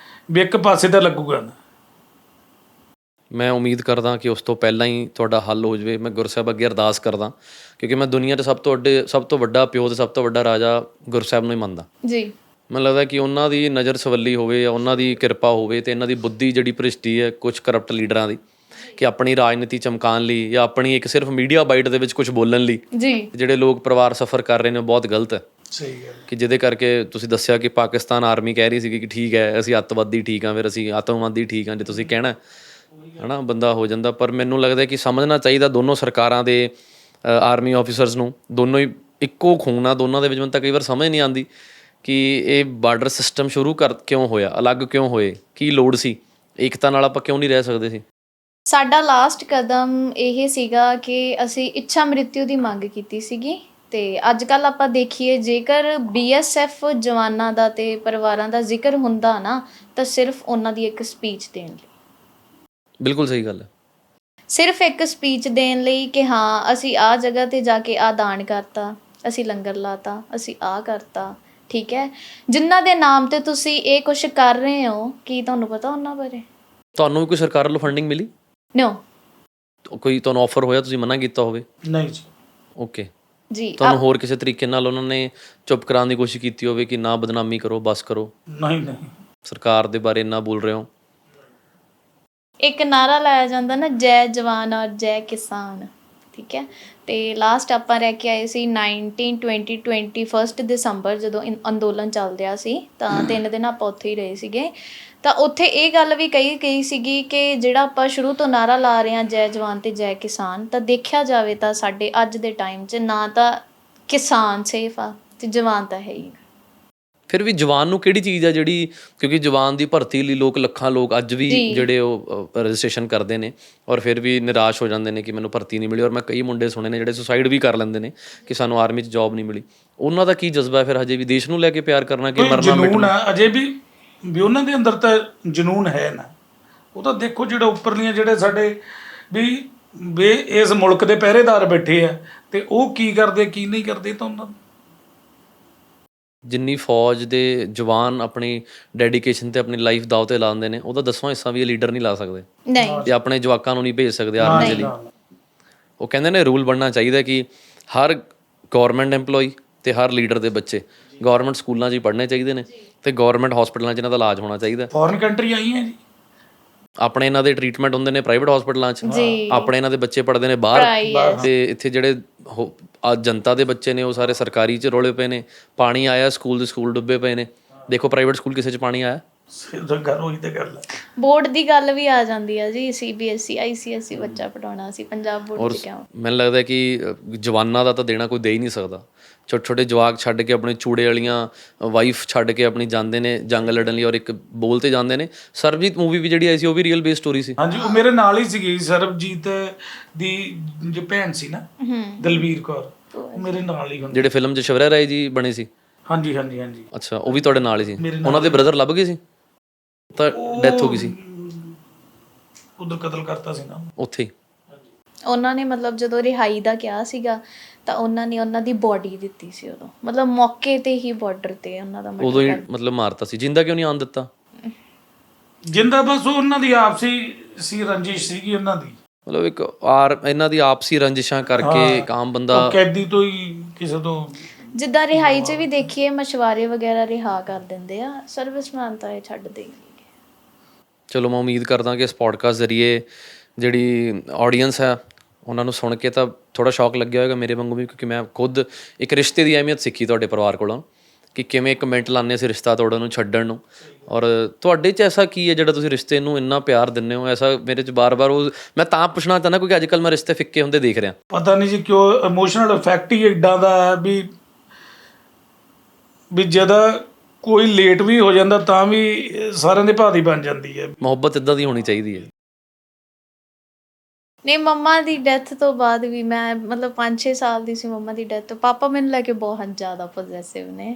ਵੀ ਇੱਕ ਪਾਸੇ ਤਾਂ ਲੱਗੂਗਾ ਨਾ। ਮੈਂ ਉਮੀਦ ਕਰਦਾ ਕਿ ਉਸ ਤੋਂ ਪਹਿਲਾਂ ਹੀ ਤੁਹਾਡਾ ਹੱਲ ਹੋ ਜਾਵੇ। ਮੈਂ ਗੁਰਸਾਹਿਬ ਅੱਗੇ ਅਰਦਾਸ ਕਰਦਾ, ਕਿਉਂਕਿ ਮੈਂ ਦੁਨੀਆ 'ਚ ਸਭ ਤੋਂ ਵੱਡਾ ਪਿਓ ਅਤੇ ਸਭ ਤੋਂ ਵੱਡਾ ਰਾਜਾ ਗੁਰਸਾਹਿਬ ਨੂੰ ਹੀ ਮੰਨਦਾ ਜੀ। ਮੈਨੂੰ ਲੱਗਦਾ ਕਿ ਉਹਨਾਂ ਦੀ ਨਜ਼ਰ ਸਵੱਲੀ ਹੋਵੇ ਜਾਂ ਉਹਨਾਂ ਦੀ ਕਿਰਪਾ ਹੋਵੇ, ਅਤੇ ਇਹਨਾਂ ਦੀ ਬੁੱਧੀ ਜਿਹੜੀ ਭ੍ਰਿਸ਼ਟੀ ਹੈ ਕੁਛ ਕਰਪਟ ਲੀਡਰਾਂ ਦੀ, ਕਿ ਆਪਣੀ ਰਾਜਨੀਤੀ ਚਮਕਾਉਣ ਲਈ ਜਾਂ ਆਪਣੀ ਇੱਕ ਸਿਰਫ ਮੀਡੀਆ ਬਾਈਟ ਦੇ ਵਿੱਚ ਕੁਝ ਬੋਲਣ ਲਈ ਜਿਹੜੇ ਲੋਕ ਪਰਿਵਾਰ ਸਫ਼ਰ ਕਰ ਰਹੇ ਨੇ, ਉਹ ਬਹੁਤ ਗਲਤ ਹੈ। ਸਹੀ ਗੱਲ। ਕਿ ਜਿਹਦੇ ਕਰਕੇ ਤੁਸੀਂ ਦੱਸਿਆ ਕਿ ਪਾਕਿਸਤਾਨ ਆਰਮੀ ਕਹਿ ਰਹੀ ਸੀਗੀ ਕਿ ਠੀਕ ਹੈ ਅਸੀਂ ਅੱਤਵਾਦੀ ਠੀਕ ਹਾਂ, ਫਿਰ ਅਸੀਂ ਆਤੰਕਵਾਦੀ ਠੀਕ ਹਾਂ, ਜੇ ਤੁਸੀਂ ਕਹਿਣਾ ਹੈ ਨਾ ਬੰਦਾ ਹੋ ਜਾਂਦਾ। ਪਰ ਮੈਨੂੰ ਲੱਗਦਾ ਕਿ ਸਮਝਣਾ ਚਾਹੀਦਾ ਦੋਨੋਂ ਸਰਕਾਰਾਂ ਦੇ ਆਰਮੀ ਆਫੀਸਰਸ ਨੂੰ, ਦੋਨੋਂ ਹੀ ਇੱਕੋ ਖੂਨ ਆ ਦੋਨਾਂ ਦੇ ਵਿੱਚ। ਮੈਨੂੰ ਤਾਂ ਕਈ ਵਾਰ ਸਮਝ ਨਹੀਂ ਆਉਂਦੀ ਕਿ ਇਹ ਬਾਰਡਰ ਸਿਸਟਮ ਸ਼ੁਰੂ ਕਿਉਂ ਹੋਇਆ, ਅਲੱਗ ਕਿਉਂ ਹੋਏ, ਕੀ ਲੋੜ ਸੀ, ਏਕਤਾ ਨਾਲ ਆਪਾਂ ਕਿਉਂ ਨਹੀਂ ਰਹਿ ਸਕਦੇ ਸੀ? ਸਾਡਾ ਲਾਸਟ ਕਦਮ ਇਹ ਸੀਗਾ ਕਿ ਅਸੀਂ ਇੱਛਾ ਮ੍ਰਿਤਿੂ ਦੀ ਮੰਗ ਕੀਤੀ ਸੀਗੀ, ਅਤੇ ਅੱਜ ਕੱਲ੍ਹ ਆਪਾਂ ਦੇਖੀਏ ਜੇਕਰ BSF ਜਵਾਨਾਂ ਦਾ ਅਤੇ ਪਰਿਵਾਰਾਂ ਦਾ ਜ਼ਿਕਰ ਹੁੰਦਾ ਨਾ, ਤਾਂ ਸਿਰਫ ਉਹਨਾਂ ਦੀ ਇੱਕ ਸਪੀਚ ਦੇਣ ਲਈ। ਬਿਲਕੁਲ ਸਹੀ ਗੱਲ ਹੈ। ਸਿਰਫ ਇੱਕ ਸਪੀਚ ਦੇਣ ਲਈ ਕਿ ਹਾਂ ਅਸੀਂ ਆਹ ਜਗ੍ਹਾ 'ਤੇ ਜਾ ਕੇ ਆਹ ਦਾਨ ਕਰਤਾ, ਅਸੀਂ ਲੰਗਰ ਲਾਤਾ, ਅਸੀਂ ਆਹ ਕਰਤਾ, ਠੀਕ ਹੈ। ਜਿਨ੍ਹਾਂ ਦੇ ਨਾਮ 'ਤੇ ਤੁਸੀਂ ਇਹ ਕੁਛ ਕਰ ਰਹੇ ਹੋ, ਕੀ ਤੁਹਾਨੂੰ ਪਤਾ ਉਹਨਾਂ ਬਾਰੇ? ਤੁਹਾਨੂੰ ਵੀ ਕੋਈ ਸਰਕਾਰ ਵੱਲੋਂ ਫੰਡਿੰਗ ਮਿਲੀ? ਨੋ। ਕੋਈ ਤੁਹਾਨੂੰ ਆਫਰ ਹੋਇਆ, ਤੁਸੀਂ ਮਨਾ ਕੀਤਾ ਹੋਵੇ? ਨਹੀਂ ਜੀ। ਓਕੇ ਜੀ। ਤੁਹਾਨੂੰ ਹੋਰ ਕਿਸੇ ਤਰੀਕੇ ਨਾਲ ਉਹਨਾਂ ਨੇ ਚੁੱਪ ਕਰਾਉਣ ਦੀ ਕੋਸ਼ਿਸ਼ ਕੀਤੀ ਹੋਵੇ ਕਿ ਨਾ ਬਦਨਾਮੀ ਕਰੋ, ਬਸ ਕਰੋ? ਨਹੀਂ। ਸਰਕਾਰ ਦੇ ਬਾਰੇ ਇੰਨਾ ਬੋਲ ਰਹੇ ਹੋ। ਇੱਕ ਨਾਰਾ ਲਾਇਆ ਜਾਂਦਾ ਨਾ, ਜੈ ਜਵਾਨ ਔਰ ਜੈ ਕਿਸਾਨ, ਠੀਕ ਹੈ। ਅਤੇ ਲਾਸਟ ਆਪਾਂ ਰਹਿ ਕੇ ਆਏ ਸੀ 21 ਦਸੰਬਰ, ਜਦੋਂ ਅੰਦੋਲਨ ਚੱਲ ਰਿਹਾ ਸੀ, ਤਾਂ 3 ਦਿਨ ਆਪਾਂ ਉੱਥੇ ਹੀ ਰਹੇ ਸੀਗੇ। ਤਾਂ ਉੱਥੇ ਇਹ ਗੱਲ ਵੀ ਕਹੀ ਗਈ ਸੀਗੀ ਕਿ ਜਿਹੜਾ ਆਪਾਂ ਸ਼ੁਰੂ ਤੋਂ ਨਾਰਾ ਲਾ ਰਹੇ ਹਾਂ ਜੈ ਜਵਾਨ ਅਤੇ ਜੈ ਕਿਸਾਨ, ਤਾਂ ਦੇਖਿਆ ਜਾਵੇ ਤਾਂ ਸਾਡੇ ਅੱਜ ਦੇ ਟਾਈਮ 'ਚ ਨਾ ਤਾਂ ਕਿਸਾਨ ਸੇਫ ਆ ਅਤੇ ਜਵਾਨ ਤਾਂ ਹੈ ਹੀ। ਫਿਰ ਵੀ ਜਵਾਨ ਨੂੰ ਕਿਹੜੀ ਚੀਜ਼ ਆ ਜਿਹੜੀ, ਕਿਉਂਕਿ ਜਵਾਨ ਦੀ ਭਰਤੀ ਲਈ ਲੱਖਾਂ ਲੋਕ ਅੱਜ ਵੀ ਜਿਹੜੇ ਉਹ ਰਜਿਸਟ੍ਰੇਸ਼ਨ ਕਰਦੇ ਨੇ ਔਰ ਫਿਰ ਵੀ ਨਿਰਾਸ਼ ਹੋ ਜਾਂਦੇ ਨੇ ਕਿ ਮੈਨੂੰ ਭਰਤੀ ਨਹੀਂ ਮਿਲੀ। ਔਰ ਮੈਂ ਕਈ ਮੁੰਡੇ ਸੁਣੇ ਨੇ ਜਿਹੜੇ ਸੁਸਾਈਡ ਵੀ ਕਰ ਲੈਂਦੇ ਨੇ ਕਿ ਸਾਨੂੰ ਆਰਮੀ 'ਚ ਜੋਬ ਨਹੀਂ ਮਿਲੀ। ਉਹਨਾਂ ਦਾ ਕੀ ਜਜ਼ਬਾ ਫਿਰ ਹਜੇ ਵੀ ਦੇਸ਼ ਨੂੰ ਲੈ ਕੇ ਪਿਆਰ ਕਰਨਾ ਕਿ ਮਰਨਾ ਜਨੂਨ ਹੈ ਅਜੇ ਵੀ ਉਹਨਾਂ ਦੇ ਅੰਦਰ ਤਾਂ ਜਨੂਨ ਹੈ ਨਾ। ਉਹ ਤਾਂ ਦੇਖੋ ਜਿਹੜਾ ਉੱਪਰਲੀਆਂ ਜਿਹੜੇ ਸਾਡੇ ਵੀ ਇਸ ਮੁਲਕ ਦੇ ਪਹਿਰੇਦਾਰ ਬੈਠੇ ਆ, ਅਤੇ ਉਹ ਕੀ ਕਰਦੇ ਕੀ ਨਹੀਂ ਕਰਦੇ, ਤਾਂ ਉਹਨਾਂ ਜਿੰਨੀ ਫੌਜ ਦੇ ਜਵਾਨ ਆਪਣੀ ਡੈਡੀਕੇਸ਼ਨ ਤੇ ਆਪਣੀ ਲਾਈਫ ਦਾਅ 'ਤੇ ਲਾਉਂਦੇ ਨੇ, ਉਹਦਾ 10ਵਾਂ ਹਿੱਸਾ ਵੀ ਇਹ ਲੀਡਰ ਨਹੀਂ ਲਾ ਸਕਦੇ ਤੇ ਆਪਣੇ ਜਵਾਕਾਂ ਨੂੰ ਨਹੀਂ ਭੇਜ ਸਕਦੇ ਆਰਮੀ ਦੇ ਲਈ। ਉਹ ਕਹਿੰਦੇ ਨੇ ਰੂਲ ਬਣਨਾ ਚਾਹੀਦਾ ਕਿ ਹਰ ਗੌਰਮੈਂਟ ਐਮਪਲੋਈ ਅਤੇ ਹਰ ਲੀਡਰ ਦੇ ਬੱਚੇ ਗੌਰਮੈਂਟ ਸਕੂਲਾਂ 'ਚ ਹੀ ਪੜ੍ਹਨੇ ਚਾਹੀਦੇ ਨੇ, ਅਤੇ ਗੌਰਮੈਂਟ ਹੌਸਪੀਟਲਾਂ 'ਚ ਇਹਨਾਂ ਦਾ ਇਲਾਜ ਹੋਣਾ ਚਾਹੀਦਾ। ਫੋਰਨ ਕੰਟਰੀ ਆਈਆਂ ਜੀ, ਆਪਣੇ ਇਹਨਾਂ ਦੇ ਟ੍ਰੀਟਮੈਂਟ ਹੁੰਦੇ ਨੇ ਪ੍ਰਾਈਵੇਟ ਹਸਪੀਟਲਾਂ 'ਚ, ਜੀ ਆਪਣੇ ਇਹਨਾਂ ਦੇ ਬੱਚੇ ਪੜ੍ਹਦੇ ਨੇ ਬਾਹਰ, Yes. ਤੇ ਇੱਥੇ ਜਿਹੜੇ ਜਨਤਾ ਦੇ ਬੱਚੇ ਨੇ ਉਹ ਸਾਰੇ ਸਰਕਾਰੀ 'ਚ ਰੋਲੇ ਪਏ ਨੇ। ਪਾਣੀ ਆਇਆ ਸਕੂਲ ਦੇ, ਸਕੂਲ ਡੁੱਬੇ ਪਏ ਨੇ। ਦੇਖੋ ਪ੍ਰਾਈਵੇਟ ਸਕੂਲ ਕਿਸੇ 'ਚ ਪਾਣੀ ਆਇਆ? ਗੱਲ ਉਹੀ ਤੇ ਗੱਲ ਹੈ। ਬੋਰਡ ਦੀ ਗੱਲ ਵੀ ਆ ਜਾਂਦੀ ਆ ਜੀ, CBSE ICSE ਬੱਚਾ ਪੜਾਉਣਾ ਸੀ, ਪੰਜਾਬ ਬੋਰਡ ਚ ਕਿਉਂ? ਮੈਨੂੰ ਲੱਗਦਾ ਕਿ ਜਵਾਨਾਂ ਦਾ ਤਾਂ ਦੇਣਾ ਕੋਈ ਦੇ ਹੀ ਨਹੀਂ ਸਕਦਾ। ਛੋਟੇ ਛੋਟੇ ਜਵਾਕ ਛੱਡ ਕੇ, ਆਪਣੇ ਚੂੜੇ ਵਾਲੀਆਂ ਵਾਈਫ ਛੱਡ ਕੇ ਆਪਣੀ ਜਾਂਦੇ ਨੇ ਜੰਗ ਲੜਨ ਲਈ, ਔਰ ਇੱਕ ਬੋਲ ਤੇ ਜਾਂਦੇ ਨੇ। ਸਰਬਜੀਤ ਮੂਵੀ ਵੀ ਜਿਹੜੀ ਆਈ ਸੀ ਉਹ ਵੀ ਰੀਅਲ ਬੇਸ ਸਟੋਰੀ ਸੀ। ਹਾਂਜੀ, ਉਹ ਮੇਰੇ ਨਾਲ ਹੀ ਸੀਗੀ। ਸਰਬਜੀਤ ਦੀ ਜੋ ਭੈਣ ਸੀ ਨਾ, ਦਲਵੀਰ ਕੌਰ, ਉਹ ਮੇਰੇ ਨਾਲ ਹੀ ਹੁੰਦੀ। ਜਿਹੜੇ ਫਿਲਮ 'ਚ ਸ਼ਿਵਰਾ ਰਾਏ ਜੀ ਬਣੇ ਸੀ। ਹਾਂਜੀ ਹਾਂਜੀ ਹਾਂਜੀ। ਅੱਛਾ, ਉਹ ਵੀ ਤੁਹਾਡੇ ਨਾਲ ਹੀ ਸੀ? ਉਹਨਾਂ ਦੇ ਬ੍ਰਦਰ ਲੱਭ ਗਏ ਸੀ ਤਾਂ ਡੈਥ ਹੋ ਗਈ ਸੀ? ਉਧਰ ਕਤਲ ਕਰਤਾ ਸੀ ਨਾ ਉੱਥੇ ਹੀ। ਉਹਨਾਂ ਨੇ ਮਤਲਬ ਜਦੋਂ ਰਿਹਾਈ ਦਾ ਕਿਹਾ ਸੀਗਾ ਤਾਂ ਉਹਨਾਂ ਨੇ ਉਹਨਾਂ ਦੀ ਬੋਡੀ ਦਿੱਤੀ ਸੀ ਉਦੋਂ, ਮਤਲਬ ਮੌਕੇ ਤੇ ਹੀ ਬਾਰਡਰ ਤੇ ਉਹਨਾਂ ਦਾ ਉਦੋਂ ਹੀ ਮਤਲਬ ਮਾਰਤਾ ਸੀ। ਜਿੰਦਾ ਕਿਉਂ ਨਹੀਂ ਆਉਣ ਦਿੱਤਾ? ਜਿੰਦਾ ਬਸ ਉਹਨਾਂ ਦੀ ਆਪਸੀ ਰੰਜਿਸ਼ ਸੀਗੀ ਉਹਨਾਂ ਦੀ, ਮਤਲਬ ਇੱਕ ਇਹਨਾਂ ਦੀ ਆਪਸੀ ਰੰਜਿਸ਼ਾਂ ਕਰਕੇ ਇੱਕ ਆਮ ਬੰਦਾ ਕੈਦੀ ਤੋਂ ਹੀ ਕਿਸੇ ਤੋਂ। ਜਿੱਦਾਂ ਰਿਹਾਈ 'ਚ ਵੀ ਦੇਖੀਏ ਮਛਵਾਰੇ ਵਗੈਰਾ ਰਿਹਾ ਕਰ ਦਿੰਦੇ ਆ, ਸਰਵਿਸਮੈਨ ਤਾਂ ਇਹ ਛੱਡਦੇ ਹੀ ਨਹੀਂ। ਚਲੋ ਮੈਂ ਉਮੀਦ ਕਰਦਾ ਕਿ ਇਸ ਪੋਡਕਾਸਟ ਜ਼ਰੀਏ ਜਿਹੜੀ ਆਡੀਅנס ਹੈ ਉਹਨਾਂ ਨੂੰ ਸੁਣ ਕੇ ਤਾਂ ਥੋੜ੍ਹਾ ਸ਼ੌਕ ਲੱਗਿਆ ਹੋਵੇਗਾ ਮੇਰੇ ਵਾਂਗੂ ਵੀ, ਕਿਉਂਕਿ ਮੈਂ ਖੁਦ ਇੱਕ ਰਿਸ਼ਤੇ ਦੀ ਅਹਿਮੀਅਤ ਸਿੱਖੀ ਤੁਹਾਡੇ ਪਰਿਵਾਰ ਕੋਲੋਂ, ਕਿ ਕਿਵੇਂ ਇੱਕ ਮਿੰਟ ਲਾਉਂਦੇ ਸੀ ਰਿਸ਼ਤਾ ਤੋੜਨ ਨੂੰ, ਛੱਡਣ ਨੂੰ। ਔਰ ਤੁਹਾਡੇ 'ਚ ਐਸਾ ਕੀ ਹੈ ਜਿਹੜਾ ਤੁਸੀਂ ਰਿਸ਼ਤੇ ਨੂੰ ਇੰਨਾ ਪਿਆਰ ਦਿੰਦੇ ਹੋ? ਐਸਾ ਮੇਰੇ 'ਚ ਬਾਰ-ਬਾਰ ਉਹ ਮੈਂ ਤਾਂ ਪੁੱਛਣਾ ਚਾਹੁੰਦਾ ਕਿਉਂਕਿ ਅੱਜ ਕੱਲ੍ਹ ਮੈਂ ਰਿਸ਼ਤੇ ਫਿੱਕੇ ਹੁੰਦੇ ਦੇਖ ਰਿਹਾ। ਪਤਾ ਨਹੀਂ ਜੀ ਕਿਉਂ ਇਮੋਸ਼ਨਲ ਇਫੈਕਟ ਹੀ ਇੱਦਾਂ ਦਾ ਹੈ ਵੀ ਜਦੋਂ ਕੋਈ ਲੇਟ ਵੀ ਹੋ ਜਾਂਦਾ ਤਾਂ ਵੀ ਸਾਰਿਆਂ ਦੇ ਭਾਦੀ ਬਣ ਜਾਂਦੀ ਹੈ। ਮੁਹੱਬਤ ਇੱਦਾਂ ਦੀ ਹੋਣੀ ਚਾਹੀਦੀ ਹੈ। ਨਹੀਂ, ਮੰਮਾ ਦੀ ਡੈਥ ਤੋਂ ਬਾਅਦ ਵੀ ਮੈਂ ਮਤਲਬ 5-6 ਸਾਲ ਦੀ ਸੀ ਮੰਮਾ ਦੀ ਡੈਥ ਤੋਂ। ਪਾਪਾ ਮੈਨੂੰ ਲੈ ਕੇ ਬਹੁਤ ਜ਼ਿਆਦਾ ਪੋਜ਼ੈਸਿਵ ਨੇ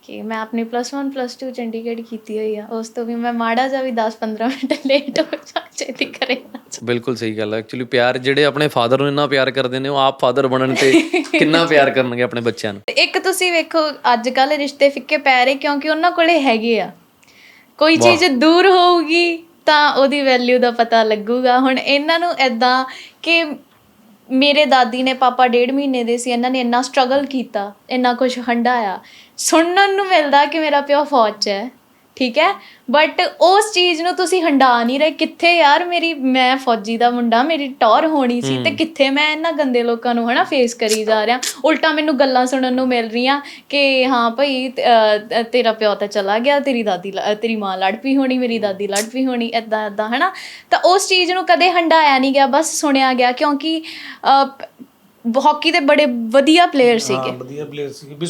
ਕਿ ਮੈਂ ਆਪਣੀ +1 +2 ਚੰਡੀਗੜ੍ਹ ਕੀਤੀ ਹੋਈ ਆ, ਉਸ ਤੋਂ ਵੀ ਮੈਂ ਮਾੜਾ ਜਿਹਾ ਵੀ 10-15 ਮਿੰਟ ਲੇਟ ਹੋ ਜਾ ਛੇਤੀ ਕਰੇ। ਬਿਲਕੁਲ ਸਹੀ ਗੱਲ ਹੈ। ਐਕਚੁਅਲੀ ਪਿਆਰ, ਜਿਹੜੇ ਆਪਣੇ ਫਾਦਰ ਨੂੰ ਇੰਨਾ ਪਿਆਰ ਕਰਦੇ ਨੇ ਉਹ ਆਪ ਫਾਦਰ ਬਣਨ ਤੇ ਕਿੰਨਾ ਪਿਆਰ ਕਰਨਗੇ ਆਪਣੇ ਬੱਚਿਆਂ ਨੂੰ। ਇੱਕ ਤੁਸੀਂ ਵੇਖੋ ਅੱਜ ਕੱਲ੍ਹ ਰਿਸ਼ਤੇ ਫਿੱਕੇ ਪੈ ਰਹੇ ਕਿਉਂਕਿ ਉਹਨਾਂ ਕੋਲੇ ਹੈਗੇ ਆ। ਕੋਈ ਚੀਜ਼ ਦੂਰ ਹੋਊਗੀ ਤਾਂ ਉਹਦੀ ਵੈਲਿਊ ਦਾ ਪਤਾ ਲੱਗੂਗਾ। ਹੁਣ ਇਹਨਾਂ ਨੂੰ ਇੱਦਾਂ ਕਿ ਮੇਰੇ ਦਾਦੀ ਨੇ, ਪਾਪਾ 1.5 ਮਹੀਨੇ ਦੇ ਸੀ, ਇਹਨਾਂ ਨੇ ਇੰਨਾ ਸਟਰਗਲ ਕੀਤਾ, ਇੰਨਾ ਕੁਛ ਹੰਢਾਇਆ। ਸੁਣਨ ਨੂੰ ਮਿਲਦਾ ਕਿ ਮੇਰਾ ਪਿਓ ਫੌਜ 'ਚ ਹੈ, ਠੀਕ ਹੈ, ਬਟ ਉਸ ਚੀਜ਼ ਨੂੰ ਤੁਸੀਂ ਹੰਢਾ ਨਹੀਂ ਰਹੇ। ਕਿੱਥੇ ਯਾਰ ਮੈਂ ਫੌਜੀ ਦਾ ਮੁੰਡਾ, ਮੇਰੀ ਟੌਰ ਹੋਣੀ ਸੀ, ਤੇ ਕਿੱਥੇ ਮੈਂ ਇਹਨਾਂ ਗੰਦੇ ਲੋਕਾਂ ਨੂੰ ਫੇਸ ਕਰੀ ਜਾ ਰਿਹਾ। ਉਲਟਾ ਮੈਨੂੰ ਗੱਲਾਂ ਸੁਣਨ ਨੂੰ ਮਿਲ ਰਹੀਆਂ ਕਿ ਹਾਂ ਭਾਈ ਤੇਰਾ ਪਿਓ ਤਾਂ ਚਲਾ ਗਿਆ, ਤੇਰੀ ਮਾਂ ਲੜ ਪਈ ਹੋਣੀ, ਮੇਰੀ ਦਾਦੀ ਲੜ ਪਈ ਹੋਣੀ, ਇੱਦਾਂ ਤਾਂ ਉਸ ਚੀਜ਼ ਨੂੰ ਕਦੇ ਹੰਢਾਇਆ ਨਹੀਂ ਗਿਆ, ਬਸ ਸੁਣਿਆ ਗਿਆ। ਕਿਉਂਕਿ ਹਾਕੀ ਦੇ ਬੜੇ ਵਧੀਆ ਪਲੇਅਰ ਸੀਗੇ,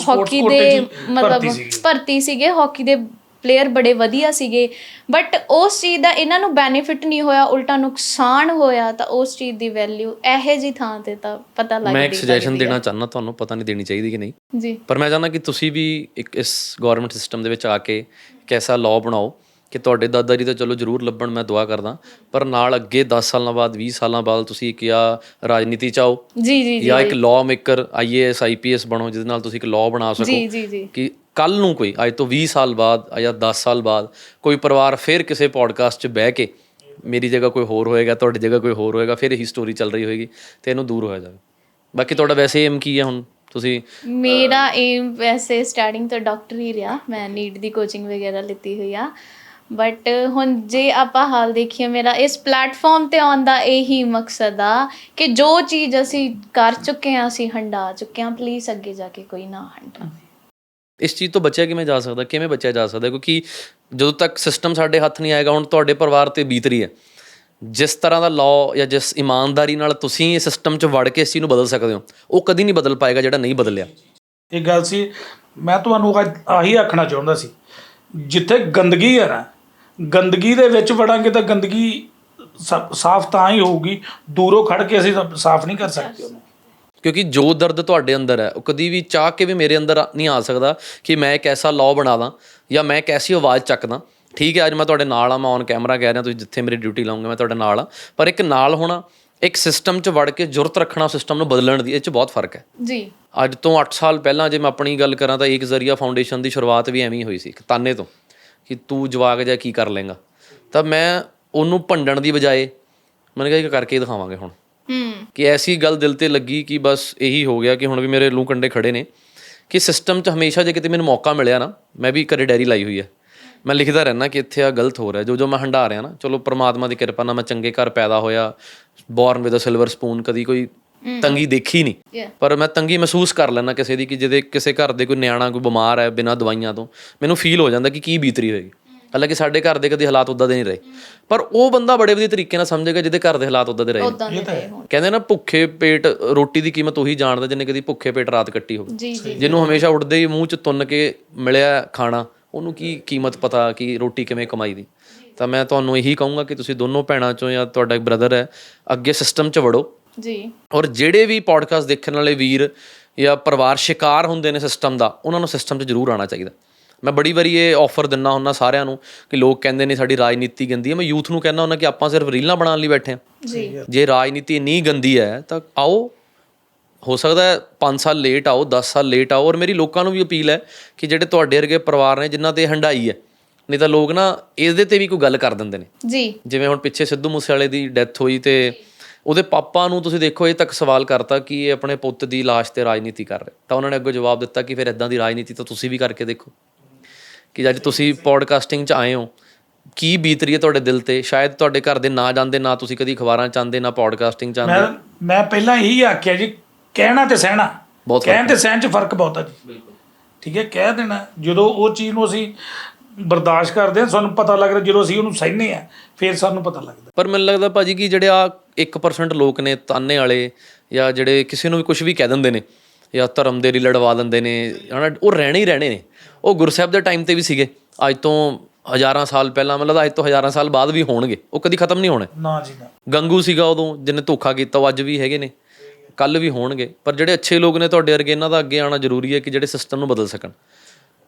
ਹਾਕੀ ਦੇ ਮਤਲਬ ਭਰਤੀ ਸੀਗੇ, ਹਾਕੀ ਦੇ ਪਲੇਅਰ ਬੜੇ ਵਧੀਆ ਸੀਗੇ, ਬਟ ਉਸ ਚੀਜ਼ ਦਾ ਇਹਨਾਂ ਨੂੰ ਬੈਨੀਫਿਟ ਨਹੀਂ ਹੋਇਆ, ਉਲਟਾ ਨੁਕਸਾਨ ਹੋਇਆ। ਤਾਂ ਉਸ ਚੀਜ਼ ਦੀ ਵੈਲਿਊ ਇਹੋ ਜਿਹੀ ਥਾਂ ਤੇ ਤਾਂ ਪਤਾ ਲੱਗਦੀ। ਮੈਂ ਇੱਕ ਸੁਜੈਸ਼ਨ ਦੇਣਾ ਚਾਹੁੰਦਾ ਤੁਹਾਨੂੰ, ਪਤਾ ਨਹੀਂ ਦੇਣੀ ਚਾਹੀਦੀ ਕਿ ਨਹੀਂ ਜੀ, ਪਰ ਮੈਂ ਚਾਹੁੰਦਾ ਕਿ ਤੁਸੀਂ ਵੀ ਇੱਕ ਇਸ ਗਵਰਨਮੈਂਟ ਸਿਸਟਮ ਦੇ ਵਿੱਚ ਆ ਕੇ ਇੱਕ ਐਸਾ ਲਾਅ ਬਣਾਓ ਕਿ ਤੁਹਾਡੇ ਦਾਦਾ ਜੀ ਤਾਂ ਚਲੋ ਜ਼ਰੂਰ ਲੱਭਣ, ਮੈਂ ਦੁਆ ਕਰਦਾ, ਪਰ ਨਾਲ ਅੱਗੇ 10 ਸਾਲਾਂ ਬਾਅਦ 20 ਸਾਲਾਂ ਬਾਅਦ ਤੁਸੀਂ ਇੱਕ ਜਾਂ ਰਾਜਨੀਤੀ 'ਚ ਆਓ ਜਾਂ ਇੱਕ ਲਾਅ ਮੇਕਰ IAS IPS ਬਣੋ, ਜਿਹਦੇ ਨਾਲ ਤੁਸੀਂ ਇੱਕ ਲਾਅ ਬਣਾ ਸਕੋ ਕਿ ਕੱਲ੍ਹ ਨੂੰ ਕੋਈ ਅੱਜ ਤੋਂ 20 ਸਾਲ ਬਾਅਦ ਜਾਂ 10 ਸਾਲ ਬਾਅਦ ਕੋਈ ਪਰਿਵਾਰ ਫਿਰ ਕਿਸੇ ਪੋਡਕਾਸਟ 'ਚ ਬਹਿ ਕੇ, ਮੇਰੀ ਜਗ੍ਹਾ ਕੋਈ ਹੋਰ ਹੋਏਗਾ, ਤੁਹਾਡੀ ਜਗ੍ਹਾ ਕੋਈ ਹੋਰ ਹੋਏਗਾ, ਫਿਰ ਇਹੀ ਸਟੋਰੀ ਚੱਲ ਰਹੀ ਹੋਏਗੀ ਤੇ ਇਹਨੂੰ ਦੂਰ ਹੋਇਆ ਜਾਵੇ। ਬਾਕੀ ਤੁਹਾਡਾ ਵੈਸੇ ਏਮ ਕੀ ਹੈ ਹੁਣ? ਤੁਸੀਂ? ਮੇਰਾ ਏਮ ਵੈਸੇ ਸਟਾਰਟਿੰਗ ਤੋਂ ਡਾਕਟਰ ਹੀ ਰਿਹਾ, ਮੈਂ ਨੀਟ ਦੀ ਕੋਚਿੰਗ ਵਗੈਰਾ ਲਿੱਤੀ ਹੋਈ ਆ, ਬਟ ਹੁਣ ਜੇ ਆਪਾਂ ਹਾਲ ਦੇਖੀਏ, ਮੇਰਾ ਇਸ ਪਲੇਟਫਾਰਮ ਤੇ ਆਉਣ ਦਾ ਇਹੀ ਮਕਸਦ ਆ ਕਿ ਜੋ ਚੀਜ਼ ਅਸੀਂ ਕਰ ਚੁੱਕੇ ਹਾਂ, ਅਸੀਂ ਹੰਢਾ ਚੁੱਕੇ ਹਾਂ, ਪਲੀਜ਼ ਅੱਗੇ ਜਾ ਕੇ ਕੋਈ ਨਾ ਹੰਢਾਵੇ। ਇਸ ਚੀਜ਼ ਤੋਂ ਬਚਿਆ ਕਿਵੇਂ ਜਾ ਸਕਦਾ? ਕਿਵੇਂ ਬਚਿਆ ਜਾ ਸਕਦਾ? ਕਿਉਂਕਿ ਜਦੋਂ ਤੱਕ ਸਿਸਟਮ ਸਾਡੇ ਹੱਥ ਨਹੀਂ ਆਏਗਾ, ਹੁਣ ਤੁਹਾਡੇ ਪਰਿਵਾਰ 'ਤੇ ਬੀਤ ਰਹੀ ਹੈ, ਜਿਸ ਤਰ੍ਹਾਂ ਦਾ ਲਾਅ ਜਾਂ ਜਿਸ ਇਮਾਨਦਾਰੀ ਨਾਲ ਤੁਸੀਂ ਇਹ ਸਿਸਟਮ 'ਚ ਵੜ ਕੇ ਇਸ ਚੀਜ਼ ਨੂੰ ਬਦਲ ਸਕਦੇ ਹੋ, ਉਹ ਕਦੀ ਨਹੀਂ ਬਦਲ ਪਾਏਗਾ ਜਿਹੜਾ ਨਹੀਂ ਬਦਲਿਆ। ਇਹ ਗੱਲ ਸੀ, ਮੈਂ ਤੁਹਾਨੂੰ ਆਹੀ ਆਖਣਾ ਚਾਹੁੰਦਾ ਸੀ, ਜਿੱਥੇ ਗੰਦਗੀ ਹੈ ਨਾ, ਗੰਦਗੀ ਦੇ ਵਿੱਚ ਵੜਾਂਗੇ ਤਾਂ ਗੰਦਗੀ ਸਾਫ਼ ਤਾਂ ਹੀ ਹੋਊਗੀ, ਦੂਰੋਂ ਖੜ ਕੇ ਅਸੀਂ ਸਾਫ਼ ਨਹੀਂ ਕਰ ਸਕਦੇ ਉਹਨੂੰ। ਕਿਉਂਕਿ ਜੋ ਦਰਦ ਤੁਹਾਡੇ ਅੰਦਰ ਹੈ ਉਹ ਕਦੀ ਵੀ ਚਾਹ ਕੇ ਵੀ ਮੇਰੇ ਅੰਦਰ ਨਹੀਂ ਆ ਸਕਦਾ ਕਿ ਮੈਂ ਇੱਕ ਐਸਾ ਲਾਅ ਬਣਾ ਦਾਂ ਜਾਂ ਮੈਂ ਇੱਕ ਐਸੀ ਆਵਾਜ਼ ਚੱਕਦਾ। ਠੀਕ ਹੈ, ਅੱਜ ਮੈਂ ਤੁਹਾਡੇ ਨਾਲ ਆ, ਮੈਂ ਔਨ ਕੈਮਰਾ ਕਹਿ ਰਿਹਾ, ਤੁਸੀਂ ਜਿੱਥੇ ਮੇਰੀ ਡਿਊਟੀ ਲਾਉਂਗੇ ਮੈਂ ਤੁਹਾਡੇ ਨਾਲ ਆ, ਪਰ ਇੱਕ ਨਾਲ ਹੋਣਾ, ਇੱਕ ਸਿਸਟਮ 'ਚ ਵੜ ਕੇ ਜੁਰਤ ਰੱਖਣਾ, ਸਿਸਟਮ ਨੂੰ ਬਦਲਣ ਦੀ, ਇਹ 'ਚ ਬਹੁਤ ਫਰਕ ਹੈ ਜੀ। ਅੱਜ ਤੋਂ 8 ਸਾਲ ਪਹਿਲਾਂ ਜੇ ਮੈਂ ਆਪਣੀ ਗੱਲ ਕਰਾਂ ਤਾਂ ਇੱਕ ਜ਼ਰੀਆ ਫਾਊਂਡੇਸ਼ਨ ਦੀ ਸ਼ੁਰੂਆਤ ਵੀ ਐਵੇਂ ਹੀ ਹੋਈ ਸੀ, ਇੱਕ ਤਾਨੇ ਤੋਂ ਕਿ ਤੂੰ ਜਵਾਕ ਜਿਹਾ ਕੀ ਕਰ ਲੇਂਗਾ, ਤਾਂ ਮੈਂ ਉਹਨੂੰ ਭੰਡਣ ਦੀ ਬਜਾਏ ਮੈंने ਕਿਹਾ ਕਰਕੇ ਹੀ ਦਿਖਾਵਾਂਗੇ ਹੁਣ, ਕਿ ਐਸੀ ਗੱਲ ਦਿਲ 'ਤੇ ਲੱਗੀ ਕਿ ਬਸ ਇਹੀ ਹੋ ਗਿਆ ਕਿ ਹੁਣ ਵੀ ਮੇਰੇ ਲੂੰ ਕੰਡੇ ਖੜੇ ਨੇ ਕਿ ਸਿਸਟਮ 'ਚ ਹਮੇਸ਼ਾ ਜੇ ਕਿਤੇ ਮੈਨੂੰ ਮੌਕਾ ਮਿਲਿਆ ਨਾ, ਮੈਂ ਵੀ ਘਰੇ ਡਾਇਰੀ ਲਾਈ ਹੋਈ ਹੈ, ਮੈਂ ਲਿਖਦਾ ਰਹਿਣਾ ਕਿ ਇੱਥੇ ਆ ਗਲਤ ਹੋ ਰਿਹਾ, ਜੋ ਮੈਂ ਹੰਢਾ ਰਿਹਾ ਨਾ। ਚਲੋ ਪਰਮਾਤਮਾ ਦੀ ਕਿਰਪਾ ਨਾਲ ਮੈਂ ਚੰਗੇ ਘਰ ਪੈਦਾ ਹੋਇਆ, born with a silver spoon, ਕਦੀ ਕੋਈ ਤੰਗੀ ਦੇਖੀ ਨਹੀਂ, ਪਰ ਮੈਂ ਤੰਗੀ ਮਹਿਸੂਸ ਕਰ ਲੈਣਾ ਕਿਸੇ ਦੀ, ਕਿ ਜਿਹਦੇ ਕਿਸੇ ਘਰ ਦੇ ਕੋਈ ਨਿਆਣਾ ਕੋਈ ਬਿਮਾਰ ਹੈ ਬਿਨਾਂ ਦਵਾਈਆਂ ਤੋਂ, ਮੈਨੂੰ ਫੀਲ ਹੋ ਜਾਂਦਾ ਕਿ ਕੀ ਬੀਤਰੀ ਹੋਏਗੀ। ਹਾਲਾਂਕਿ ਸਾਡੇ ਘਰ ਦੇ ਕਦੇ ਹਾਲਾਤ ਉੱਦਾਂ ਦੇ ਨਹੀਂ ਰਹੇ, ਪਰ ਉਹ ਬੰਦਾ ਬੜੇ ਵਧੀਆ ਤਰੀਕੇ ਨਾਲ ਸਮਝੇਗਾ ਜਿਹਦੇ ਘਰ ਦੇ ਹਾਲਾਤ ਉੱਦਾਂ ਦੇ ਰਹੇ। ਕਹਿੰਦੇ ਨਾ ਭੁੱਖੇ ਪੇਟ ਰੋਟੀ ਦੀ ਕੀਮਤ ਉਹੀ ਜਾਣਦਾ ਜਿਹਨੇ ਕਦੀ ਭੁੱਖੇ ਪੇਟ ਰਾਤ ਕੱਟੀ ਹੋਵੇ। ਜਿਹਨੂੰ ਹਮੇਸ਼ਾ ਉੱਠਦੇ ਹੀ ਮੂੰਹ 'ਚ ਤੁੰਨ ਕੇ ਮਿਲਿਆ ਖਾਣਾ, ਉਹਨੂੰ ਕੀ ਕੀਮਤ ਪਤਾ ਕਿ ਰੋਟੀ ਕਿਵੇਂ ਕਮਾਈ ਦੀ। ਤਾਂ ਮੈਂ ਤੁਹਾਨੂੰ ਇਹੀ ਕਹੂੰਗਾ ਕਿ ਤੁਸੀਂ ਦੋਨੋਂ ਭੈਣਾਂ 'ਚੋਂ ਜਾਂ ਤੁਹਾਡਾ ਇੱਕ ਬ੍ਰਦਰ ਹੈ, ਅੱਗੇ ਸਿਸਟਮ 'ਚ ਵੜੋ ਜੀ। ਔਰ ਜਿਹੜੇ ਵੀ ਪੋਡਕਾਸਟ ਦੇਖਣ ਵਾਲੇ ਵੀਰ ਜਾਂ ਪਰਿਵਾਰ ਸ਼ਿਕਾਰ ਹੁੰਦੇ ਨੇ ਸਿਸਟਮ ਦਾ, ਉਹਨਾਂ ਨੂੰ ਸਿਸਟਮ 'ਚ ਜ਼ਰੂਰ ਆਉਣਾ ਚਾਹੀਦਾ। ਮੈਂ ਬੜੀ ਵਾਰੀ ਇਹ ਆਫਰ ਦਿੰਦਾ ਹੁੰਦਾ ਸਾਰਿਆਂ ਨੂੰ ਕਿ ਲੋਕ ਕਹਿੰਦੇ ਨੇ ਸਾਡੀ ਰਾਜਨੀਤੀ ਗੰਦੀ ਹੈ। ਮੈਂ ਯੂਥ ਨੂੰ ਕਹਿੰਦਾ ਹੁੰਦਾ ਕਿ ਆਪਾਂ ਸਿਰਫ ਰੀਲਾਂ ਬਣਾਉਣ ਲਈ ਬੈਠੇ ਹਾਂ। ਜੇ ਰਾਜਨੀਤੀ ਇੰਨੀ ਗੰਦੀ ਹੈ ਤਾਂ ਆਓ, ਹੋ ਸਕਦਾ 5 ਸਾਲ ਲੇਟ ਆਓ, 10 ਸਾਲ ਲੇਟ ਆਓ। ਔਰ ਮੇਰੀ ਲੋਕਾਂ ਨੂੰ ਵੀ ਅਪੀਲ ਹੈ ਕਿ ਜਿਹੜੇ ਤੁਹਾਡੇ ਵਰਗੇ ਪਰਿਵਾਰ ਨੇ ਜਿਨ੍ਹਾਂ 'ਤੇ ਹੰਢਾਈ ਹੈ, ਨਹੀਂ ਤਾਂ ਲੋਕ ਨਾ ਇਹਦੇ 'ਤੇ ਵੀ ਕੋਈ ਗੱਲ ਕਰ ਦਿੰਦੇ ਨੇ ਜੀ। ਜਿਵੇਂ ਹੁਣ ਪਿੱਛੇ ਸਿੱਧੂ ਮੂਸੇਵਾਲੇ ਦੀ ਡੈਥ ਹੋਈ ਤੇ ਉਹਦੇ ਪਾਪਾ ਨੂੰ ਤੁਸੀਂ ਦੇਖੋ ਇਹ ਤੱਕ ਸਵਾਲ ਕਰਤਾ ਕਿ ਇਹ ਆਪਣੇ ਪੁੱਤ ਦੀ ਲਾਸ਼ 'ਤੇ ਰਾਜਨੀਤੀ ਕਰ ਰਹੇ, ਤਾਂ ਉਹਨਾਂ ਨੇ ਅੱਗੋਂ ਜਵਾਬ ਦਿੱਤਾ ਕਿ ਫਿਰ ਇੱਦਾਂ ਦੀ ਰਾਜਨੀਤੀ ਤਾਂ ਤੁਸੀਂ ਵੀ ਕਰਕੇ ਦੇਖੋ। ਕਿ ਅੱਜ ਤੁਸੀਂ ਪੋਡਕਾਸਟਿੰਗ 'ਚ ਆਏ ਹੋ, ਕੀ ਬੀਤ ਰਹੀ ਹੈ ਤੁਹਾਡੇ ਦਿਲ 'ਤੇ। ਸ਼ਾਇਦ ਤੁਹਾਡੇ ਘਰ ਦੇ ਨਾ ਜਾਂਦੇ, ਨਾ ਤੁਸੀਂ ਕਦੀ ਅਖਬਾਰਾਂ 'ਚ ਆਉਂਦੇ, ਨਾ ਪੋਡਕਾਸਟਿੰਗ 'ਚ ਆਉਂਦੇ। ਮੈਂ ਪਹਿਲਾਂ ਇਹੀ ਆਖਿਆ ਜੀ, ਕਹਿਣਾ ਤੇ ਸਹਿਣਾ, ਕਹਿਣ ਤੇ ਸਹਿਣ 'ਚ ਫਰਕ ਬਹੁਤ ਹੈ ਜੀ। ਠੀਕ ਹੈ, ਕਹਿ ਦੇਣਾ, ਜਦੋਂ ਉਹ ਚੀਜ਼ ਨੂੰ ਅਸੀਂ ਬਰਦਾਸ਼ਤ ਕਰਦੇ ਹਾਂ ਸਾਨੂੰ ਪਤਾ ਲੱਗਦਾ, ਜਦੋਂ ਅਸੀਂ ਉਹਨੂੰ ਸਹਿੰਦੇ ਹਾਂ ਫਿਰ ਸਾਨੂੰ ਪਤਾ ਲੱਗਦਾ। ਪਰ ਮੈਨੂੰ ਲੱਗਦਾ ਭਾਜੀ ਕਿ ਜਿਹੜੇ ਆ 1% ਲੋਕ ਨੇ ਤਾਨੇ ਵਾਲੇ, ਜਾਂ ਜਿਹੜੇ ਕਿਸੇ ਨੂੰ ਵੀ ਕੁਝ ਵੀ ਕਹਿ ਦਿੰਦੇ ਨੇ ਜਾਂ ਧਰਮ ਦੇ ਲਈ ਲੜਵਾ ਦਿੰਦੇ ਨੇ, ਉਹ ਰਹਿਣੇ ਹੀ ਰਹਿਣੇ ਨੇ। ਉਹ ਗੁਰਸਾਹਿਬ ਦੇ ਟਾਈਮ 'ਤੇ ਵੀ ਸੀਗੇ, ਅੱਜ ਤੋਂ ਹਜ਼ਾਰਾਂ ਸਾਲ ਪਹਿਲਾਂ, ਮਤਲਬ ਅੱਜ ਤੋਂ ਹਜ਼ਾਰਾਂ ਸਾਲ ਬਾਅਦ ਵੀ ਹੋਣਗੇ, ਉਹ ਕਦੀ ਖਤਮ ਨਹੀਂ ਹੋਣੇ। ਨਾ ਜੀ ਨਾ। ਗੰਗੂ ਸੀਗਾ ਉਦੋਂ ਜਿਹਨੇ ਧੋਖਾ ਕੀਤਾ, ਉਹ ਅੱਜ ਵੀ ਹੈਗੇ ਨੇ, ਕੱਲ੍ਹ ਵੀ ਹੋਣਗੇ। ਪਰ ਜਿਹੜੇ ਅੱਛੇ ਲੋਕ ਨੇ ਤੁਹਾਡੇ ਵਰਗੇ, ਇਹਨਾਂ ਦਾ ਅੱਗੇ ਆਉਣਾ ਜ਼ਰੂਰੀ ਹੈ ਕਿ ਜਿਹੜੇ ਸਿਸਟਮ ਨੂੰ ਬਦਲ ਸਕਣ।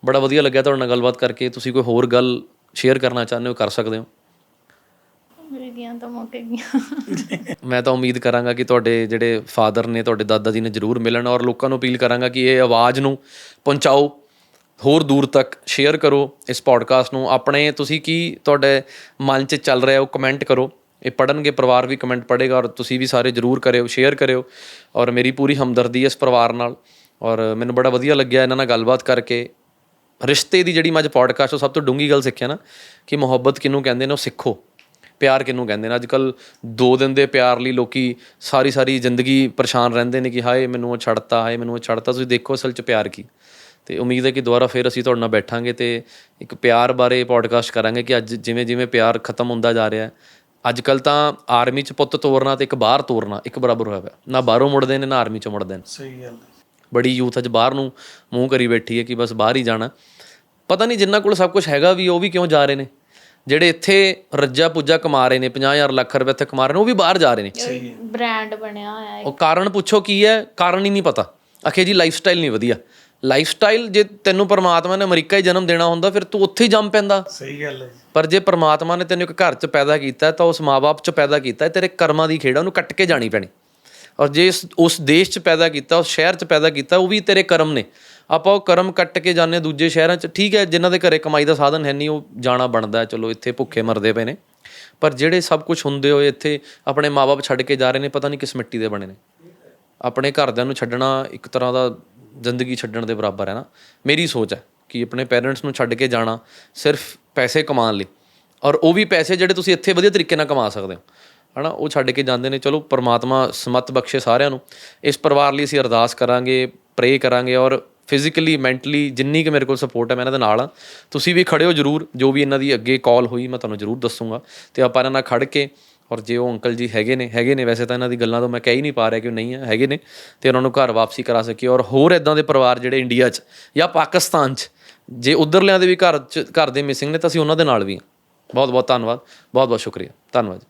ਬੜਾ ਵਧੀਆ ਲੱਗਿਆ ਤੁਹਾਡੇ ਨਾਲ ਗੱਲਬਾਤ ਕਰਕੇ। ਤੁਸੀਂ ਕੋਈ ਹੋਰ ਗੱਲ ਸ਼ੇਅਰ ਕਰਨਾ ਚਾਹੁੰਦੇ ਹੋ ਕਰ ਸਕਦੇ ਹੋ। ਮੈਂ ਤਾਂ ਉਮੀਦ ਕਰਾਂਗਾ ਕਿ ਤੁਹਾਡੇ ਜਿਹੜੇ ਫਾਦਰ ਨੇ, ਤੁਹਾਡੇ ਦਾਦਾ ਜੀ ਨੇ ਜ਼ਰੂਰ ਮਿਲਣ। ਔਰ ਲੋਕਾਂ ਨੂੰ ਅਪੀਲ ਕਰਾਂਗਾ ਕਿ ਇਹ ਆਵਾਜ਼ ਨੂੰ ਪਹੁੰਚਾਓ, ਹੋਰ ਦੂਰ ਤੱਕ ਸ਼ੇਅਰ ਕਰੋ ਇਸ ਪੋਡਕਾਸਟ ਨੂੰ। ਆਪਣੇ ਤੁਸੀਂ ਕੀ ਤੁਹਾਡੇ ਮਨ 'ਚ ਚੱਲ ਰਿਹਾ ਉਹ ਕਮੈਂਟ ਕਰੋ, ਇਹ ਪੜ੍ਹਨਗੇ, ਪਰਿਵਾਰ ਵੀ ਕਮੈਂਟ ਪੜ੍ਹੇਗਾ। ਔਰ ਤੁਸੀਂ ਵੀ ਸਾਰੇ ਜ਼ਰੂਰ ਕਰਿਓ, ਸ਼ੇਅਰ ਕਰਿਓ। ਔਰ ਮੇਰੀ ਪੂਰੀ ਹਮਦਰਦੀ ਇਸ ਪਰਿਵਾਰ ਨਾਲ। ਔਰ ਮੈਨੂੰ ਬੜਾ ਵਧੀਆ ਲੱਗਿਆ ਇਹਨਾਂ ਨਾਲ ਗੱਲਬਾਤ ਕਰਕੇ। ਰਿਸ਼ਤੇ ਦੀ ਜਿਹੜੀ ਮੈਂ ਅੱਜ ਪੋਡਕਾਸਟ ਤੋਂ ਸਭ ਤੋਂ ਡੂੰਘੀ ਗੱਲ ਸਿੱਖਿਆ ਨਾ ਕਿ ਮੁਹੱਬਤ ਕਿਹਨੂੰ ਕਹਿੰਦੇ ਨੇ ਉਹ ਸਿੱਖੋ, ਪਿਆਰ ਕਿਹਨੂੰ ਕਹਿੰਦੇ ਨੇ। ਅੱਜ ਕੱਲ੍ਹ 2 ਦਿਨ ਦੇ ਪਿਆਰ ਲਈ ਲੋਕ ਸਾਰੀ ਜ਼ਿੰਦਗੀ ਪਰੇਸ਼ਾਨ ਰਹਿੰਦੇ ਨੇ ਕਿ ਹਾਏ ਮੈਨੂੰ ਉਹ ਛੱਡਤਾ, ਹਾਏ ਮੈਨੂੰ ਉਹ ਛੱਡਤਾ। ਤੁਸੀਂ ਦੇਖੋ ਅਸਲ 'ਚ ਪਿਆਰ ਕੀ। ਅਤੇ ਉਮੀਦ ਹੈ ਕਿ ਦੁਬਾਰਾ ਫਿਰ ਅਸੀਂ ਤੁਹਾਡੇ ਨਾਲ ਬੈਠਾਂਗੇ ਅਤੇ ਇੱਕ ਪਿਆਰ ਬਾਰੇ ਪੋਡਕਾਸਟ ਕਰਾਂਗੇ ਕਿ ਅੱਜ ਜਿਵੇਂ ਪਿਆਰ ਖਤਮ ਹੁੰਦਾ ਜਾ ਰਿਹਾ। ਅੱਜ ਕੱਲ੍ਹ ਤਾਂ ਆਰਮੀ 'ਚ ਪੁੱਤ ਤੋਰਨਾ ਅਤੇ ਇੱਕ ਬਾਹਰ ਤੋਰਨਾ ਇੱਕ ਬਰਾਬਰ ਹੋਇਆ ਪਿਆ। ਨਾ ਬਾਹਰੋਂ ਮੁੜਦੇ ਨੇ, ਨਾ ਆਰਮੀ 'ਚੋਂ ਮੁੜਦੇ ਨੇ। ਸਹੀ ਗੱਲ। ਬੜੀ ਯੂਥ ਅੱਜ ਬਾਹਰ ਨੂੰ ਮੂੰਹ ਕਰੀ ਬੈਠੀ ਹੈ ਕਿ ਬਸ ਬਾਹਰ ਹੀ ਜਾਣਾ। ਪਤਾ ਨਹੀਂ ਜਿਨ੍ਹਾਂ ਕੋਲ ਸਭ ਕੁਛ ਹੈਗਾ ਵੀ ਉਹ ਵੀ ਕਿਉਂ ਜਾ ਰਹੇ ਨੇ। ਜਿਹੜੇ ਇੱਥੇ ਰੱਜਾ ਪੁੱਜਾ ਕਮਾ ਰਹੇ ਨੇ, 50,000 ਲੱਖ ਰੁਪਏ ਇੱਥੇ ਕਮਾ ਰਹੇ ਨੇ, ਉਹ ਵੀ ਬਾਹਰ ਜਾ ਰਹੇ ਨੇ। ਬ੍ਰਾਂਡ ਬਣਿਆ ਹੋਇਆ। ਉਹ ਕਾਰਨ ਪੁੱਛੋ ਕੀ ਹੈ? ਕਾਰਨ ਹੀ ਨਹੀਂ ਪਤਾ। ਆਖੇ ਜੀ ਲਾਈਫ ਸਟਾਈਲ ਨਹੀਂ ਵਧੀਆ। ਲਾਈਫ ਸਟਾਈਲ ਜੇ ਤੈਨੂੰ ਪਰਮਾਤਮਾ ਨੇ ਅਮਰੀਕਾ ਹੀ ਜਨਮ ਦੇਣਾ ਹੁੰਦਾ ਫਿਰ ਤੂੰ ਉੱਥੇ ਹੀ ਜੰਮ ਪੈਂਦਾ। ਸਹੀ ਗੱਲ ਹੈ। ਪਰ ਜੇ ਪਰਮਾਤਮਾ ਨੇ ਤੈਨੂੰ ਇੱਕ ਘਰ 'ਚ ਪੈਦਾ ਕੀਤਾ ਤਾਂ ਉਸ ਮਾਂ-ਬਾਪ 'ਚ ਪੈਦਾ ਕੀਤਾ, ਤੇਰੇ ਕਰਮਾਂ ਦੀ ਖੇਡ, ਉਹਨੂੰ ਕੱਟ ਕੇ ਜਾਣੀ ਪੈਣੀ। ਔਰ ਜੇ ਉਸ ਦੇਸ਼ 'ਚ ਪੈਦਾ ਕੀਤਾ, ਉਸ ਸ਼ਹਿਰ 'ਚ ਪੈਦਾ ਕੀਤਾ, ਉਹ ਵੀ ਤੇਰੇ ਕਰਮ ਨੇ। ਆਪਾਂ ਉਹ ਕਰਮ ਕੱਟ ਕੇ ਜਾਂਦੇ ਦੂਜੇ ਸ਼ਹਿਰਾਂ 'ਚ। ਠੀਕ ਹੈ, ਜਿਨ੍ਹਾਂ ਦੇ ਘਰੇ ਕਮਾਈ ਦਾ ਸਾਧਨ ਹੈ ਨਹੀਂ ਉਹ ਜਾਣਾ ਬਣਦਾ, ਚਲੋ ਇੱਥੇ ਭੁੱਖੇ ਮਰਦੇ ਪਏ ਨੇ। ਪਰ ਜਿਹੜੇ ਸਭ ਕੁਝ ਹੁੰਦੇ ਹੋਏ ਇੱਥੇ ਆਪਣੇ ਮਾਂ-ਬਾਪ ਛੱਡ ਕੇ ਜਾ ਰਹੇ ਨੇ, ਪਤਾ ਨਹੀਂ ਕਿਸ ਮਿੱਟੀ ਦੇ ਬਣੇ ਨੇ। ਆਪਣੇ ਘਰਦਿਆਂ ਨੂੰ ਛੱਡਣਾ ਇੱਕ ਤਰ੍ਹਾਂ ਦਾ ਜ਼ਿੰਦਗੀ ਛੱਡਣ ਦੇ ਬਰਾਬਰ ਹੈ ਨਾ। ਮੇਰੀ ਸੋਚ ਹੈ ਕਿ ਆਪਣੇ ਪੇਰੈਂਟਸ ਨੂੰ ਛੱਡ ਕੇ ਜਾਣਾ ਸਿਰਫ ਪੈਸੇ ਕਮਾਉਣ ਲਈ, ਔਰ ਉਹ ਵੀ ਪੈਸੇ ਜਿਹੜੇ ਤੁਸੀਂ ਇੱਥੇ ਵਧੀਆ ਤਰੀਕੇ ਨਾਲ ਕਮਾ ਸਕਦੇ ਹੋ, ਹੈ ਨਾ, ਉਹ ਛੱਡ ਕੇ ਜਾਂਦੇ ਨੇ। ਚਲੋ ਪਰਮਾਤਮਾ ਸਮੱਤ ਬਖਸ਼ੇ ਸਾਰਿਆਂ ਨੂੰ। ਇਸ ਪਰਿਵਾਰ ਲਈ ਅਸੀਂ ਅਰਦਾਸ ਕਰਾਂਗੇ, ਪ੍ਰੇ ਕਰਾਂਗੇ। ਔਰ ਫਿਜ਼ੀਕਲੀ ਮੈਂਟਲੀ ਜਿੰਨੀ ਕਿ ਮੇਰੇ ਕੋਲ ਸਪੋਰਟ ਹੈ ਮੈਂ ਇਹਨਾਂ ਦੇ ਨਾਲ ਹਾਂ। ਤੁਸੀਂ ਵੀ ਖੜ੍ਹੇ ਹੋ ਜ਼ਰੂਰ। ਜੋ ਵੀ ਇਹਨਾਂ ਦੀ ਅੱਗੇ ਕਾਲ ਹੋਈ ਮੈਂ ਤੁਹਾਨੂੰ ਜ਼ਰੂਰ ਦੱਸੂੰਗਾ ਅਤੇ ਆਪਾਂ ਇਹਨਾਂ ਨਾਲ ਖੜ੍ਹ ਕੇ, ਔਰ ਜੇ ਉਹ ਅੰਕਲ ਜੀ ਹੈਗੇ ਨੇ ਵੈਸੇ ਤਾਂ ਇਹਨਾਂ ਦੀ ਗੱਲਾਂ ਤੋਂ ਮੈਂ ਕਹਿ ਹੀ ਨਹੀਂ ਪਾ ਰਿਹਾ ਕਿ ਉਹ ਨਹੀਂ ਹੈ, ਹੈਗੇ ਨੇ, ਅਤੇ ਉਹਨਾਂ ਨੂੰ ਘਰ ਵਾਪਸੀ ਕਰਾ ਸਕੀਏ। ਔਰ ਹੋਰ ਇੱਦਾਂ ਦੇ ਪਰਿਵਾਰ ਜਿਹੜੇ ਇੰਡੀਆ 'ਚ ਜਾਂ ਪਾਕਿਸਤਾਨ 'ਚ, ਜੇ ਉੱਧਰਲਿਆਂ ਦੇ ਵੀ ਘਰ ਦੇ ਮਿਸਿੰਗ ਨੇ ਤਾਂ ਅਸੀਂ ਉਹਨਾਂ ਦੇ ਨਾਲ ਵੀ ਹਾਂ। ਬਹੁਤ ਬਹੁਤ ਧੰਨਵਾਦ, ਬਹੁਤ ਬਹੁਤ ਸ਼ੁਕਰੀਆ, ਧੰਨਵਾਦ।